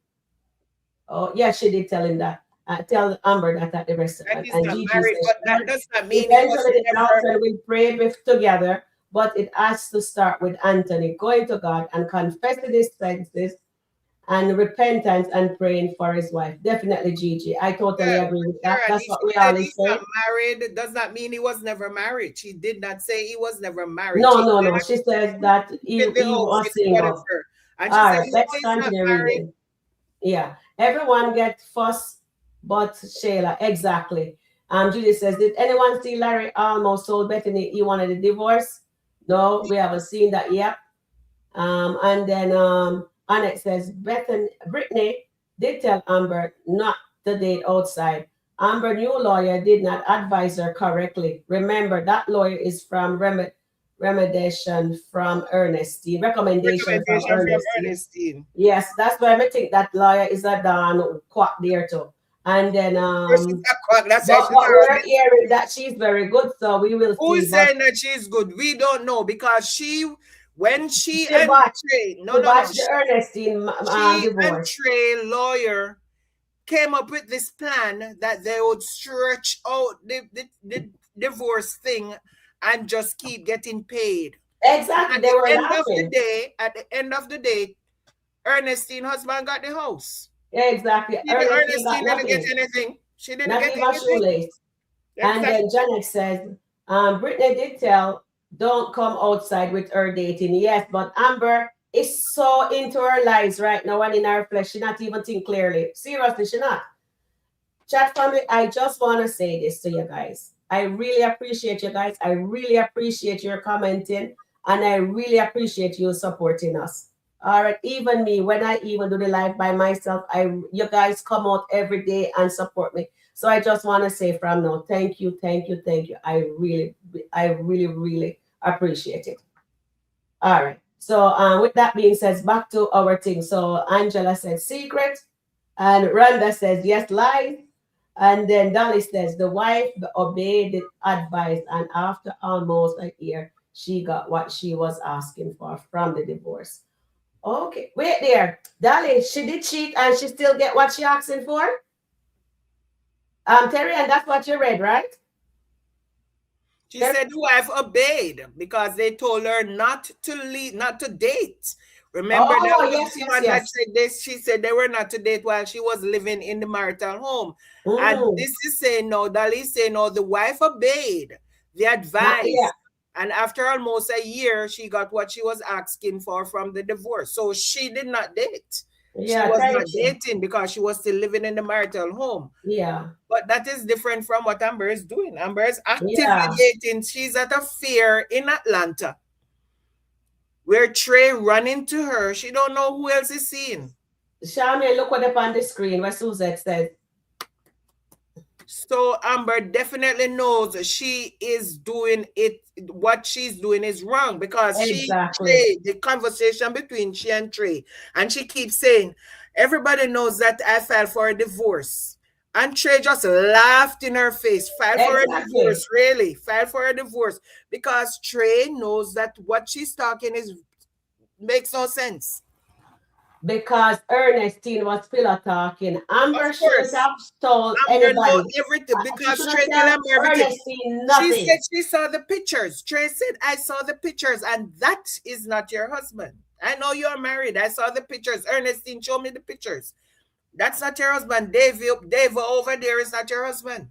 Oh, yeah, she did tell him that. Tell Amber that at the restaurant. He's And not Gigi married, says, but that does not mean he was eventually the never. doctor will pray together, but it has to start with Anthony going to God and confessing his senses and repentance and praying for his wife. Definitely, Gigi. I totally agree with that. Sharon, That's what we said always he's say. not married. Does not mean he was never married. She did not say he was never married. No, She no, no. She says that he was single. And All she right, said, no, let's he's not continue married. reading. Yeah, everyone gets fuss, but Shayla, exactly. Judy says, did anyone see Larry almost told Bethany he wanted a divorce? No, we haven't seen that yet. And then Annette says, Brittany did tell Amber not to date outside. Amber new lawyer did not advise her correctly. Remember, that lawyer is from recommendation from Ernestine. Yes, that's why I think that lawyer is a Don quack there too. And then but we're hearing that she's very good, so we will see. Who is saying that she's good? We don't know because when she and Trey, the Ernestine and Trey lawyer came up with this plan that they would stretch out the divorce thing and just keep getting paid. Exactly. At the end of the day, Ernestine husband got the house. Exactly. Ernestine didn't get anything. She didn't not get even anything. And then Janet says, Brittany did tell, don't come outside with her dating. Yes, but Amber is so into her lies right now and in her flesh. She not even think clearly. Seriously, she not. Chat family, I just want to say this to you guys. I really appreciate you guys. I really appreciate your commenting. And I really appreciate you supporting us. All right, even me, when I even do the live by myself, you guys come out every day and support me. So I just want to say from now, thank you, thank you, thank you. I really, really appreciate it. All right. So with that being said, back to our thing. So Angela says secret, and Rhonda says yes, lies. And then Dolly says the wife obeyed the advice, and after almost a year, she got what she was asking for from the divorce. Okay, wait there. Dolly, she did cheat and she still get what she asking for? Terry, and that's what you read, right? She said the wife obeyed because they told her not to leave, not to date. Remember that was the one that said this. She said they were not to date while she was living in the marital home. And this is saying no, Dolly is saying no, the wife obeyed the advice. And after almost a year, she got what she was asking for from the divorce. So she did not date. She was not dating because she was still living in the marital home. Yeah. But that is different from what Amber is doing. Amber is actively dating. She's at a fair in Atlanta where Trey run into her. She don't know who else is seeing. Charmaine, look what up on the screen what Suzette said. So Amber definitely knows she is doing it. What she's doing is wrong because the conversation between she and Trey, and she keeps saying, everybody knows that I filed for a divorce. And Trey just laughed in her face. Filed for a divorce, really. Filed for a divorce. Because Trey knows that what she's talking makes no sense. Because Ernestine was pillow talking. Amber should have told anybody. Everything because Trey tell Amber everything. She said she saw the pictures. Trey said, I saw the pictures, and that is not your husband. I know you're married. I saw the pictures. Ernestine showed me the pictures. That's not your husband. Dave over there is not your husband.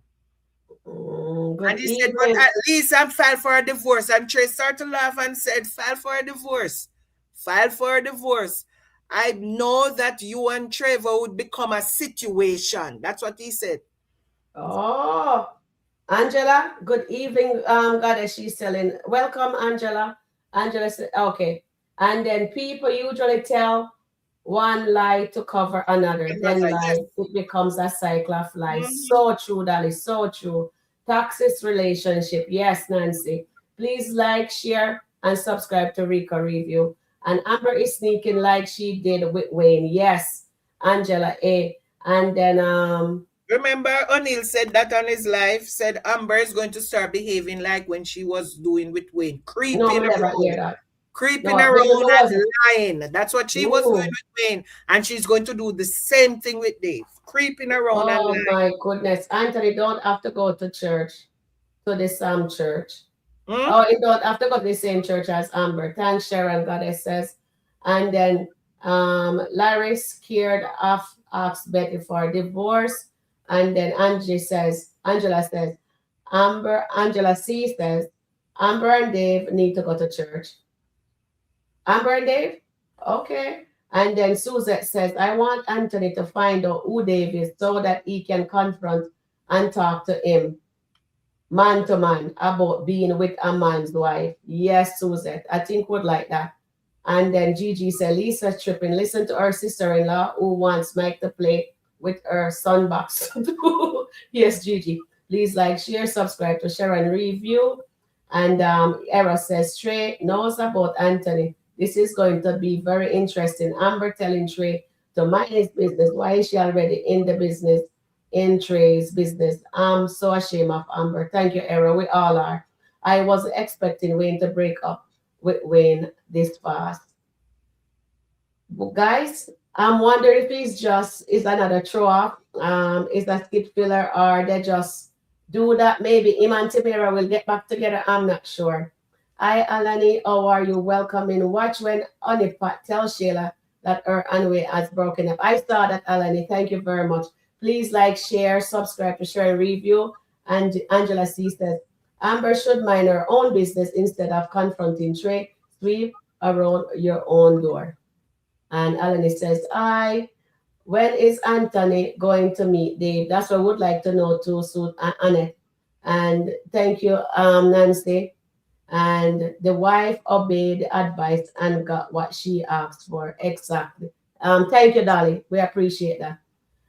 Good And he said, evening. but at least I'm filed for a divorce. And Trey started to laugh and said, file for a divorce. File for a divorce. I know that you and Trevor would become a situation. That's what he said. Oh, Angela, good evening, goddess. She's selling. Welcome, Angela. Angela said, okay. And then people usually tell one lie to cover another, then lie. It becomes a cycle of lies. So true, Dolly. So true. Toxic relationship. Yes, Nancy. Please like, share, and subscribe to Rika Review. And Amber is sneaking like she did with Wayne. Yes, Angela A. And then remember, O'Neill said that on his live, said Amber is going to start behaving like when she was doing with Wayne. Creeping around. Creeping around and lying. That's what she was doing with Wayne. And she's going to do the same thing with Dave. Creeping around and lying. Oh my goodness. Anthony, don't have to go to church, to the same church. Oh, you don't have to go to the same church as Amber. Thanks, Sharon, goddess says. And then Larry scared off asks Betty for divorce. And then Angela says, Angela C says, Amber and Dave need to go to church. Amber and Dave? Okay. And then Suzette says, I want Anthony to find out who Dave is so that he can confront and talk to him man to man about being with a man's wife. Yes, Suzette, I think would like that. And then Gigi said, Lisa tripping. Listen to her sister-in-law who wants Mike to play with her son box. Yes, Gigi. Please like, share, subscribe to Sharon Review. And Era says, Trey knows about Anthony. This is going to be very interesting. Amber telling Trey to mind his business. Why is she already in the business? In Trey's business. I'm so ashamed of Amber. Thank you, Era. We all are. I wasn't expecting Wayne to break up with Wayne this fast. But guys, I'm wondering if it's just is another throw off. Is that skit filler or they just do that? Maybe him and Tamira will get back together. I'm not sure. Hi, Alani. How are you? Welcome in. Watch when Honeypot tells Shayla that her Anway has broken up. I saw that, Alani. Thank you very much. Please like, share, subscribe to Sharon Review. And Angela C says, Amber should mind her own business instead of confronting Trey. Sweep around your own door. And Alani says, when is Anthony going to meet Dave? That's what I would like to know too, Annette. And thank you, Nancy. And the wife obeyed the advice and got what she asked for. Exactly. Thank you, Dolly. We appreciate that.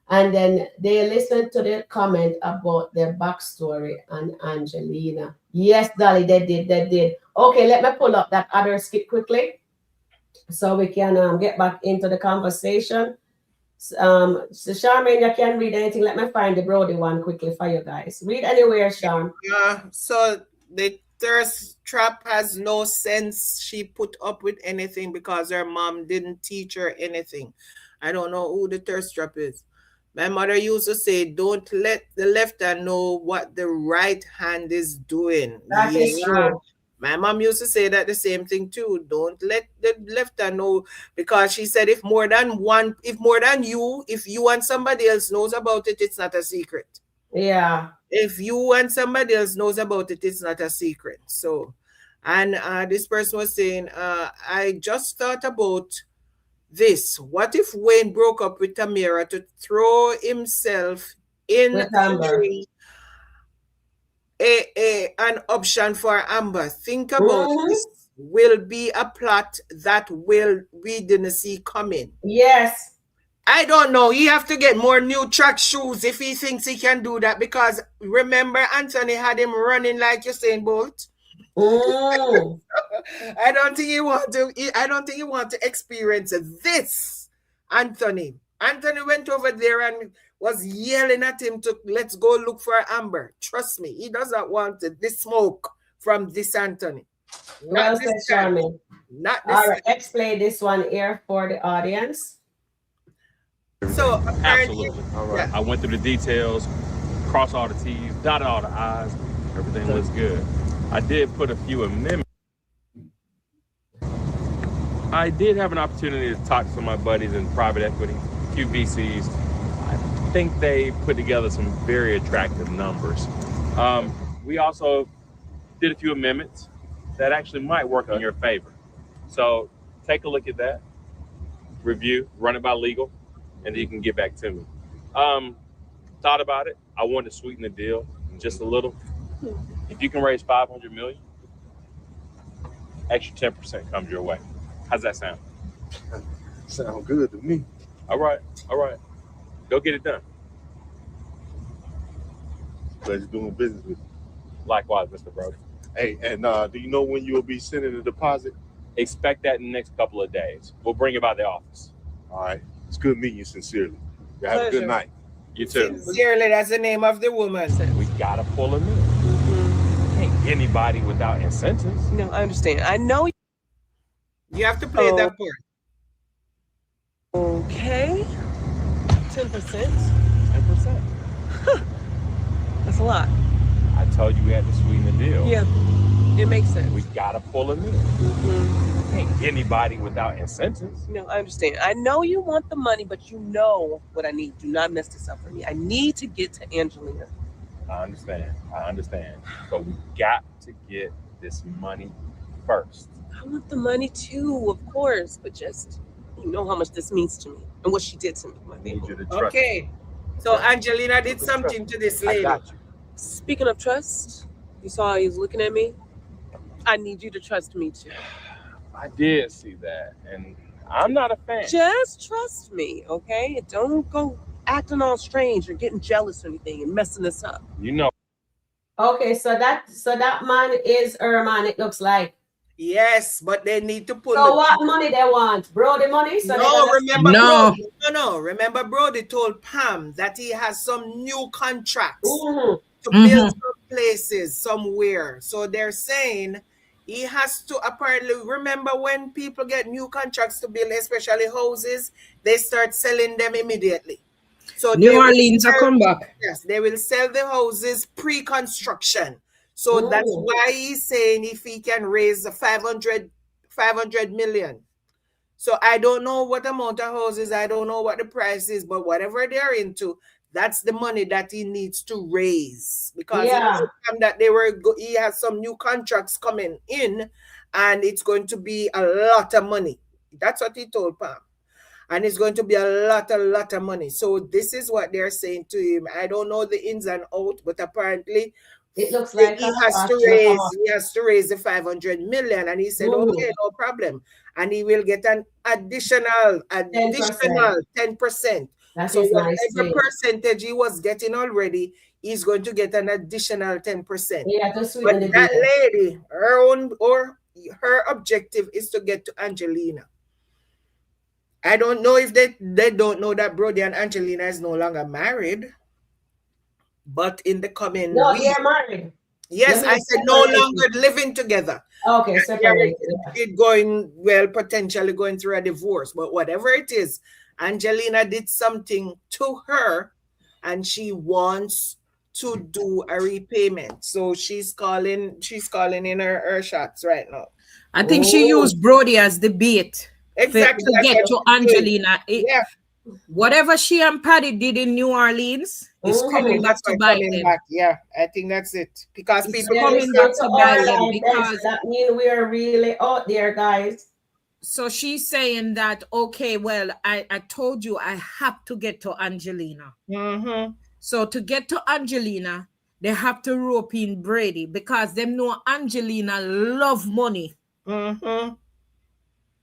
And then they listened to the comment about their backstory and Angelina. Yes, Dolly, they did. Okay, let me pull up that other skit quickly so we can get back into the conversation. So Charmaine, you can read anything. Let me find the Brody one quickly for you guys. Read anywhere, Charm. Yeah, so the thirst trap has no sense. She put up with anything because her mom didn't teach her anything. I don't know who the thirst trap is. My mother used to say, don't let the left hand know what the right hand is doing. That is true. My mom used to say that the same thing too. Don't let the left hand know, because she said if you and somebody else knows about it, it's not a secret. Yeah. If you and somebody else knows about it, it's not a secret. So, and this person was saying, I just thought about this. What if Wayne broke up with Tamira to throw himself in an option for Amber? Think about this. Will be a plot that we didn't see coming. Yes. I don't know. He have to get more new track shoes if he thinks he can do that, because remember Anthony had him running like Usain Bolt. I don't think he want to experience this. Anthony went over there and was yelling at him to let's go look for Amber. Trust me, he doesn't want this smoke from this Anthony. Well said, Charmaine. All right, explain this one here for the audience. So absolutely. All right. Yeah. I went through the details, crossed all the T's, dotted all the I's. Everything looks good. I did put a few amendments. I did have an opportunity to talk to some of my buddies in private equity, a few VCs. I think they put together some very attractive numbers. we also did a few amendments that actually might work in your favor. So take a look at that, review, run it by legal, and then you can get back to me. Thought about it. I wanted to sweeten the deal just a little. If you can raise 500 million, extra 10% comes your way. How's that sound? Sound good to me. All right. Go get it done. Pleasure doing business with you. Likewise, Mr. Brody. Hey, and do you know when you will be sending the deposit? Expect that in the next couple of days. We'll bring it by the office. All right. It's good meeting you sincerely. You have a good night. You too. Sincerely, that's the name of the woman. We gotta pull them in. Can't get anybody without incentives. No, I understand. I know. You have to play that part. Okay. 10%. 10%. That's a lot. I told you we had to sweeten the deal. Yeah, it makes sense. We gotta pull them in. Can't get anybody without incentives. No, I understand. I know you want the money, but you know what I need. Do not mess this up for me. I need to get to Angelina. I understand. But we got to get this money first. I want the money too, of course, but just you know how much this means to me and what she did to me. My baby. Okay. So Angelina did something to this lady. I got you. Speaking of trust, you saw how he was looking at me. I need you to trust me too. I did see that, and I'm not a fan. Just trust me, okay? Don't go acting all strange or getting jealous or anything and messing this up. You know. Okay, so that man is her man, it looks like. Yes, but they need to pull. So what money they want? Brody money? So remember Brody told Pam that he has some new contracts to Mm-hmm. build some places somewhere. So they're saying he has to apparently remember when people get new contracts to build, especially houses, they start selling them immediately. So New Orleans will come back. Yes, they will sell the houses pre-construction. So that's why he's saying if he can raise 500 million. So I don't know what amount of houses, I don't know what the price is, but whatever they're into, that's the money that he needs to raise. Because that he has some new contracts coming in and it's going to be a lot of money. That's what he told Pam. And it's going to be a lot of money. So this is what they're saying to him. I don't know the ins and outs, but apparently it looks like he has to raise the 500 million. And he said, okay, no problem. And he will get an additional 10%. So whatever percentage he was getting already, he's going to get an additional 10%. Yeah, but that lady, her objective is to get to Angelina. I don't know if they don't know that Brody and Angelina is no longer married. But in the coming week, they're married. Yes, I said no longer living together. Okay, separated. Potentially going through a divorce. But whatever it is, Angelina did something to her and she wants to do a repayment. So she's calling in her shots right now. I think she used Brody as the bait. Exactly. To get to Angelina. Whatever she and Patty did in New Orleans is coming back to bite them. Yeah, I think that's it. Because people coming back to bite them because that means we are really out there, guys. So she's saying that, okay, well, I told you I have to get to Angelina. So to get to Angelina, they have to rope in Brady because them know Angelina love money.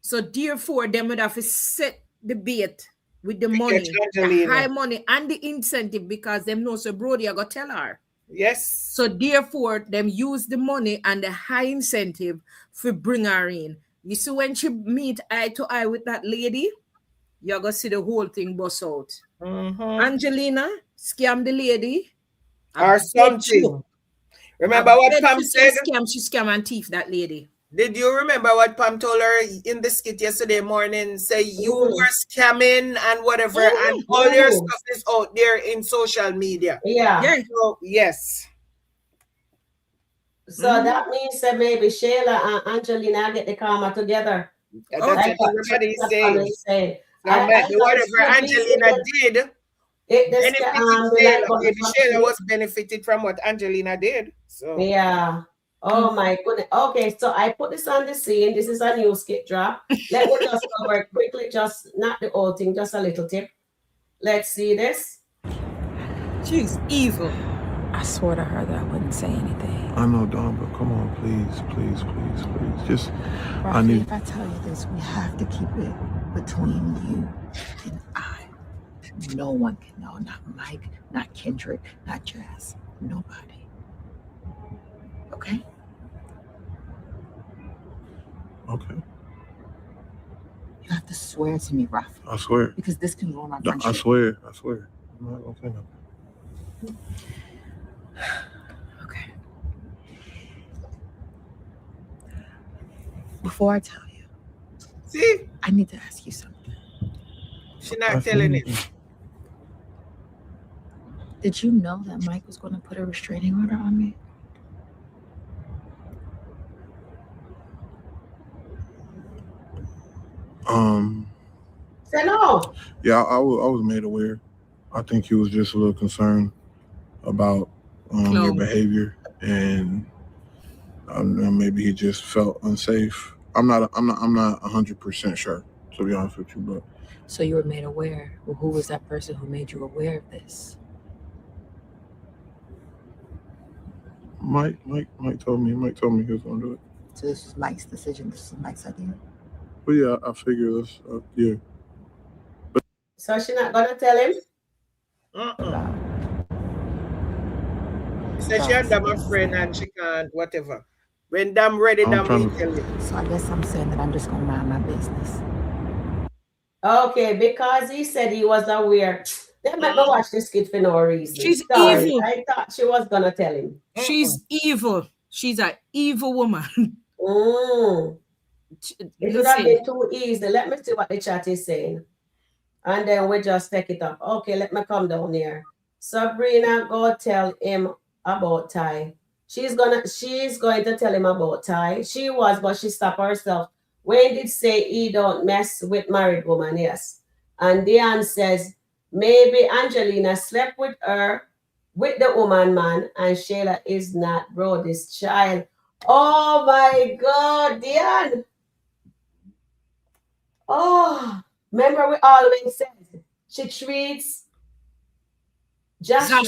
So therefore, them would have to set the bait with the money, the high money and the incentive because them know so Brody are going to tell her. Yes. So therefore, them use the money and the high incentive for bring her in. You see, when she meet eye to eye with that lady, you're going to see the whole thing bust out. Angelina scam the lady. Or something. Remember what Pam said? She scam and thief that lady. Did you remember what Pam told her in the skit yesterday morning? Say you were scamming and whatever, and all your stuff is out there in social media. Yeah. So, yes. So that means that maybe Shayla and Angelina get the karma together. That's what everybody is saying. Whatever Angelina did Benefited the light Shayla. bulb Maybe is not Shayla free. was benefited from what Angelina did. So Yeah. Oh my goodness. Okay, so I put this on the scene. This is a new skit drop. Let me just cover it quickly, just not the whole thing, just a little tip. Let's see this. She's evil. I swore to her that I wouldn't say anything. I know, Dawn, but come on, please. Just, Rafi, I need. if I tell you this, we have to keep it between you and I. No one can know, not Mike, not Kendrick, not Jazz, nobody. Okay? Okay, You have to swear to me, Rafi. I swear. Because this can ruin our I friendship. swear. I'm not gonna say nothing. Okay. Before I tell you, see, I need to ask you something. She's not telling him. Did you know that Mike was going to put a restraining order on me? Say no. Yeah, I was made aware. I think he was just a little concerned about your behavior, and maybe he just felt unsafe. I'm not 100% sure, to be honest with you, but. So you were made aware. Well, who was that person who made you aware of this? Mike told me. Mike told me he was gonna do it. So this was Mike's decision. This was Mike's idea. But yeah, I figure this. Yeah. So she's not gonna tell him? She said she and Dam a friend and she can't, whatever. When Dam ready, Dam will tell you. So I guess I'm saying that I'm just gonna mind my business. Okay, because he said he was aware. They might not watch this skit for no reason. She's Sorry, evil. I thought she was gonna tell him. She's evil. She's an evil woman. It would have been too easy. Let me see what the chat is saying. And then we just take it up. Okay, let me come down here. Sabrina, go tell him about Ty. She's going to tell him about Ty. She was, but she stopped herself. Wayne did say he don't mess with married woman, yes. And Diane says, maybe Angelina slept with her, with the woman man, and Shayla is not Brody's child. Oh my God, Diane. Oh, remember we always said she treats Joshua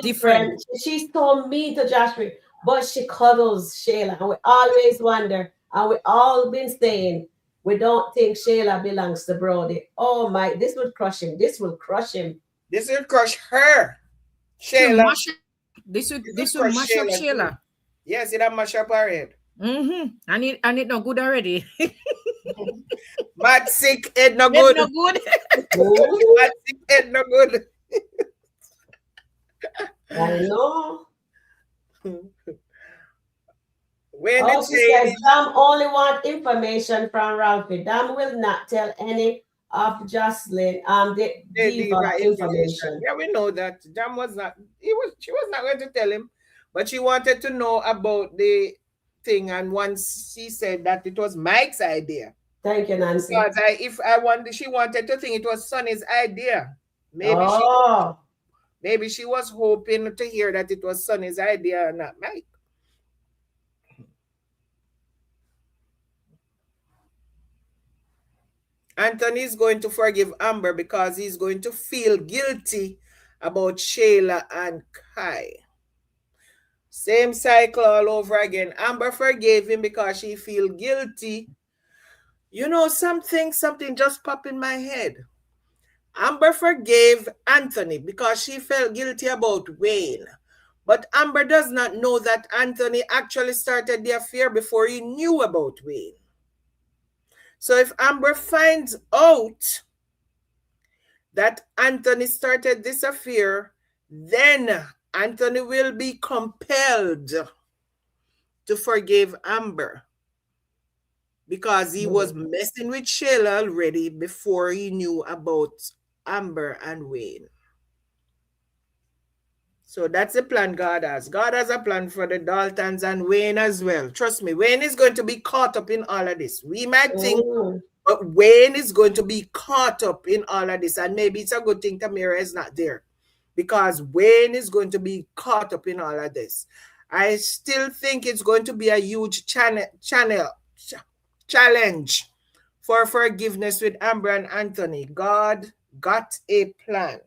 different. She's so mean to Joshua, but she cuddles Shayla. And we always wonder, and we all been saying, we don't think Shayla belongs to Brody. Oh my, this would crush him. This will crush him. This will crush her. Shayla. This will mash up Shayla. Yes, it'll mash up her head. And it no good already. Mad sick head no good. Head no good. Mad sick head no good. I know. When she says Dam only want information from Ralphie. Dam will not tell any of Jocelyn the diva information. Yeah, we know that. Dam was not. She was not going to tell him, but she wanted to know about the thing. And once she said that it was Mike's idea. Thank you, Nancy. Because she wanted to think it was Sonny's idea. Maybe she was hoping to hear that it was Sonny's idea and not Mike. Anthony is going to forgive Amber because he's going to feel guilty about Shayla and Kai. Same cycle all over again. Amber forgave him because she feel guilty. You know, something just popped in my head. Amber forgave Anthony because she felt guilty about Wayne. But Amber does not know that Anthony actually started the affair before he knew about Wayne. So if Amber finds out that Anthony started this affair, then Anthony will be compelled to forgive Amber because he was messing with Shayla already before he knew about Amber and Wayne. So that's the plan God has. God has a plan for the Daltons and Wayne as well. Trust me, Wayne is going to be caught up in all of this. We might think, But Wayne is going to be caught up in all of this. And maybe it's a good thing Tamira is not there, because Wayne is going to be caught up in all of this. I still think it's going to be a huge challenge for forgiveness with Amber and Anthony. God got a plan.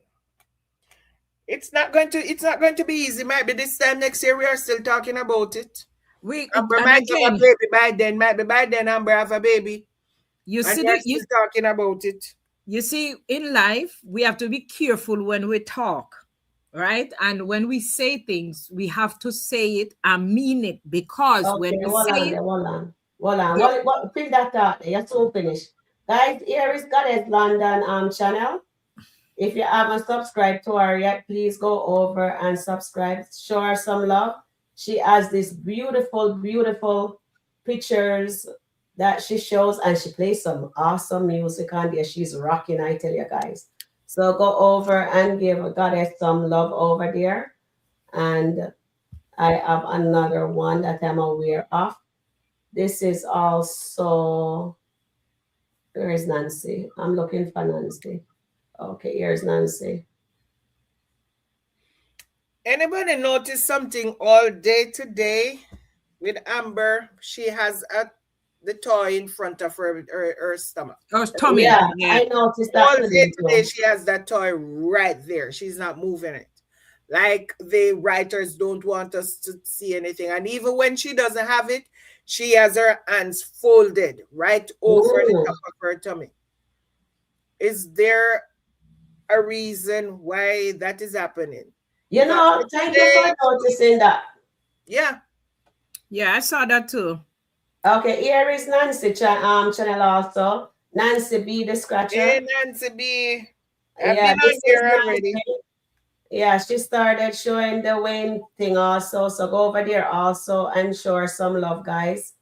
It's not going to be easy. Might be this time next year we are still talking about it. Amber might have a baby by then. Might be by then Amber have a baby. You and see, we're still talking about it. You see, in life, we have to be careful when we talk, right? And when we say things, we have to say it and mean it, because when we say it, hold on. What finish that thought? You're so finished. Guys, here is Goddess London channel. If you haven't subscribed to her yet, please go over and subscribe. Show her some love. She has these beautiful, beautiful pictures that she shows, and she plays some awesome music on there. She's rocking, I tell you guys. So go over and give Goddess some love over there. And I have another one that I'm aware of. This is also, where is Nancy? I'm looking for Nancy. Okay, here's Nancy. Anybody notice something all day today with Amber? She has the toy in front of her stomach. Oh, tummy. Yeah, I noticed that all day today. She has that toy right there. She's not moving it. Like the writers don't want us to see anything. And even when she doesn't have it, she has her hands folded right over the top of her tummy. Is there a reason why that is happening? You know, thank you for noticing that. Yeah. Yeah, I saw that too. Okay, here is Nancy channel also. Nancy B, the scratcher. Hey, Nancy B. I've been on here already. Yeah, she started showing the Wayne thing also. So go over there also and show her some love, guys.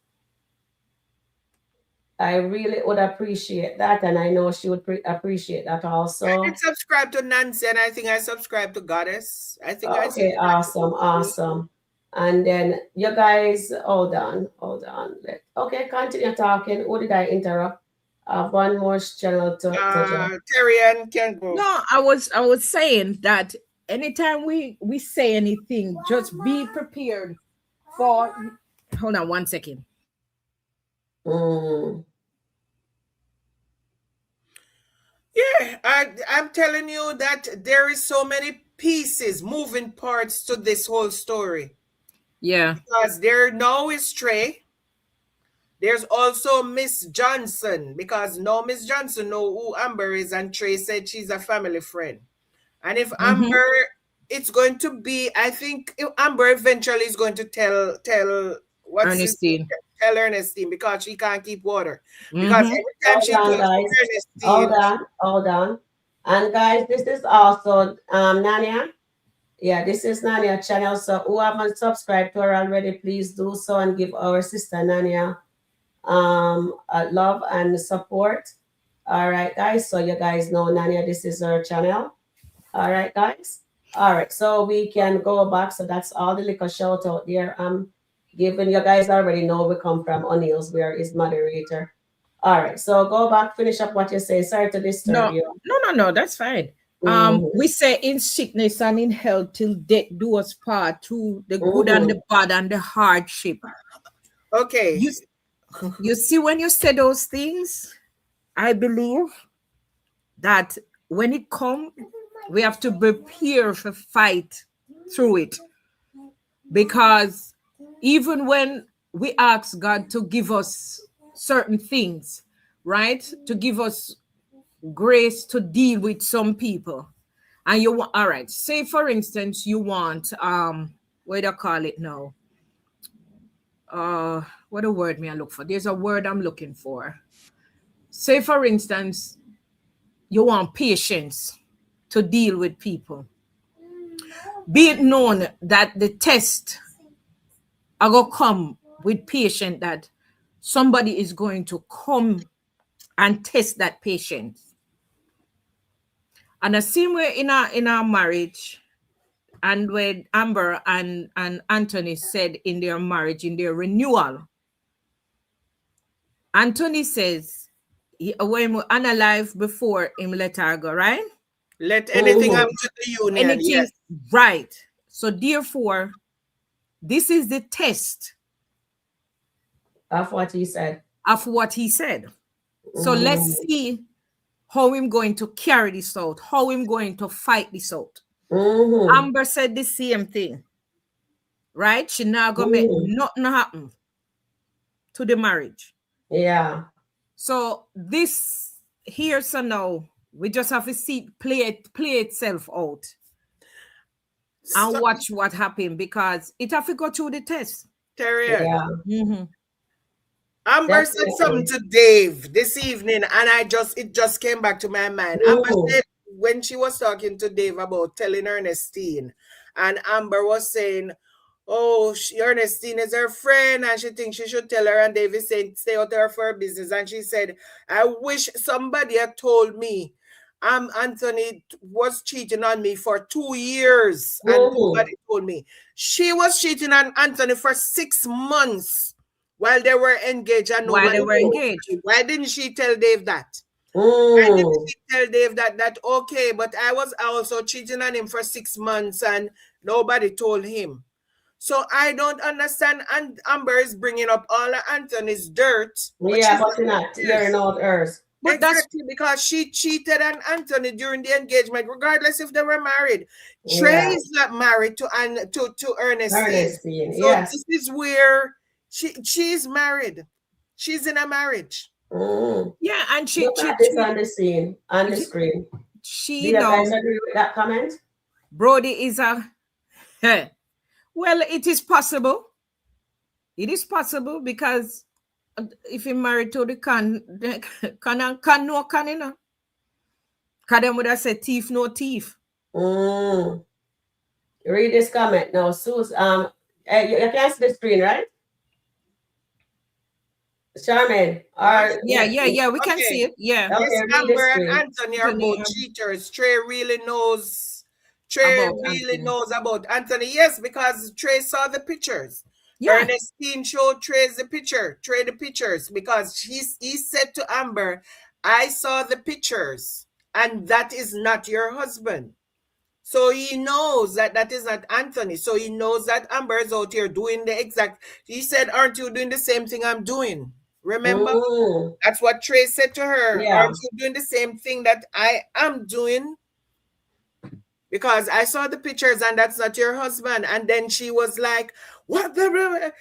I really would appreciate that, and I know she would appreciate that also. I did subscribe to Nancy, and I think I subscribed to Goddess. I think okay, awesome. And then you guys, hold on. Okay, continue talking. Who did I interrupt? One more channel to Terry can go. No, I was saying that anytime we say anything, just be prepared for. Hold on 1 second. Yeah, I'm telling you that there is so many pieces, moving parts to this whole story. Yeah. Because there now is Trey. There's also Ms.Johnson, because now Ms.Johnson know who Amber is, and Trey said she's a family friend. And if Amber, it's going to be, I think Amber eventually is going to tell Ernestine. Tell Ernestine, because she can't keep water. Because every time she tells Ernestine. Hold on. And guys, this is also Nania. Yeah, this is Nania channel. So who haven't subscribed to her already, please do so and give our sister Nania love and support. All right, guys. So you guys know Nania, this is her channel. All right, guys. All right, so we can go back. So that's all the little shout out there. Given you guys already know we come from O'Neill's, where is moderator. All right, so go back, finish up what you say. Sorry to disturb you. No, that's fine. We say in sickness and in health till death do us part, to the good and the bad and the hardship. Okay. You see, when you say those things, I believe that when it comes, we have to prepare for fight through it. Because even when we ask God to give us certain things, right? To give us grace to deal with some people. And you want, all right, say for instance, you want, what do I call it now? What a word may I look for? There's a word I'm looking for. Say for instance, you want patience to deal with people. Be it known that the test are going to come with patience, that somebody is going to come and test that patience. And the same way in our marriage, and when Amber and Anthony said in their marriage, in their renewal, Anthony says when we unalive before him let her go, right? Let anything happen to the union. Anything, Yes. right. So therefore, this is the test of what he said. So let's see how him going to carry this out, how him going to fight this out. Amber said the same thing, right? She not gonna make nothing happen to the marriage. Yeah. So this here, so now we just have to see play itself out and watch what happened, because it have to go through the test. Terrier. Yeah. Amber said something to Dave this evening, and it just came back to my mind. Amber said when she was talking to Dave about telling Ernestine, and Amber was saying, oh, Ernestine is her friend and she thinks she should tell her, and Dave is saying stay out there for her business. And she said, I wish somebody had told me Anthony was cheating on me for 2 years and nobody told me. She was cheating on Anthony for 6 months while they were engaged and nobody told her. Why didn't she tell Dave that? Why didn't she tell Dave that okay, but I was also cheating on him for 6 months and nobody told him? So I don't understand. And Amber is bringing up all of Anthony's dirt. But not hearing out hers. But exactly, because she cheated on Anthony during the engagement, regardless if they were married. Trey is not married to Ernestine. So this is where she's married. She's in a marriage. Yeah, and she is on the scene, on the screen. She Do you guys agree with that comment? Brody is a well, it is possible. It is possible, because if he married to the can no can, you know. Because them would have said thief, no thief. Read this comment now, Susan. You can see the screen, right? Charmin. Yeah, we can see it. Yeah. Yes, Amber and Anthony are both cheaters. Trey really knows. Knows about Anthony. Yes, because Trey saw the pictures. Yeah. Ernestine showed Trey the pictures, because he said to Amber, I saw the pictures and that is not your husband. So he knows that is not Anthony. So he knows that Amber is out here doing the exact. He said, aren't you doing the same thing I'm doing? Remember? That's what Trey said to her. Yeah. Aren't you doing the same thing that I am doing? Because I saw the pictures and that's not your husband. And then she was like, what I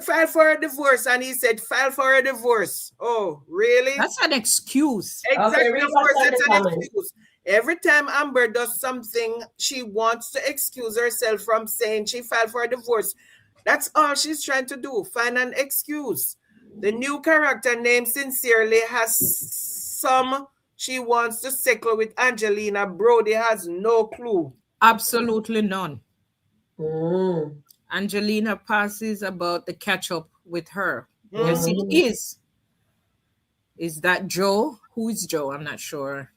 filed for a divorce. And he said, file for a divorce. Oh, really? That's an excuse. Exactly. Okay, of course, that's an excuse. Every time Amber does something, she wants to excuse herself from saying she filed for a divorce. That's all she's trying to do, find an excuse. The new character named Sincerely has some she wants to settle with Angelina. Brody has no clue. Absolutely none. Angelina passes about the catch up with her. Yes, it is. Is that Joe? Who is Joe? I'm not sure.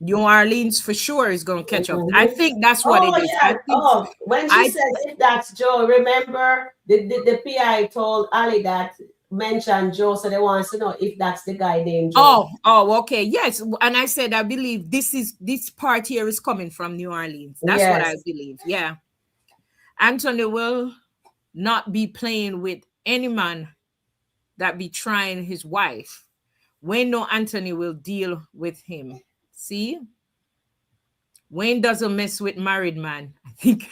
New Orleans for sure is going to catch up. I think that's what it is. Yeah. When she said if that's Joe, remember the PI told Ali that mentioned Joe, so they want to know if that's the guy named Joe. Oh, okay. Yes. And I said I believe this part here is coming from New Orleans. That's what I believe. Yeah. Anthony will not be playing with any man that be trying his wife. Wayne no Anthony will deal with him. See? Wayne doesn't mess with married man. I think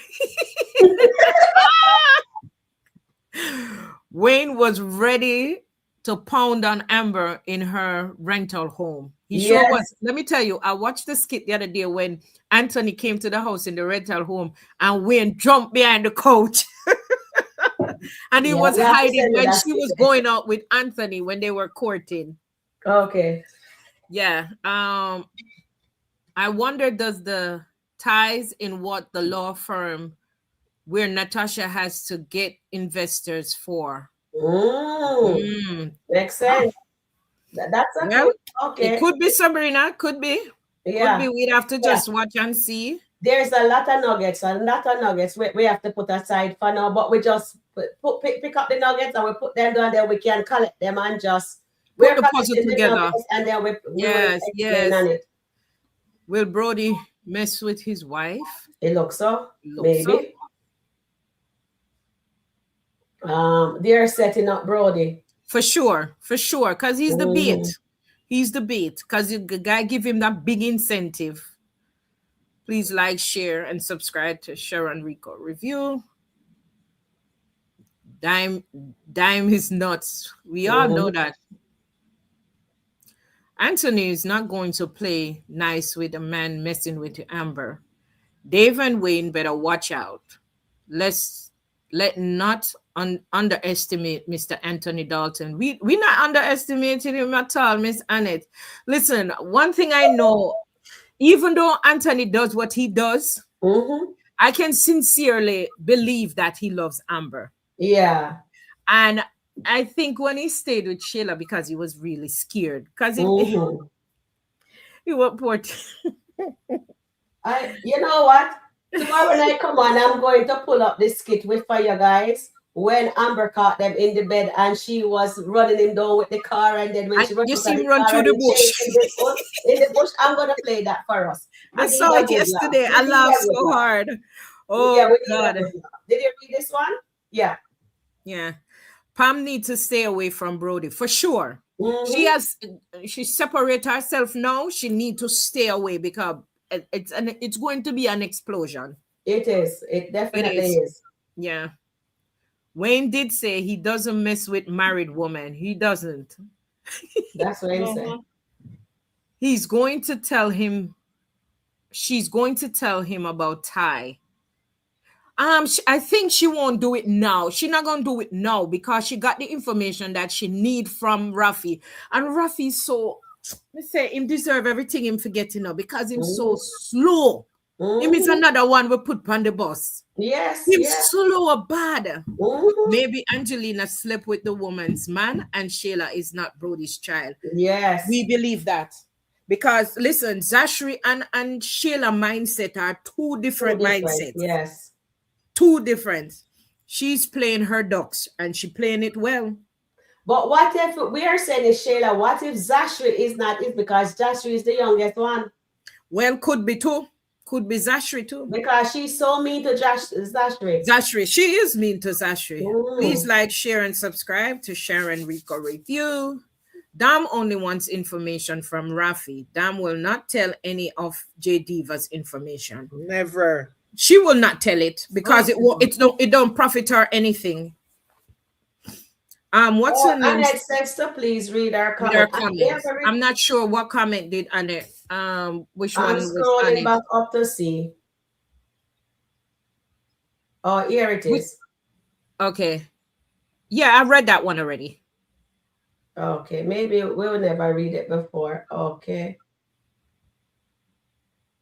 Wayne was ready to pound on Amber in her rental home. He sure was. Let me tell you, I watched the skit the other day when Anthony came to the house in the rental home and Wayne jumped behind the couch. And he was hiding when she was going out with Anthony when they were courting. Okay. Yeah. I wonder, does the ties in what the law firm where Natasha has to get investors for? Makes sense. That's okay. It could be, Sabrina. Could be. Yeah. Could be. We'd have to just watch and see. There's a lot of nuggets. We have to put aside for now, but we just pick up the nuggets and we put them down there. We can collect them and just put the puzzle together. And then we will Yes. explain on it. Will Brody mess with his wife? It looks so. Maybe. They're setting up Brody. For sure. Because he's the bait. He's the bait. Because the guy give him that big incentive. Please like, share, and subscribe to Sharon Review. Dime is nuts. We all know that. Anthony is not going to play nice with a man messing with Amber. Dave and Wayne better watch out. Let not underestimate Mr. Anthony Dalton. We're not underestimating him at all, Miss Annette. Listen, one thing I know, even though Anthony does what he does, I can sincerely believe that he loves Amber. Yeah. And I think when he stayed with Shayla because he was really scared. Because he was poor. You know what? Tomorrow when I come on, I'm going to pull up this skit with for you guys. When Amber caught them in the bed and she was running him down with the car, and then when she you see him run through the bush. In the bush, I'm gonna play that for us. I saw it yesterday. I laughed so hard. Oh yeah, God! Did you read this one? Yeah. Yeah. Pam needs to stay away from Brody for sure. She separate herself now. She need to stay away because it's going to be an explosion. It is. It definitely is. Yeah. Wayne did say he doesn't mess with married women. He doesn't. That's what he said. He's going to tell him. She's going to tell him about Ty. I think she won't do it now. She's not going to do it now because she got the information that she need from Rafi. And Rafi's so, let's say, him deserve everything him forgetting now because him so slow. Him is another one we put on the bus. Yes. He's slow or bad. Maybe Angelina slept with the woman's man and Shayla is not Brody's child. Yes. We believe that. Because listen, Zachary and Shayla mindset are two different mindsets. Yes. Two different. She's playing her ducks and she playing it well. But what if we are saying is Shayla? What if Zachary is not it because Zachary is the youngest one? Well, could be too. Could be Zachary too. Because she's so mean to Zachary. She is mean to Zachary. Please like, share, and subscribe to Sharon Review. Dam only wants information from Rafi. Dam will not tell any of J Diva's information. Never. She will not tell it because it don't profit her anything. What's her name? Annette says to please read our comment. I'm not sure what comment did Annette. Which one was scrolling Annette? back up to see. Oh, here it is. Okay. Yeah, I read that one already. Okay, maybe we'll never read it before. Okay.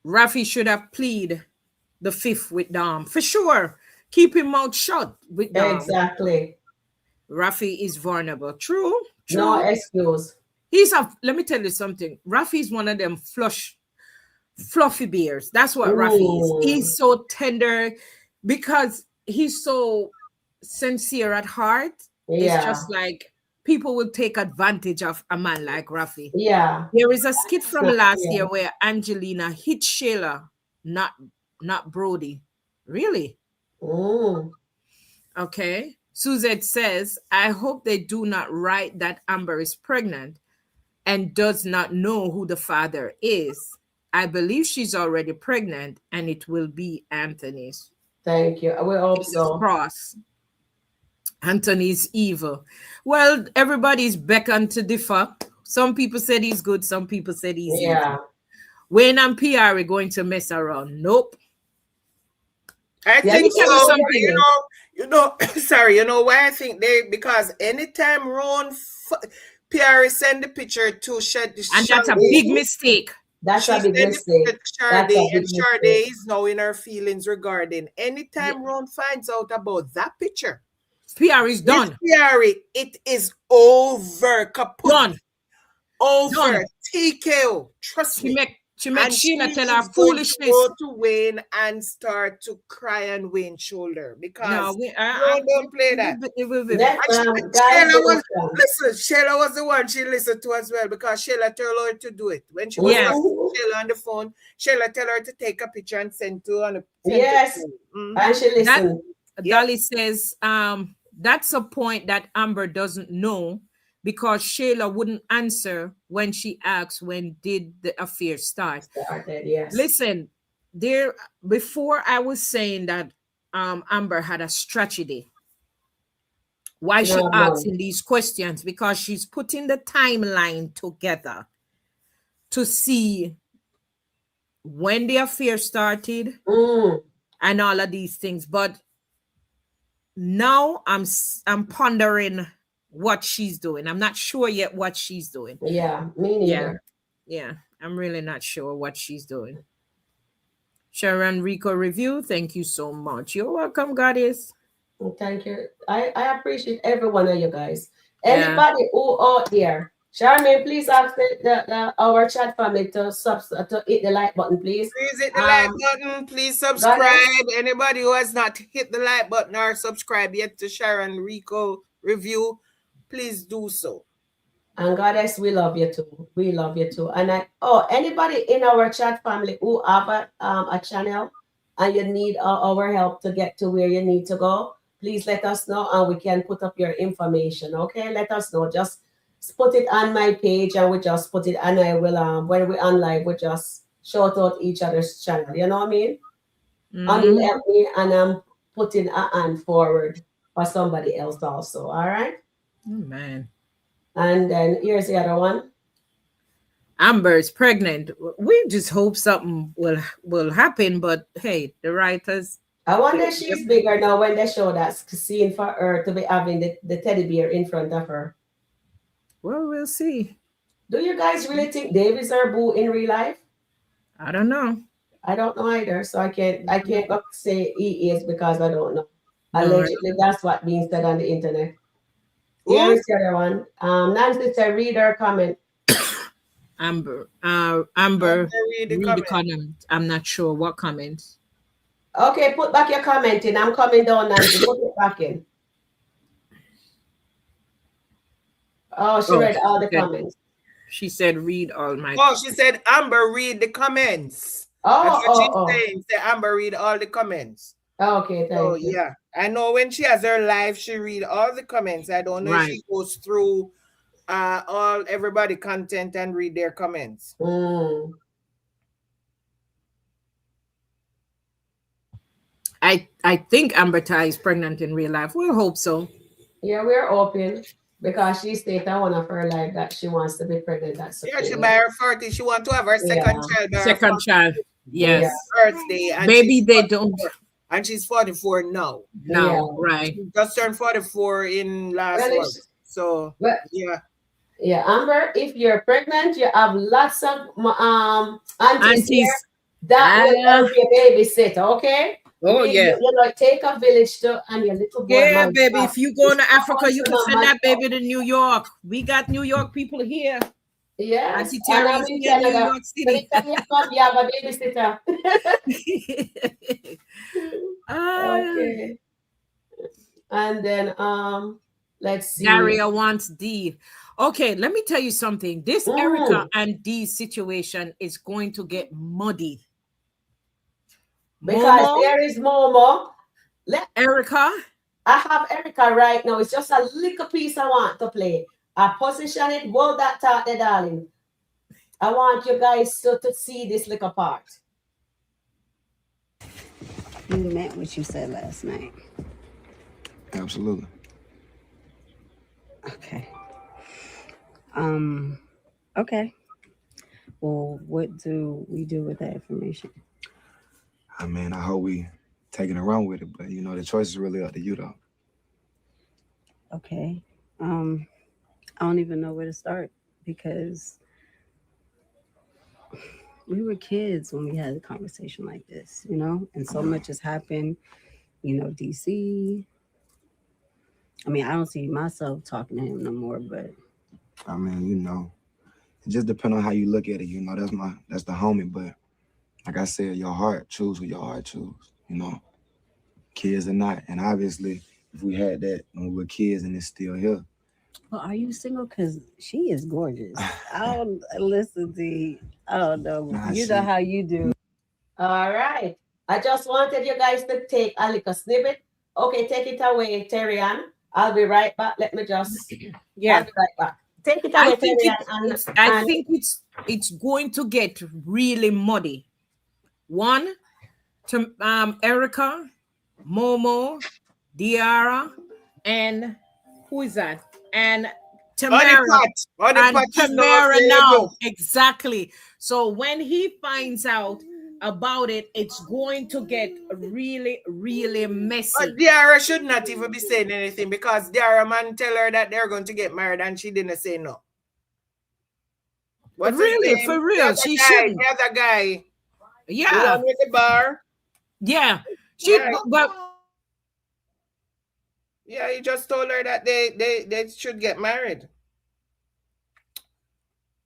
Rafi should have pleaded the fifth with Dom. For sure. Keep him mouth shut with Dom. Exactly. Rafi is vulnerable. True. No excuse. Let me tell you something. Rafi is one of them fluffy bears. That's what Rafi is. He's so tender because he's so sincere at heart. Yeah. It's just like people will take advantage of a man like Rafi. Yeah. There is a skit from last year where Angelina hit Shayla, not Brody. Really? Okay. Suzette says, I hope they do not write that Amber is pregnant and does not know who the father is. I believe she's already pregnant and it will be Anthony's. Thank you. We hope so. Cross. Anthony's evil. Well, everybody's beckoned to differ. Some people said he's good. Some people said he's evil. Wayne and PR are going to mess around. Nope. I think so. You know, sorry, you know why I think because anytime Ron PR send the picture to Sade, and that's a big mistake. That's a big mistake. Sade is now in her feelings regarding anytime Ron finds out about that picture. PR is done. PR, it is over. Kaput. Done. Over. TKO. Trust me. She made and Sheila she tell her is going to foolishness. go to Wayne and start to cry on Wayne's shoulder because No, don't play that. It will be. Next And guys, Shayla was Shayla was the one she listened to as well because Shayla told her to do it. When she was talking to Shayla on the phone, Shayla tell her to take a picture and send to on Yes. And she listened. Dolly says, that's a point that Amber doesn't know because Shayla wouldn't answer when she asks when did the affair start. Started, yes. Listen, before I was saying that Amber had a strategy. Why she asking these questions? Because she's putting the timeline together to see when the affair started and all of these things. But now I'm pondering what she's doing. I'm not sure yet what she's doing. Yeah, me neither. Yeah, I'm really not sure what she's doing. Sharon Review, thank you so much. You're welcome, Goddess. Thank you. I appreciate every one of you guys. Anybody who out there, Charmaine, please ask our chat family to hit the like button, please. Please hit the like button. Please subscribe. Anybody who has not hit the like button or subscribe yet to Sharon Review, please do so. And Goddess, we love you too. We love you too. And anybody in our chat family who have a channel and you need our help to get to where you need to go, please let us know and we can put up your information. Okay, let us know. Just put it on my page and we just put it, and I will when we on live, we just shout out each other's channel. You know what I mean? And you'll help me, and I'm putting a hand forward for somebody else also. All right. Oh, man. And then here's the other one. Amber is pregnant. We just hope something will happen. But hey, the writers. I wonder if she's bigger now when they show that scene for her to be having the teddy bear in front of her. Well, we'll see. Do you guys really think Dave is her boo in real life? I don't know. I don't know either. So I can't say he is because I don't know. Allegedly, that's what being said on the internet. Here's the other one. Nancy said, read her comment. Amber, read the comment. I'm not sure what comments. Okay, put back your comment in. I'm coming down, Nancy. Put it back in. Oh, she read all the comments. She said, read all my comments. She said, Amber, read the comments. That's what she's saying. Say, Amber, read all the comments. Okay, thank you. Yeah. I know when she has her live, she read all the comments. I don't know if she goes through everybody content and read their comments. I think Amber Ty is pregnant in real life. We'll hope so. Yeah, we're open because she stated on one of her live that she wants to be pregnant. That's yeah, she by her 40. She wants to have her second child. Second child. Yes. Birthday. And maybe they don't. And she's 44 now. Right. She just turned 44 in last month. So yeah. Yeah, Amber, if you're pregnant, you have lots of aunties here that will help you babysit, okay? You take a village and your little boy. Yeah, baby. If you go to Africa, you can send that baby to New York. We got New York people here. Yeah. Auntie Terry's here in New York City. You have a babysitter. Okay. And then let's see. Daria wants D. Okay, let me tell you something. This Erica and D situation is going to get muddy. Because there is Momo. Erica. I have Erica right now. It's just a little piece I want to play. I position it. Hold that thought there, darling. I want you guys to see this little part. You meant what you said last night. Absolutely. Okay. Okay. Well, what do we do with that information? I mean, I hope we taking it run with it, but you know, the choice is really up to you though. Okay. I don't even know where to start because we were kids when we had a conversation like this, you know, and so much has happened, you know, DC. I mean, I don't see myself talking to him no more, but I mean, you know, it just depends on how you look at it. You know, that's the homie. But like I said, your heart, choose who your heart choose. You know, kids or not. And obviously, if we had that when we were kids and it's still here. Well, are you single? Because she is gorgeous. I don't listen to you. I don't know. Nah, You know how you do. All right. I just wanted you guys to take a little snippet. Okay, take it away, Terrian. I'll be right back. Let me just. Yeah. I'll be right back. Take it I away, think Terrian. I think it's going to get really muddy. One, to Erica, Momo, Diara, and who is that? And Tamara. And Tamara now. Exactly. So when he finds out about it, it's going to get really, really messy. But Diara should not even be saying anything because Diara man tell her that they're going to get married and she didn't say no. What's really, for real, she shouldn't. The other guy. Yeah. The one with the bar. Yeah. She, but yeah, he just told her that they should get married.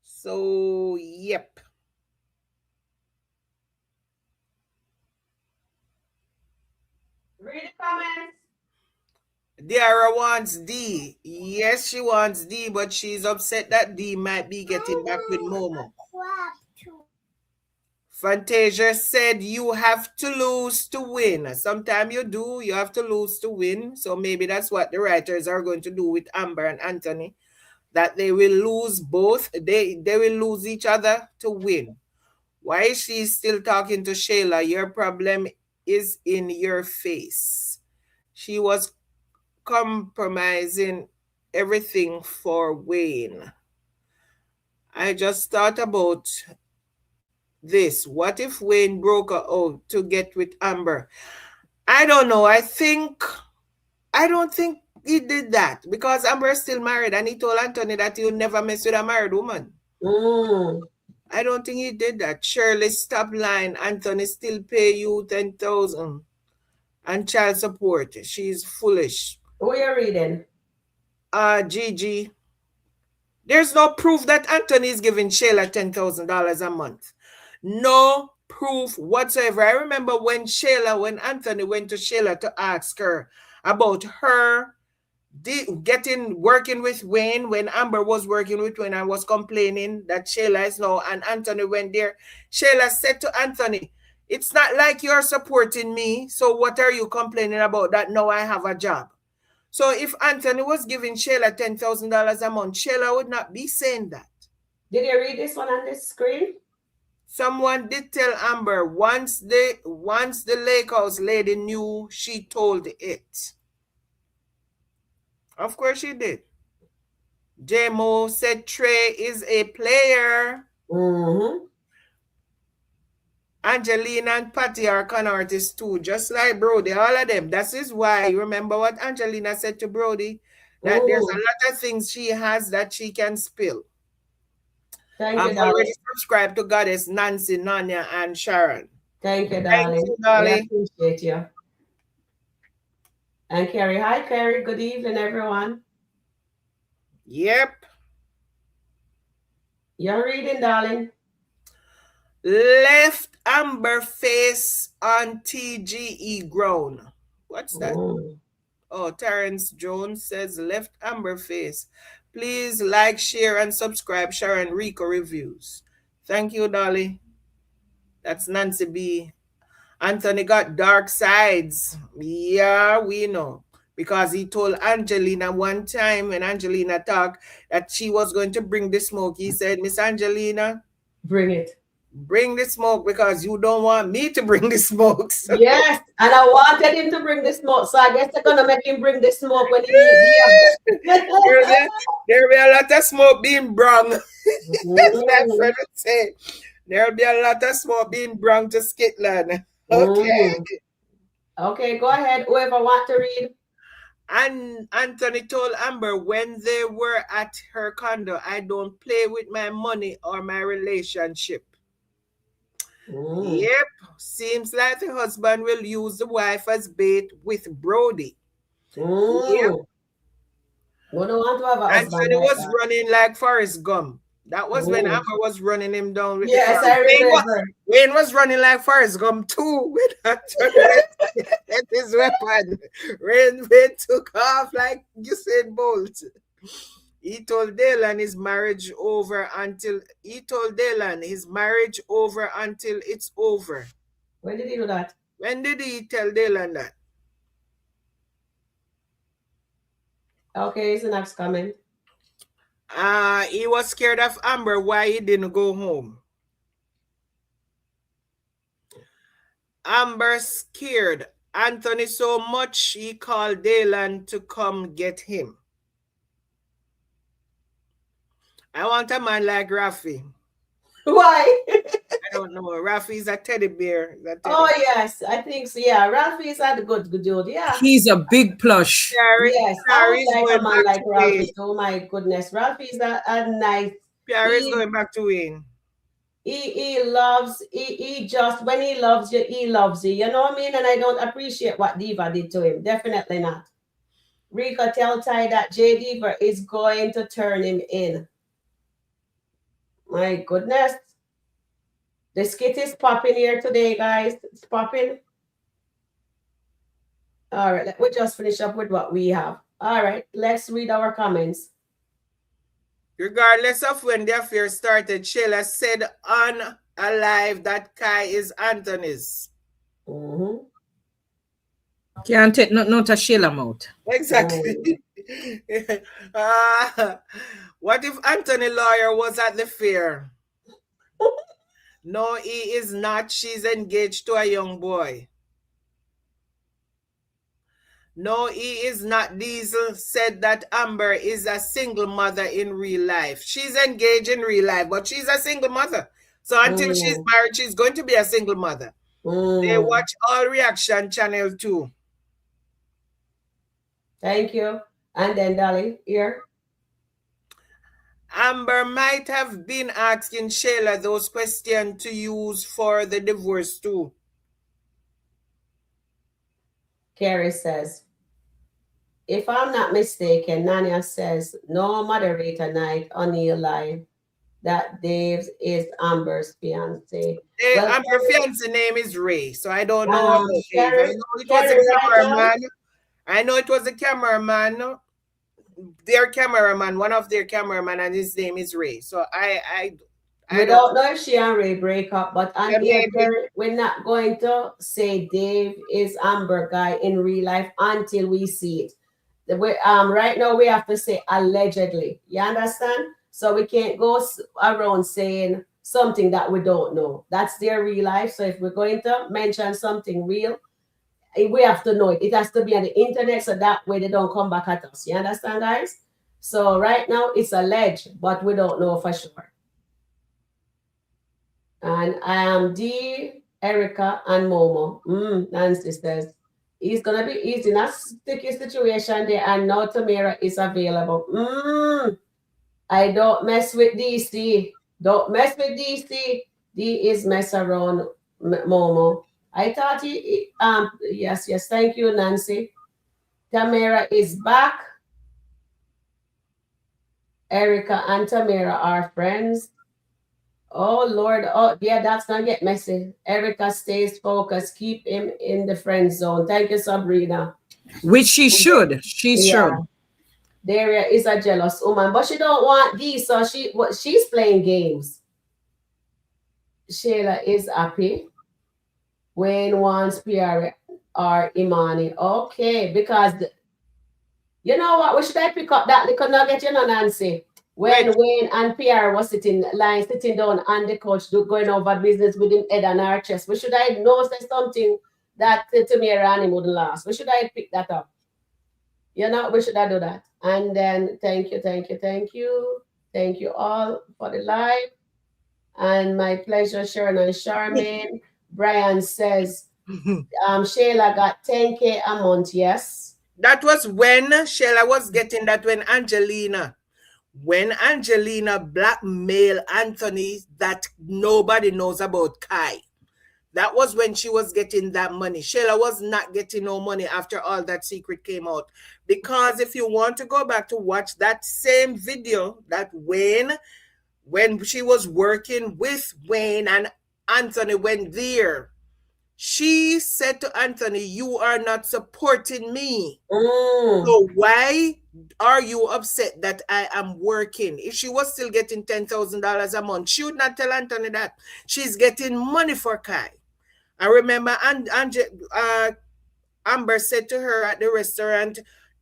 So, yep. Read the comments. Diara wants D. Yes, she wants D, but she's upset that D might be getting back with Momo. Fantasia said you have to lose to win. Sometimes you do. You have to lose to win. So maybe that's what the writers are going to do with Amber and Anthony. That they will lose both. They will lose each other to win. Why is she still talking to Shayla? Your problem is in your face. She was compromising everything for Wayne. I just thought about this. What if Wayne broke her out to get with Amber? I don't know. I don't think he did that because Amber is still married and he told Anthony that he'll never mess with a married woman. I don't think he did that. Shirley, stop lying. Anthony still pay you $10,000 and child support. She's foolish. Who are you reading? Gigi. There's no proof that Anthony is giving Shayla $10,000 a month. No proof whatsoever. I remember when Anthony went to Shayla to ask her about her working with Wayne when Amber was working with Wayne and was complaining that Shayla is now, and Anthony went there. Shayla said to Anthony, it's not like you're supporting me, so what are you complaining about that now I have a job? So if Anthony was giving Shayla $10,000 a month, Shayla would not be saying that. Did you read this one on the screen? Someone did tell Amber once the lake house lady knew, she told it. Of course she did. J-Mo said Trey is a player. Angelina and Patty are con artists too, just like Brody, all of them. That is why, you remember what Angelina said to Brody? That there's a lot of things she has that she can spill. I'm already subscribed to Goddess, Nancy, Nanya, and Sharon. Thank you, darling. Thank you, darling. We appreciate you. And Carrie. Hi, Carrie. Good evening, everyone. Yep. You're reading, darling. Left Amber face on TGE ground. What's that? Oh, Terrence Jones says left Amber face. Please like, share, and subscribe Sharon Reviews. Thank you, Dolly. That's Nancy B. Anthony got dark sides. Yeah, we know. Because he told Angelina one time when Angelina talked that she was going to bring the smoke. He said, Miss Angelina, bring it. Bring the smoke because you don't want me to bring the smoke. So. Yes, and I wanted him to bring the smoke, so I guess they're gonna make him bring the smoke when he needs it. There'll be a lot of smoke being brung. That's what Fred would say. There'll be a lot of smoke being brung to SkitLanta. Okay. Okay, go ahead. Whoever want to read. And Anthony told Amber when they were at her condo, I don't play with my money or my relationship. Yep, seems like the husband will use the wife as bait with Brody. Yep. Anthony was running like Forrest Gump. That was when Amber was running him down with yes, the car. I remember. Wayne was running like Forrest Gump too with his weapon. Wayne took off like Usain Bolt. He told Dylan his marriage over until it's over. When did he do that? When did he tell Dylan that? Okay, it's the next comment. He was scared of Amber, why he didn't go home. Amber scared Anthony so much he called Dylan to come get him. I want a man like Rafi. Why? I don't know. Rafi's a teddy bear. Oh yes, I think so. Yeah, Ralphie is a good dude. Yeah, He's a big plush. yes, I would like a man like Ralphie. Oh my goodness, Ralphie is a nice. Pierre is going back to Wayne. He loves, he just, when he loves you, he loves you. You know what I mean? And I don't appreciate what Diva did to him. Definitely not. Rika, tell Ty that J Diva is going to turn him in. My goodness. The skit is popping here today, guys. It's popping. All right, let me just finish up with what we have. All right, let's read our comments. Regardless of when the affair started, Shayla said on a live that Kai is Anthony's. Can't take nothing out of Shayla mouth. Exactly. What if Anthony lawyer was at the fair? No, he is not. She's engaged to a young boy. No, he is not. Diesel said that Amber is a single mother in real life. She's engaged in real life, but she's a single mother. So until she's married, she's going to be a single mother. They watch All Reaction Channel 2. Thank you. And then, Dolly, here. Amber might have been asking Shayla those questions to use for the divorce too. Carrie says, if I'm not mistaken, Nania says, no moderator night on your live that Dave is Amber's fiance. Well, Amber's fiance name is Ray, so I don't know about Dave. I know it was a cameraman. I know it was a cameraman. Their cameraman, one of their cameraman, and his name is Ray. So I don't know if she and Ray break up, but on here, we're not going to say Dave is Amber guy in real life until we see it. Right now we have to say allegedly. You understand? So we can't go around saying something that we don't know. That's their real life. So if we're going to mention something real, we have to know it. It has to be on the internet so that way they don't come back at us. You understand, guys? So right now it's alleged, but we don't know for sure. And I am D, Erica, and Momo. Nancy says, he's in a sticky situation there, and now Tamira is available. I don't mess with DC. Don't mess with DC. D is mess around Momo. I thought yes, thank you, Nancy. Tamira is back. Erica and Tamira are friends. Oh, Lord. Oh, yeah, that's going to get messy. Erica stays focused. Keep him in the friend zone. Thank you, Sabrina. Which she should. She should. Daria is a jealous woman, but she don't want these, so she's playing games. Shayla is happy. Wayne wants Pierre or Imani. Okay, because you know what? We should I pick up that little nugget, you know, Nancy? When Wayne and Pierre was sitting down on the couch, going over business with him head on our chest. We should I know say something that Tamira and him wouldn't last. We should I pick that up? You know, we should I do that? And then thank you all for the live. And my pleasure, Sharon and Charmaine. Brian says, Shayla got 10K a month, yes. That was when Shayla was getting that when Angelina blackmailed Anthony that nobody knows about Kai. That was when she was getting that money. Shayla was not getting no money after all that secret came out. Because if you want to go back to watch that same video that Wayne when she was working with Wayne and Anthony went there, she said to Anthony, "You are not supporting me. So why are you upset that I am working?" If she was still getting $10,000 a month, she would not tell Anthony that. She's getting money for Kai. I remember Amber said to her at the restaurant,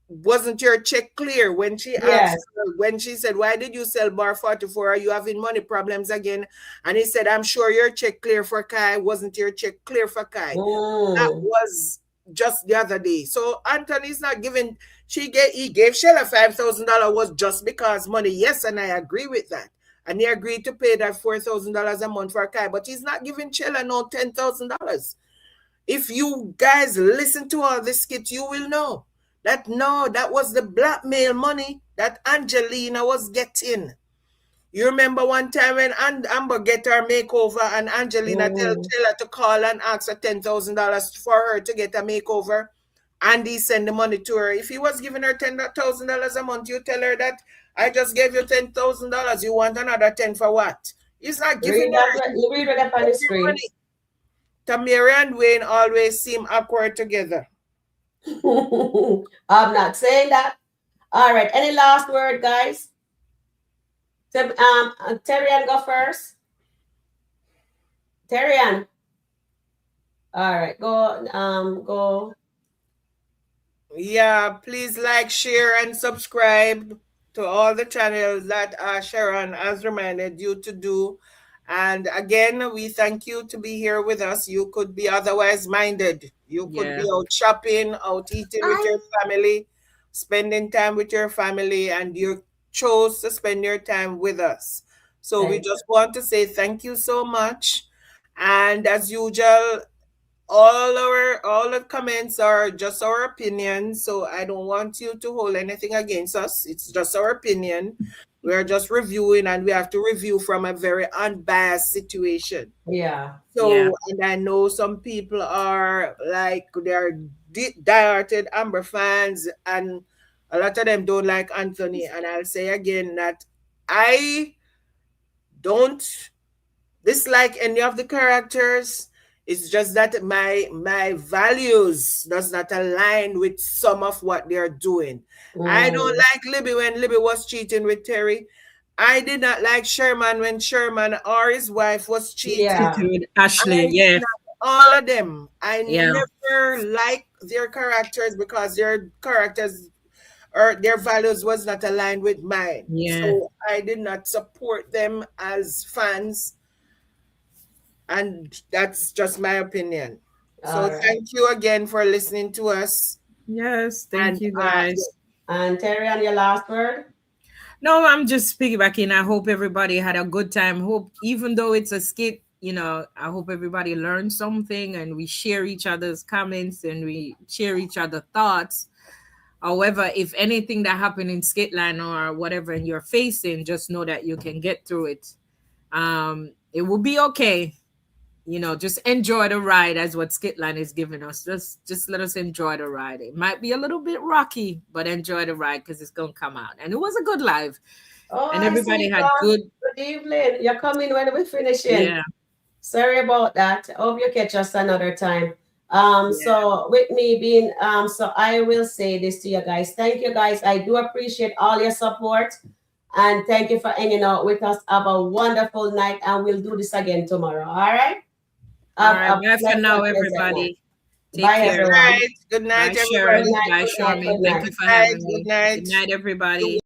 "Wasn't your check clear?" When she asked her, when she said, "Why did you sell bar 44? Are you having money problems again?" And he said, "I'm sure your check clear for Kai. Wasn't your check clear for Kai?" That was just the other day. So Anthony's not giving, he gave Shayla $5,000 was just because money. Yes, and I agree with that. And he agreed to pay that $4,000 a month for Kai, but he's not giving Shayla no $10,000. If you guys listen to all this skit, you will know that no, that was the blackmail money that Angelina was getting. You remember one time when Amber get her makeover and Angelina tell Shayla to call and ask her $10,000 for her to get a makeover? Andy send the money to her. If he was giving her $10,000 a month, you tell her that I just gave you $10,000. You want another 10 for what? He's not giving read that on the screen. money. Tamira and Wayne always seem awkward together. I'm not saying that. All right. Any last word, guys? Terrian, go first. Terrian. All right. Go. Yeah, please like, share, and subscribe to all the channels that Sharon has reminded you to do. And again, we thank you to be here with us. You could be otherwise minded. You could be out shopping, out eating with your family, spending time with your family, and you chose to spend your time with us. So we just want to say thank you so much. And as usual, all the comments are just our opinion, so I don't want you to hold anything against us. It's just our opinion. We're just reviewing, and we have to review from a very unbiased situation. So and I know some people are like, they're diehard Amber fans, and a lot of them don't like Anthony. And I'll say again that I don't dislike any of the characters. It's just that my values does not align with some of what they're doing. I don't like Libby when Libby was cheating with Terry. I did not like Sherman when Sherman or his wife was cheating with Ashley. All of them. I never like their characters because their characters or their values was not aligned with mine. So I did not support them as fans. And that's just my opinion. So thank you again for listening to us. Yes, thank you guys. And Terry, on your last word? No, I'm just piggybacking. I hope everybody had a good time. Hope even though it's a skit, I hope everybody learned something and we share each other's comments and we share each other's thoughts. However, if anything that happened in SkitLanta or whatever you're facing, just know that you can get through it. It will be okay. Just enjoy the ride as what SkitLanta is giving us. Just let us enjoy the ride. It might be a little bit rocky, but enjoy the ride because it's going to come out. And it was a good live. And everybody had good evening. You're coming when we finishing. Yeah. Sorry about that. I hope you catch us another time. So with me being, so I will say this to you guys. Thank you guys. I do appreciate all your support. And thank you for hanging out with us. Have a wonderful night. And we'll do this again tomorrow. All right? All right, bye for now, everybody. Take care. Good night, bye, everybody. Bye, Sherman. Thank you for having me. Good night. Good night, everybody.